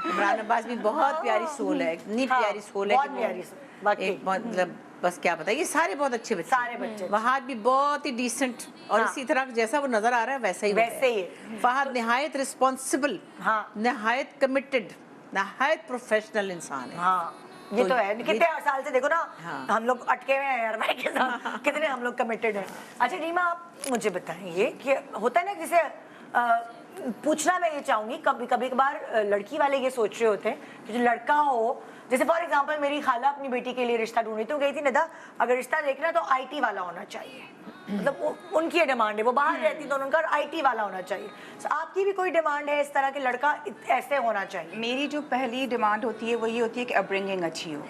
इमरान अब्बास भी बहुत प्यारी सोल है, इतनी प्यारी सोल है, बहुत प्यारी सोल, बाकी। एक मतलब बस क्या बताइए, ये सारे बहुत अच्छे बच्चे, सारे बच्चे। फहद भी बहुत ही डिसेंट, और इसी तरह जैसा वो नजर आ रहा है वैसा ही वैसे ही है। फहद निहायत रिस्पॉन्सिबल, हाँ, निहायत कमिटेड, निहायत प्रोफेशनल इंसान है। हाँ, ये तो है। कितने साल से देखो ना, हाँ। हम लोग अटके हुए हैं यार भाई के साथ, कितने हम लोग कमिटेड हैं। अच्छा रीमा, आप मुझे बताइए कि होता है ना, जैसे पूछना मैं ये चाहूंगी, कभी कभार लड़की वाले ये सोच रहे होते हैं कि जो लड़का हो, जैसे फॉर एग्जांपल मेरी खाला अपनी बेटी के लिए रिश्ता ढूंढ रही थी, वो कही थी निदा अगर रिश्ता देखना तो आईटी वाला होना चाहिए, मतलब उनकी ये डिमांड है, वो बाहर रहती तो उनका आईटी वाला होना चाहिए। So, आपकी भी कोई डिमांड है इस तरह के लड़का ऐसे होना चाहिए? मेरी जो पहली डिमांड होती है वो ये होती है कि अपब्रिंगिंग अच्छी हो।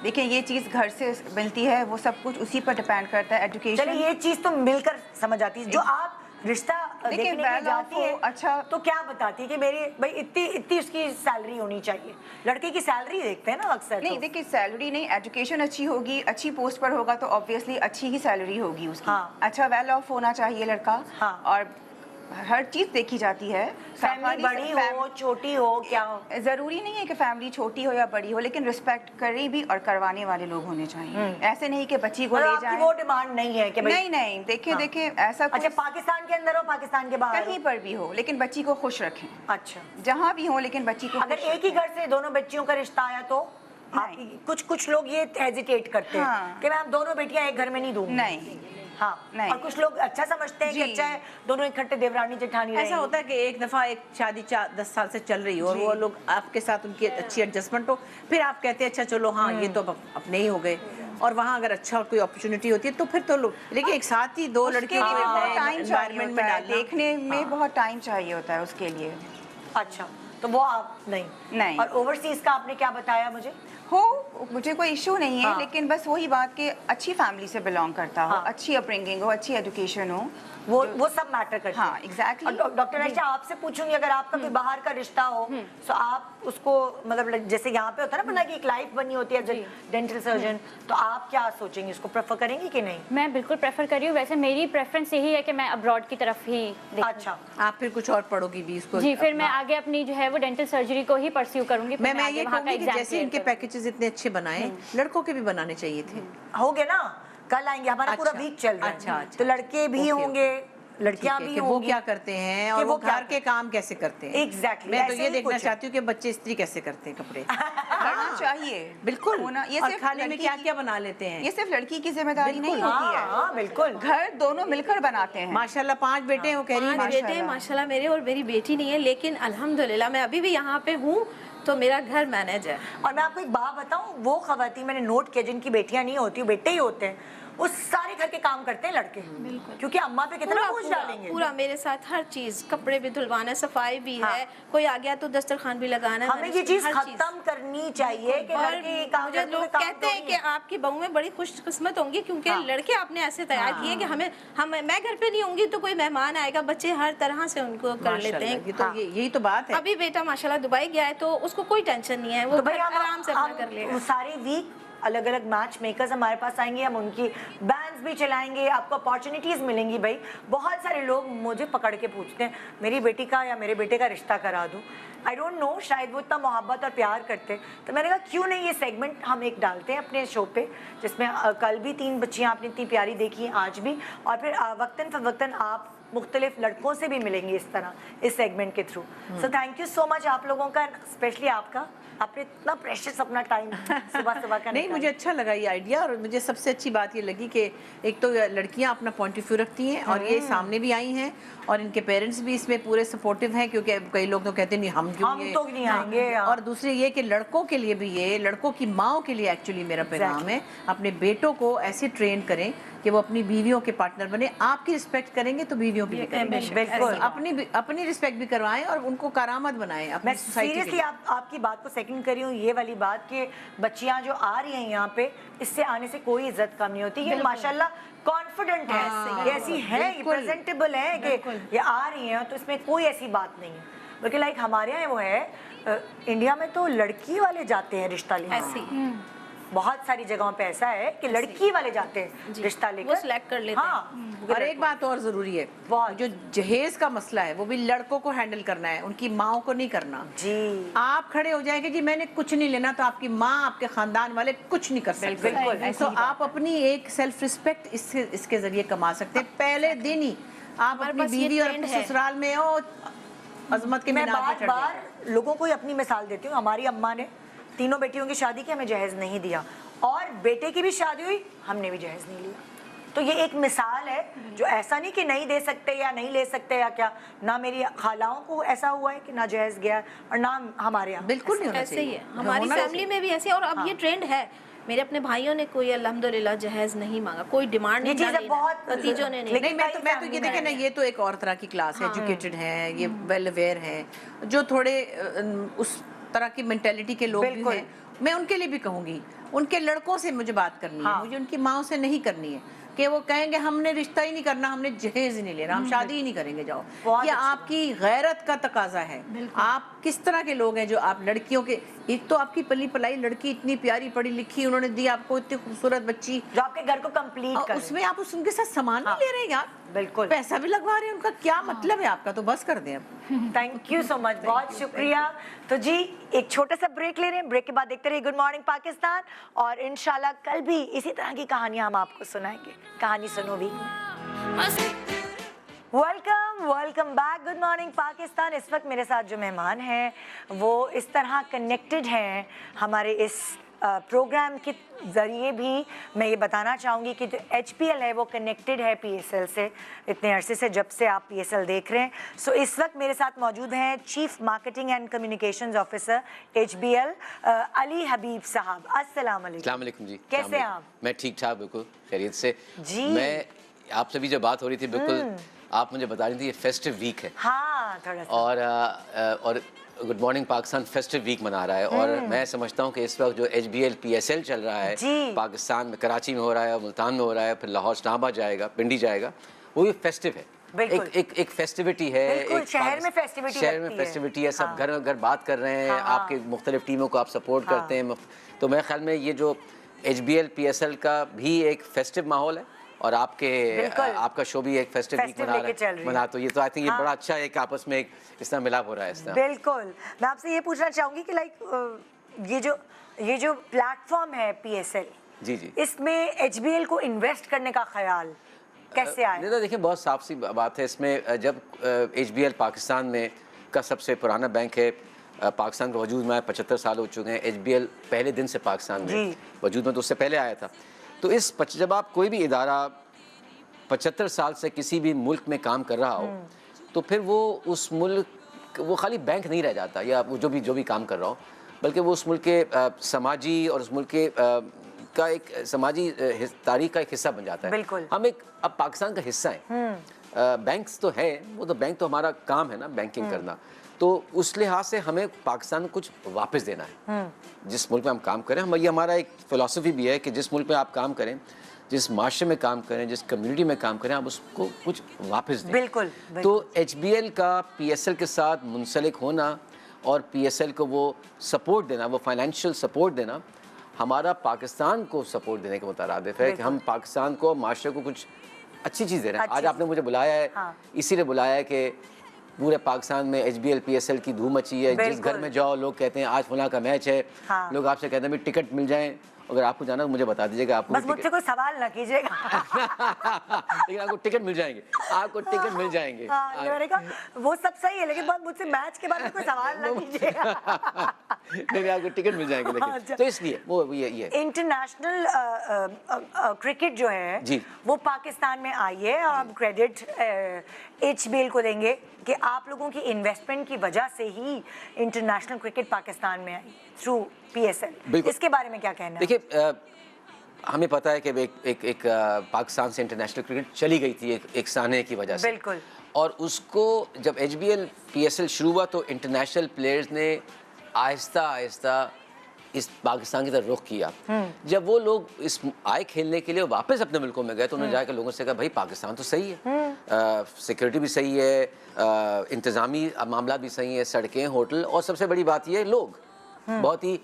देखिए ये चीज़ घर से मिलती है, वो सब कुछ उसी पर डिपेंड करता है, एजुकेशन। चलिए ये चीज तो मिलकर समझ आती है। जो आप रिश्ता देखने के लिए जाती है, अच्छा तो क्या बताती है कि मेरी भाई इतनी उसकी सैलरी होनी चाहिए? लड़के की सैलरी देखते हैं ना अक्सर। नहीं, देखिए सैलरी नहीं, एजुकेशन अच्छी होगी, अच्छी पोस्ट पर होगा तो ऑब्वियसली अच्छी ही सैलरी होगी उसकी। हाँ। अच्छा वेल ऑफ होना चाहिए लड़का। हाँ। और हर चीज देखी जाती है, फैमिली बड़ी हो छोटी हो क्या हो, जरूरी नहीं है कि फैमिली छोटी हो या बड़ी हो, लेकिन रिस्पेक्ट करे भी और करवाने वाले लोग होने चाहिए। ऐसे नहीं कि बच्ची को ले जाए, वो डिमांड नहीं है कि नहीं नहीं, देखिए हाँ। देखिए ऐसा अच्छा पाकिस्तान के अंदर हो पाकिस्तान के बाहर कहीं पर भी हो, लेकिन बच्ची को खुश रखें। अच्छा जहाँ भी हो लेकिन बच्ची को अगर एक ही घर से दोनों बच्चियों का रिश्ता आया तो कुछ लोग ये हेजिटेट करते हैं कि मैं आप दोनों बेटियां एक घर में नहीं दूंगी। नहीं हाँ, नहीं। और कुछ लोग अच्छा समझते हैं कि अच्छा है दोनों इकट्ठे देवरानी जेठानी ऐसा होता है कि एक दफा एक शादी 10 साल से चल रही हो और वो लोग आपके साथ उनकी अच्छी एडजस्टमेंट हो, फिर आप कहते हैं अच्छा चलो हाँ ये तो अपने ही हो गए, और वहाँ अगर अच्छा कोई अपॉर्चुनिटी होती है तो फिर तो लोग, लेकिन एक साथ ही दो लड़कियों को टाइम एनवायरनमेंट में डालना, देखने में बहुत टाइम चाहिए होता है उसके लिए। अच्छा तो वो आप नहीं। और ओवरसीज का आपने क्या बताया मुझे? हो मुझे कोई इशू नहीं है, लेकिन बस वही बात कि अच्छी फैमिली से बिलोंग करता हो, अच्छी अपब्रिंगिंग हो, अच्छी एजुकेशन हो, वो सब मैटर करता है। हाँ एग्जैक्टली। डॉक्टर आयशा आपसे पूछूंगी, अगर आपका कोई बाहर का रिश्ता हो तो आप उसको मतलब जैसे यहाँ पे होता है ना कि एक लाइफ बनी होती है डेंटल सर्जन, तो आप क्या सोचेंगे, उसको प्रेफर करेंगी कि नहीं? मैं बिल्कुल प्रेफर कर रही हूँ, वैसे मेरी प्रेफरेंस यही है कि मैं अब्रॉड की तरफ ही देखूं। अच्छा आप फिर कुछ और पढ़ोगी भी इसको? जी, फिर मैं आगे अपनी जो है वो डेंटल सर्जरी को ही परस्यू करूंगी। मैं ये कहूँगी कि जैसे इनके पैकेजेस इतने अच्छे बनाए, लड़कों के भी बनाने चाहिए थे। हो गए ना, कल आएंगे, हमारा पूरा वीक चल रहा है। अच्छा तो लड़के भी होंगे, लड़कियां भी होंगी, वो क्या करते हैं और वो घर के काम कैसे करते हैं। एग्जैक्टली मैं तो ये देखना चाहती हूँ कि बच्चे इस्त्री कैसे करते हैं कपड़े। करना चाहिए बिल्कुल। ये और सिर्फ खाने में क्या क्या बना लेते हैं, ये सिर्फ लड़की की जिम्मेदारी नहीं होती है। हाँ बिल्कुल, घर दोनों मिलकर बनाते हैं। माशाल्लाह 5 बेटे हैं, वो कह रही है 5 बेटे माशाल्लाह मेरे, और मेरी बेटी नहीं है, लेकिन अल्हम्दुलिल्लाह मैं अभी भी यहाँ पे हूँ तो मेरा घर मैनेज है। और मैं आपको एक बात बताऊं, वो खवातीन मैंने नोट किया जिनकी बेटियां नहीं होती, बेटे ही होते हैं, वो सारे घर के काम करते हैं लड़के, क्योंकि अम्मा पे कितना बोझ डालेंगे। पूरा मेरे साथ हर चीज, कपड़े भी धुलवाना, सफाई भी है, कोई आ गया तो दस्तरखान भी लगाना है। हमें ये चीज खत्म करनी चाहिए कि लड़के ये काम मुझे लोग कहते हैं कि आपकी बहू में बड़ी खुशकिस्मत होंगी क्योंकि लड़के आपने ऐसे तैयार किए कि मैं घर पे नहीं होंगी तो कोई मेहमान आएगा, बच्चे हर तरह से उनको कर लेते हैं। यही तो बात है। अभी बेटा माशाल्लाह दुबई गया है तो उसको कोई टेंशन नहीं है, वो आराम से अपना कर लेगा। सारे वीक अलग अलग मैच मेकर्स हमारे पास आएंगे, हम उनकी बैंड्स भी चलाएंगे, आपको अपॉर्चुनिटीज़ मिलेंगी। भाई बहुत सारे लोग मुझे पकड़ के पूछते हैं मेरी बेटी का या मेरे बेटे का रिश्ता करा दूं। आई डोंट नो, शायद वो इतना मोहब्बत और प्यार करते, तो मैंने कहा क्यों नहीं ये सेगमेंट हम एक डालते हैं अपने शो पे, जिसमें कल भी 3 बच्चियाँ आपने इतनी प्यारी देखी हैं, आज भी, और फिर वक्तन फवक्तन आप मुख्तलिफ लड़कों से भी मिलेंगे इस तरह इस सेगमेंट के through. So thank you so much आप लोगों का, स्पेशली आपका, आपने इतना प्रेशियस अपना टाइम सुबह का नहीं, मुझे अच्छा लगा ये आइडिया, और मुझे सबसे अच्छी बात ये लगी कि एक तो लड़कियां अपना पॉइंट ऑफ व्यू रखती हैं और ये सामने भी आई हैं, और इनके पेरेंट्स भी इसमें पूरे सपोर्टिव हैं, क्योंकि कई लोग तो कहते नहीं हम क्यों तो नहीं आएंगे। और दूसरी ये कि लड़कों के लिए भी, ये लड़कों की माओ के लिए एक्चुअली मेरा पैगाम है, अपने बेटों को ऐसे ट्रेन करें कि वो अपनी बीवियों के पार्टनर बने। आपकी रिस्पेक्ट करेंगे तो बीवियों की भी करेंगे। बिल्कुल। अपनी रिस्पेक्ट भी करवाएं और उनको कारामद बनाएं अपनी मैं सोसाइटी के सीरियसली आपकी बात को सेकंड करी हूँ, ये वाली बात कि बच्चियां जो आ रही हैं यहाँ पे, इससे आने से कोई इज्जत कम नहीं होती। ये माशाल्लाह कॉन्फिडेंट है, ये ऐसी है, ये प्रेजेंटेबल है कि ये आ रही हैं, तो इसमें कोई ऐसी बात नहीं है। बल्कि लाइक हमारे यहाँ वो है, इंडिया में तो लड़की वाले जाते हैं रिश्ता लेने, ऐसे बहुत सारी जगहों पे ऐसा है कि लड़की वाले जाते हैं रिश्ता लेकर, वो सिलेक्ट कर लेते हैं। और एक बात और जरूरी है, जो जहेज का मसला है वो भी लड़कों को हैंडल करना है, उनकी माओ को नहीं करना जी। आप खड़े हो जाएंगे जी मैंने कुछ नहीं लेना, तो आपकी माँ आपके खानदान वाले कुछ नहीं कर सकते। बिल्कुल। तो आप अपनी एक सेल्फ रिस्पेक्ट इसके जरिए कमा सकते हैं। पहले दिन ही आप अपनी बीवी और अपने ससुराल में हो, अजमत के मीनार पे चढ़ जाओ। बार लोगों को अपनी मिसाल देती हूँ। हमारी अम्मा ने तीनों बेटियों की शादी की, हमें जहेज नहीं दिया, और बेटे की भी शादी हुई, हमने भी जहेज नहीं लिया। तो ये एक मिसाल है, जो ऐसा नहीं कि नहीं दे सकते या नहीं ले सकते या क्या, ना मेरी खालाओं को ऐसा हुआ है कि ना जहेज गया और ना हमारे यहाँ। बिल्कुल नहीं, ऐसे ही है हमारी फैमिली में भी ऐसे। और अब ये ट्रेंड है, मेरे अपने भाइयों ने कोई अल्हम्दुलिल्लाह जहेज नहीं मांगा, कोई डिमांड नहीं, भतीजों ने नहीं। मैं तो ये देखे ना, ये तो एक और तरह की क्लास है, एजुकेटेड है, ये वेल अवेयर है, जो थोड़े उस तरह की मेंटेलिटी के लोग भी हैं। मैं उनके लिए भी कहूँगी, उनके लड़कों से मुझे बात करनी है, मुझे उनकी माओ से नहीं करनी है कि वो कहेंगे हमने रिश्ता ही नहीं करना, हमने जहेज ही नहीं लेना, हम शादी ही नहीं करेंगे। जाओ, ये आपकी गैरत का तकाजा है। आप किस तरह के लोग हैं जो आप लड़कियों के, एक तो आपकी पली पलाई लड़की इतनी प्यारी पढ़ी लिखी, उन्होंने दी आपको इतनी खूबसूरत बच्ची जो आपके घर को कंप्लीट कर, उसमें आप उनके साथ सामान भी ले रहे हैं यार, बिल्कुल पैसा भी लगवा रहे हैं, उनका क्या मतलब है आपका? तो बस कर दें अब। थैंक यू सो मच, बहुत शुक्रिया। तो जी एक छोटा सा ब्रेक ले रहे हैं, ब्रेक के बाद देखते रहिए गुड मॉर्निंग पाकिस्तान, और इंशाल्लाह कल भी इसी तरह की कहानियां हम आपको सुनाएंगे। कहानी सुनो भी। Welcome back, good morning Pakistan. इस वक्त मेरे साथ जो मेहमान हैं वो इस तरह कनेक्टेड हैं हमारे इस प्रोग्राम के ज़रिए भी। मैं ये बताना चाहूँगी कि जो HPL है वो कनेक्टेड है PSL से इतने अरसे से, जब से आप PSL देख रहे हैं। सो इस वक्त मेरे साथ मौजूद हैं chief marketing and communications officer HBL Ali Habib साहब। अस्सलाम वालेकुम जी। कैसे हैं आप? मैं ठीक ठाक, बिल्कुल खैरियत से जी। मैं आपसे भी जब बात हो रही थी, बिल्कुल आप मुझे बता रही थी ये फेस्टिव वीक है। हाँ, थोड़ा सा। और good morning Pakistan festive week मना रहा है, और मैं समझता हूँ कि इस वक्त जो HBL PSL चल रहा है पाकिस्तान में, कराची में हो रहा है, मुल्तान में हो रहा है, फिर लाहौर इस्लामाबाद जाएगा, पिंडी जाएगा, वो भी फेस्टिव है। एक फेस्टिविटी है, एक शहर में फेस्टिविटी है। सब घर घर बात कर रहे हैं, आपके मुख्तलिफ टीमों को आप सपोर्ट करते हैं। तो मेरे ख्याल में ये जो HBL PSL का भी एक फेस्टिव माहौल है, और आपका शो भी एक फेस्टिव वीक मना, तो ये तो आई थिंक ये बड़ा अच्छा है कि आपस में एक इस तरह मिलाप हो रहा है इस तरह। बिल्कुल। मैं आपसे ये पूछना चाहूँगी कि लाइक ये जो प्लेटफॉर्म है PSL, जी, इसमें HBL को इन्वेस्ट करने का ख्याल कैसे आया? तो देखिए बहुत साफ सी बात है इसमें। जब HBL पाकिस्तान में का सबसे पुराना बैंक है, पाकिस्तान का वजूद में आया 75 साल हो चुके हैं। HBL पहले दिन से पाकिस्तान में वजूद में, तो उससे पहले आया था। तो जब आप कोई भी इदारा 75 साल से किसी भी मुल्क में काम कर रहा हो, तो फिर वो उस मुल्क, वो खाली बैंक नहीं रह जाता, या वो जो भी काम कर रहा हो, बल्कि वो उस मुल्क के समाजी और उस मुल्क के का एक समाजी तारीख का एक हिस्सा बन जाता है। बिल्कुल। हम अब पाकिस्तान का हिस्सा हैं। बैंक्स तो है, वो तो बैंक तो हमारा काम है ना, बैंकिंग करना। तो उस लिहाज से हमें पाकिस्तान को कुछ वापस देना है। जिस मुल्क में हम काम करें, ये हमारा एक फ़िलासफ़ी भी है कि जिस मुल्क में आप काम करें, जिस माशरे में काम करें, जिस कम्युनिटी में काम करें, आप उसको कुछ वापस दें। बिल्कुल। तो HBL का PSL के साथ मुंसलिक होना और PSL को वो सपोर्ट देना, वो फाइनेंशियल सपोर्ट देना, हमारा पाकिस्तान को सपोर्ट देने के मुतारादिफ है कि हम पाकिस्तान को, माशरे को कुछ अच्छी चीज़ दे रहे हैं। आज आपने मुझे बुलाया है, इसीलिए बुलाया है कि पूरे पाकिस्तान में HBL PSL की धूम मची है। जिस घर में जाओ लोग कहते हैं आज फलां का मैच है, लोग आपसे कहते हैं भाई टिकट मिल जाए, अगर आपको जाना तो मुझे बता दीजिएगा, आपको बस मुझसे कोई सवाल ना कीजिएगा। लेकिन आपको टिकट मिल जाएंगे, आपको टिकट मिल जाएंगे। वो सब सही है, लेकिन बस मुझसे मैच के बारे में कोई सवाल ना कीजिएगा। नहीं, आपको टिकट मिल जाएंगे, लेकिन तो इसलिए वो ये इंटरनेशनल क्रिकेट जो है जी, वो पाकिस्तान में आई है, और आप क्रेडिट HBL को देंगे कि आप लोगों की इन्वेस्टमेंट की वजह से ही इंटरनेशनल क्रिकेट पाकिस्तान में आई थ्रू PSL। इसके बारे में क्या कहना है? देखिए हमें पता है कि एक पाकिस्तान से इंटरनेशनल क्रिकेट चली गई थी एक साने की वजह से। बिल्कुल। और उसको जब HBL PSL शुरू हुआ तो इंटरनेशनल प्लेयर्स ने आहिस्ता आहिस्ता इस पाकिस्तान की तरफ रुख किया। जब वो लोग इस आए खेलने के लिए वापस अपने मुल्कों में गए तो उन्होंने जाकर लोगों से कहा भाई पाकिस्तान तो सही है, सिक्योरिटी भी सही है, इंतज़ामी मामला भी सही है, सड़कें, होटल, और सबसे बड़ी बात ये लोग बहुत ही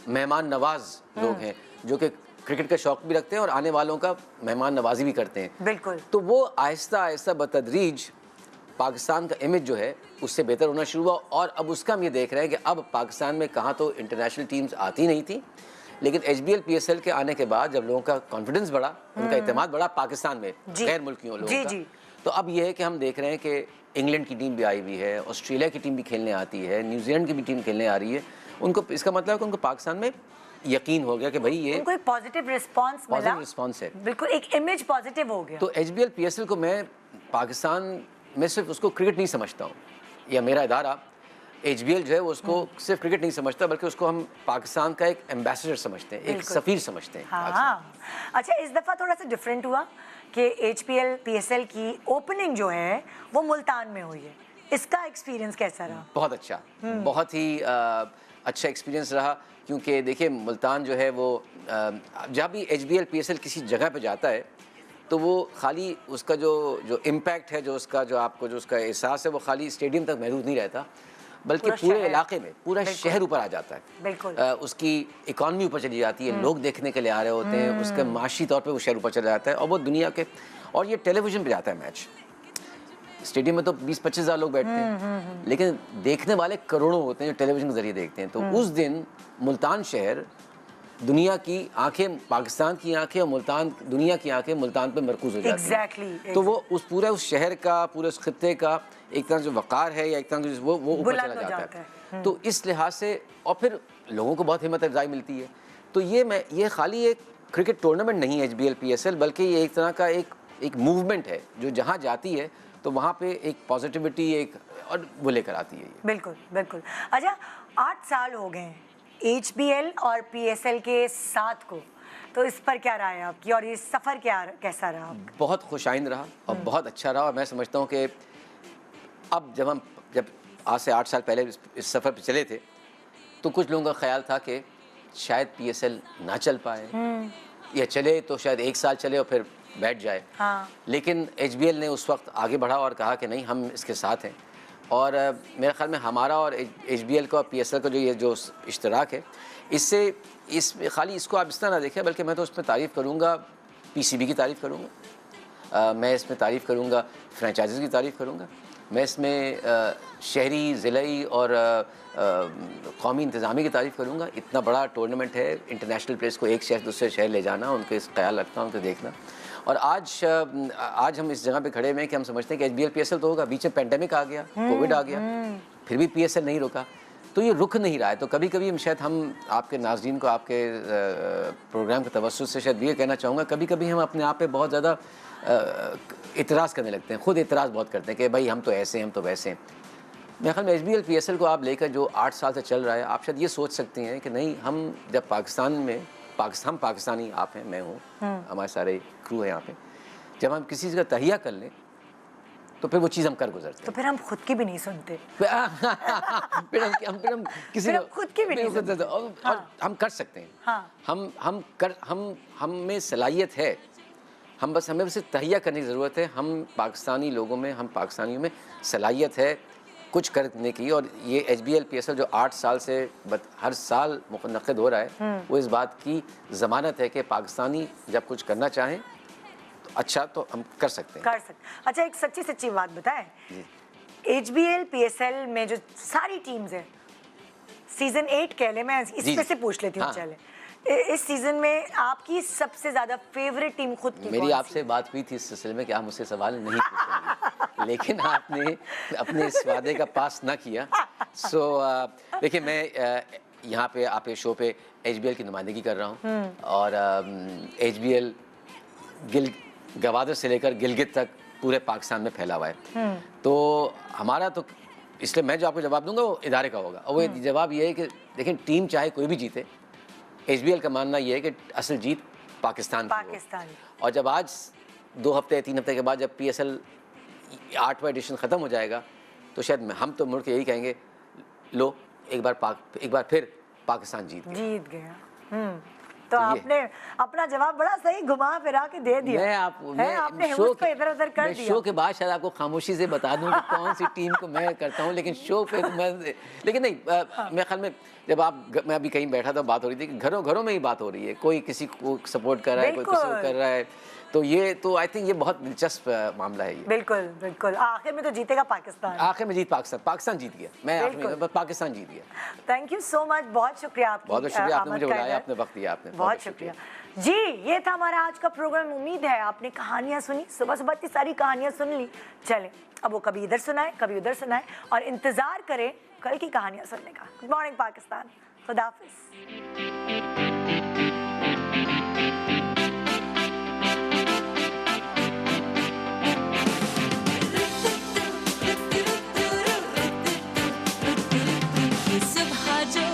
मेहमान नवाज लोग हैं जो कि क्रिकेट का शौक भी रखते हैं और आने वालों का मेहमान नवाजी भी करते हैं। बिल्कुल। तो वो आहिस्ता आहिस्ता बतदरीज पाकिस्तान का इमेज जो है उससे बेहतर होना शुरू हुआ। और अब उसका हम ये देख रहे हैं कि अब पाकिस्तान में कहाँ तो इंटरनेशनल टीम्स आती नहीं थी, लेकिन HBL PSL के आने के बाद जब लोगों का कॉन्फिडेंस बढ़ा, उनका इत्तेमाद बढ़ा पाकिस्तान में गैर मुल्कियों लोगों का, तो अब ये है कि हम देख रहे हैं कि इंग्लैंड की टीम भी आई हुई है, ऑस्ट्रेलिया की टीम भी खेलने आती है, न्यूजीलैंड की भी टीम खेलने आ रही है। उनको इसका मतलब है कि उनको पाकिस्तान में यकीन हो गया कि भाई ये उनको एक पॉजिटिव रिस्पांस मिला। पॉजिटिव रिस्पांस है, बिल्कुल एक इमेज पॉजिटिव हो गया। तो HBL PSL को मैं पाकिस्तान में सिर्फ उसको क्रिकेट नहीं समझता हूँ, या मेरा इदारा HBL जो है वो उसको सिर्फ क्रिकेट नहीं समझता, बल्कि उसको हम पाकिस्तान का एक एम्बेसडर समझते हैं, एक सफीर समझते हैं। हाँ। अच्छा, इस दफ़ा थोड़ा सा डिफरेंट हुआ कि HBL PSL की ओपनिंग जो है वो मुल्तान में हुई है। इसका एक्सपीरियंस कैसा रहा? बहुत अच्छा, बहुत ही अच्छा एक्सपीरियंस रहा, क्योंकि देखिए मुल्तान जो है वो जब भी HBL PSL किसी जगह पे जाता है तो वो खाली उसका जो इम्पैक्ट है, जो उसका जो आपको जो उसका एहसास है, वो खाली स्टेडियम तक महदूद नहीं रहता, बल्कि पूरे इलाके में पूरा शहर ऊपर आ जाता है। बिल्कुल। उसकी इकॉनमी ऊपर चली जाती है, लोग देखने के लिए आ रहे होते हैं, उसके माशी तौर पे वो शहर ऊपर चला जाता है, और वो दुनिया के, और ये टेलीविज़न पे जाता है मैच। स्टेडियम में तो 20-25 हज़ार लोग बैठते हैं, लेकिन देखने वाले करोड़ों होते हैं जो टेलीविज़न के जरिए देखते हैं। तो उस दिन मुल्तान शहर, दुनिया की आंखें, पाकिस्तान की आंखें और मुल्तान, दुनिया की आंखें मुल्तान पे मरकूज हो जाती हैं। तो वो उस शहर का, पूरे उस खित्ते का एक तरह से वक़ार है, या एक तरह से वो ऊपर चला जाता है। तो इस लिहाज से, और फिर लोगों को बहुत हिम्मत अफजाई मिलती है। तो ये खाली एक क्रिकेट टूर्नामेंट नहीं है HBL PSL, बल्कि ये एक तरह का एक मूवमेंट है जो जहाँ जाती है तो वहाँ पे एक पॉजिटिविटी एक और वो लेकर आती है। बिल्कुल बिल्कुल। अच्छा, 8 साल हो गए HBL और PSL के साथ को, तो इस पर क्या राय है आपकी, और ये सफ़र कैसा रहा आपका? बहुत खुशाइंद रहा और बहुत अच्छा रहा। और मैं समझता हूँ कि अब जब आज से 8 साल पहले इस सफ़र पर चले थे तो कुछ लोगों का ख्याल था कि शायद PSL ना चल पाए, या चले तो शायद 1 साल चले और फिर बैठ जाए। लेकिन HBL ने उस वक्त आगे बढ़ा और कहा कि नहीं, हम इसके साथ हैं। और मेरे ख्याल में हमारा और HBL का और PSL का जो इश्तराक है, इसमें खाली इसको आप इस तरह ना देखें, बल्कि मैं तो उसमें तारीफ़ करूँगा, PCB की तारीफ़ करूँगा, मैं इसमें तारीफ़ करूँगा, फ्रेंचाइज़ की तारीफ़ करूँगा, मैं इसमें शहरी, ज़िलाई और कौमी इंतज़ामी की तारीफ़ करूँगा। इतना बड़ा टूर्नामेंट है, इंटरनेशनल प्लेयर्स को एक शहर दूसरे शहर ले जाना, उनके इस ख्याल रखना, उनको देखना। और आज हम इस जगह पे खड़े हुए हैं कि हम समझते हैं कि HBL PSL तो होगा, बीच में पेंडेमिक आ गया, कोविड आ गया, फिर भी PSL नहीं रुका, तो ये रुक नहीं रहा है। तो कभी कभी शायद हम आपके नाज़रीन को आपके प्रोग्राम के तवज्जुह से शायद ये कहना चाहूँगा, कभी कभी हम अपने आप पे बहुत ज़्यादा इतराज़ करने लगते हैं, खुद इतराज़ बहुत करते हैं कि भाई हम तो ऐसे हैं, हम तो वैसे हैं। मेरे ख्याल में HBL PSL को आप लेकर जो 8 साल से चल रहा है, आप शायद ये सोच सकते हैं कि नहीं, हम जब हम पाकिस्तानी, आप हैं, मैं हूँ, हमारे सारे क्रू है यहाँ पे, जब हम किसी चीज़ का तहिया कर लें तो फिर वो चीज़ हम कर गुजरते हैं। तो फिर हम खुद की भी नहीं सुनते। फिर हम किसी खुद की भी नहीं सुनते। और हम कर सकते हैं। हम में सलाहियत है, हमें बस तहिया करने की ज़रूरत है। हम पाकिस्तानी लोगों में, हम पाकिस्तानियों में सलाहियत है कुछ करने की। और ये HBL PSL जो 8 साल से हर साल मुनक़िद हो रहा है, वो इस बात की ज़मानत है कि पाकिस्तानी जब कुछ करना चाहें तो अच्छा तो हम कर सकते हैं। अच्छा, एक सच्ची बात बताएं, HBL PSL में जो सारी टीम्स हैं, सीज़न 8 कह ले, मैं इसमें से पूछ लेती हूँ। चले, इस सीज़न में आपकी सबसे ज़्यादा फेवरेट टीम खुद की? मेरी आपसे बात हुई थी इस सिलसिले में कि आप मुझसे सवाल नहीं पूछेंगे, लेकिन आपने अपने इस वादे का पास ना किया। सो देखिए, मैं यहाँ पे आपके शो पे HBL की नुमाइंदगी कर रहा हूँ, और HBL गवादर से लेकर गिलगित तक पूरे पाकिस्तान में फैला हुआ है। तो हमारा तो, इसलिए मैं जो आपको जवाब दूंगा वो इदारे का होगा, और वो जवाब ये है कि देखें, टीम चाहे कोई भी जीते, HBL का मानना ये है कि असल जीत पाकिस्तान की वो। पाकिस्तान। और जब आज 2 हफ्ते 3 हफ्ते के बाद जब PSL 8वां एडिशन ख़त्म हो जाएगा तो शायद हम तो मुड़ के यही कहेंगे, लो एक बार फिर पाकिस्तान जीत गया। तो आपने अपना जवाब बड़ा सही घुमा फिरा के दे दिया। आपने शो को इधर-उधर कर दिया। शो के बाद शायद आपको खामोशी से बता दूं कि कौन सी टीम को मैं करता हूं, लेकिन शो पे तो मैं, लेकिन नहीं, मेरे ख्याल में जब मैं अभी कहीं बैठा था, बात हो रही थी कि घरों में ही बात हो रही है, कोई किसी को सपोर्ट कर रहा है, कोई किसी को कर रहा है, तो ये तो आई थिंक ये बहुत दिलचस्प मामला है ये। बिल्कुल आखिर में तो जीतेगा पाकिस्तान। आखिर में पाकिस्तान जीत गया। मैं आखिर में पाकिस्तान जीत गया। थैंक यू सो मच, बहुत शुक्रिया आपकी। बहुत शुक्रिया, आपने मुझे बुलाया, आपने वक्त दिया, आपने बहुत शुक्रिया जी। ये था हमारा आज का प्रोग्राम। उम्मीद है आपने कहानियां सुनी, सुबह इतनी सारी कहानियां सुन ली। चलें अब वो कभी इधर सुनाए कभी उधर सुनाए, और इंतजार करें कल की कहानियां सुनने का। गुड मॉर्निंग पाकिस्तान, खुदा हाफिज। सुबह जो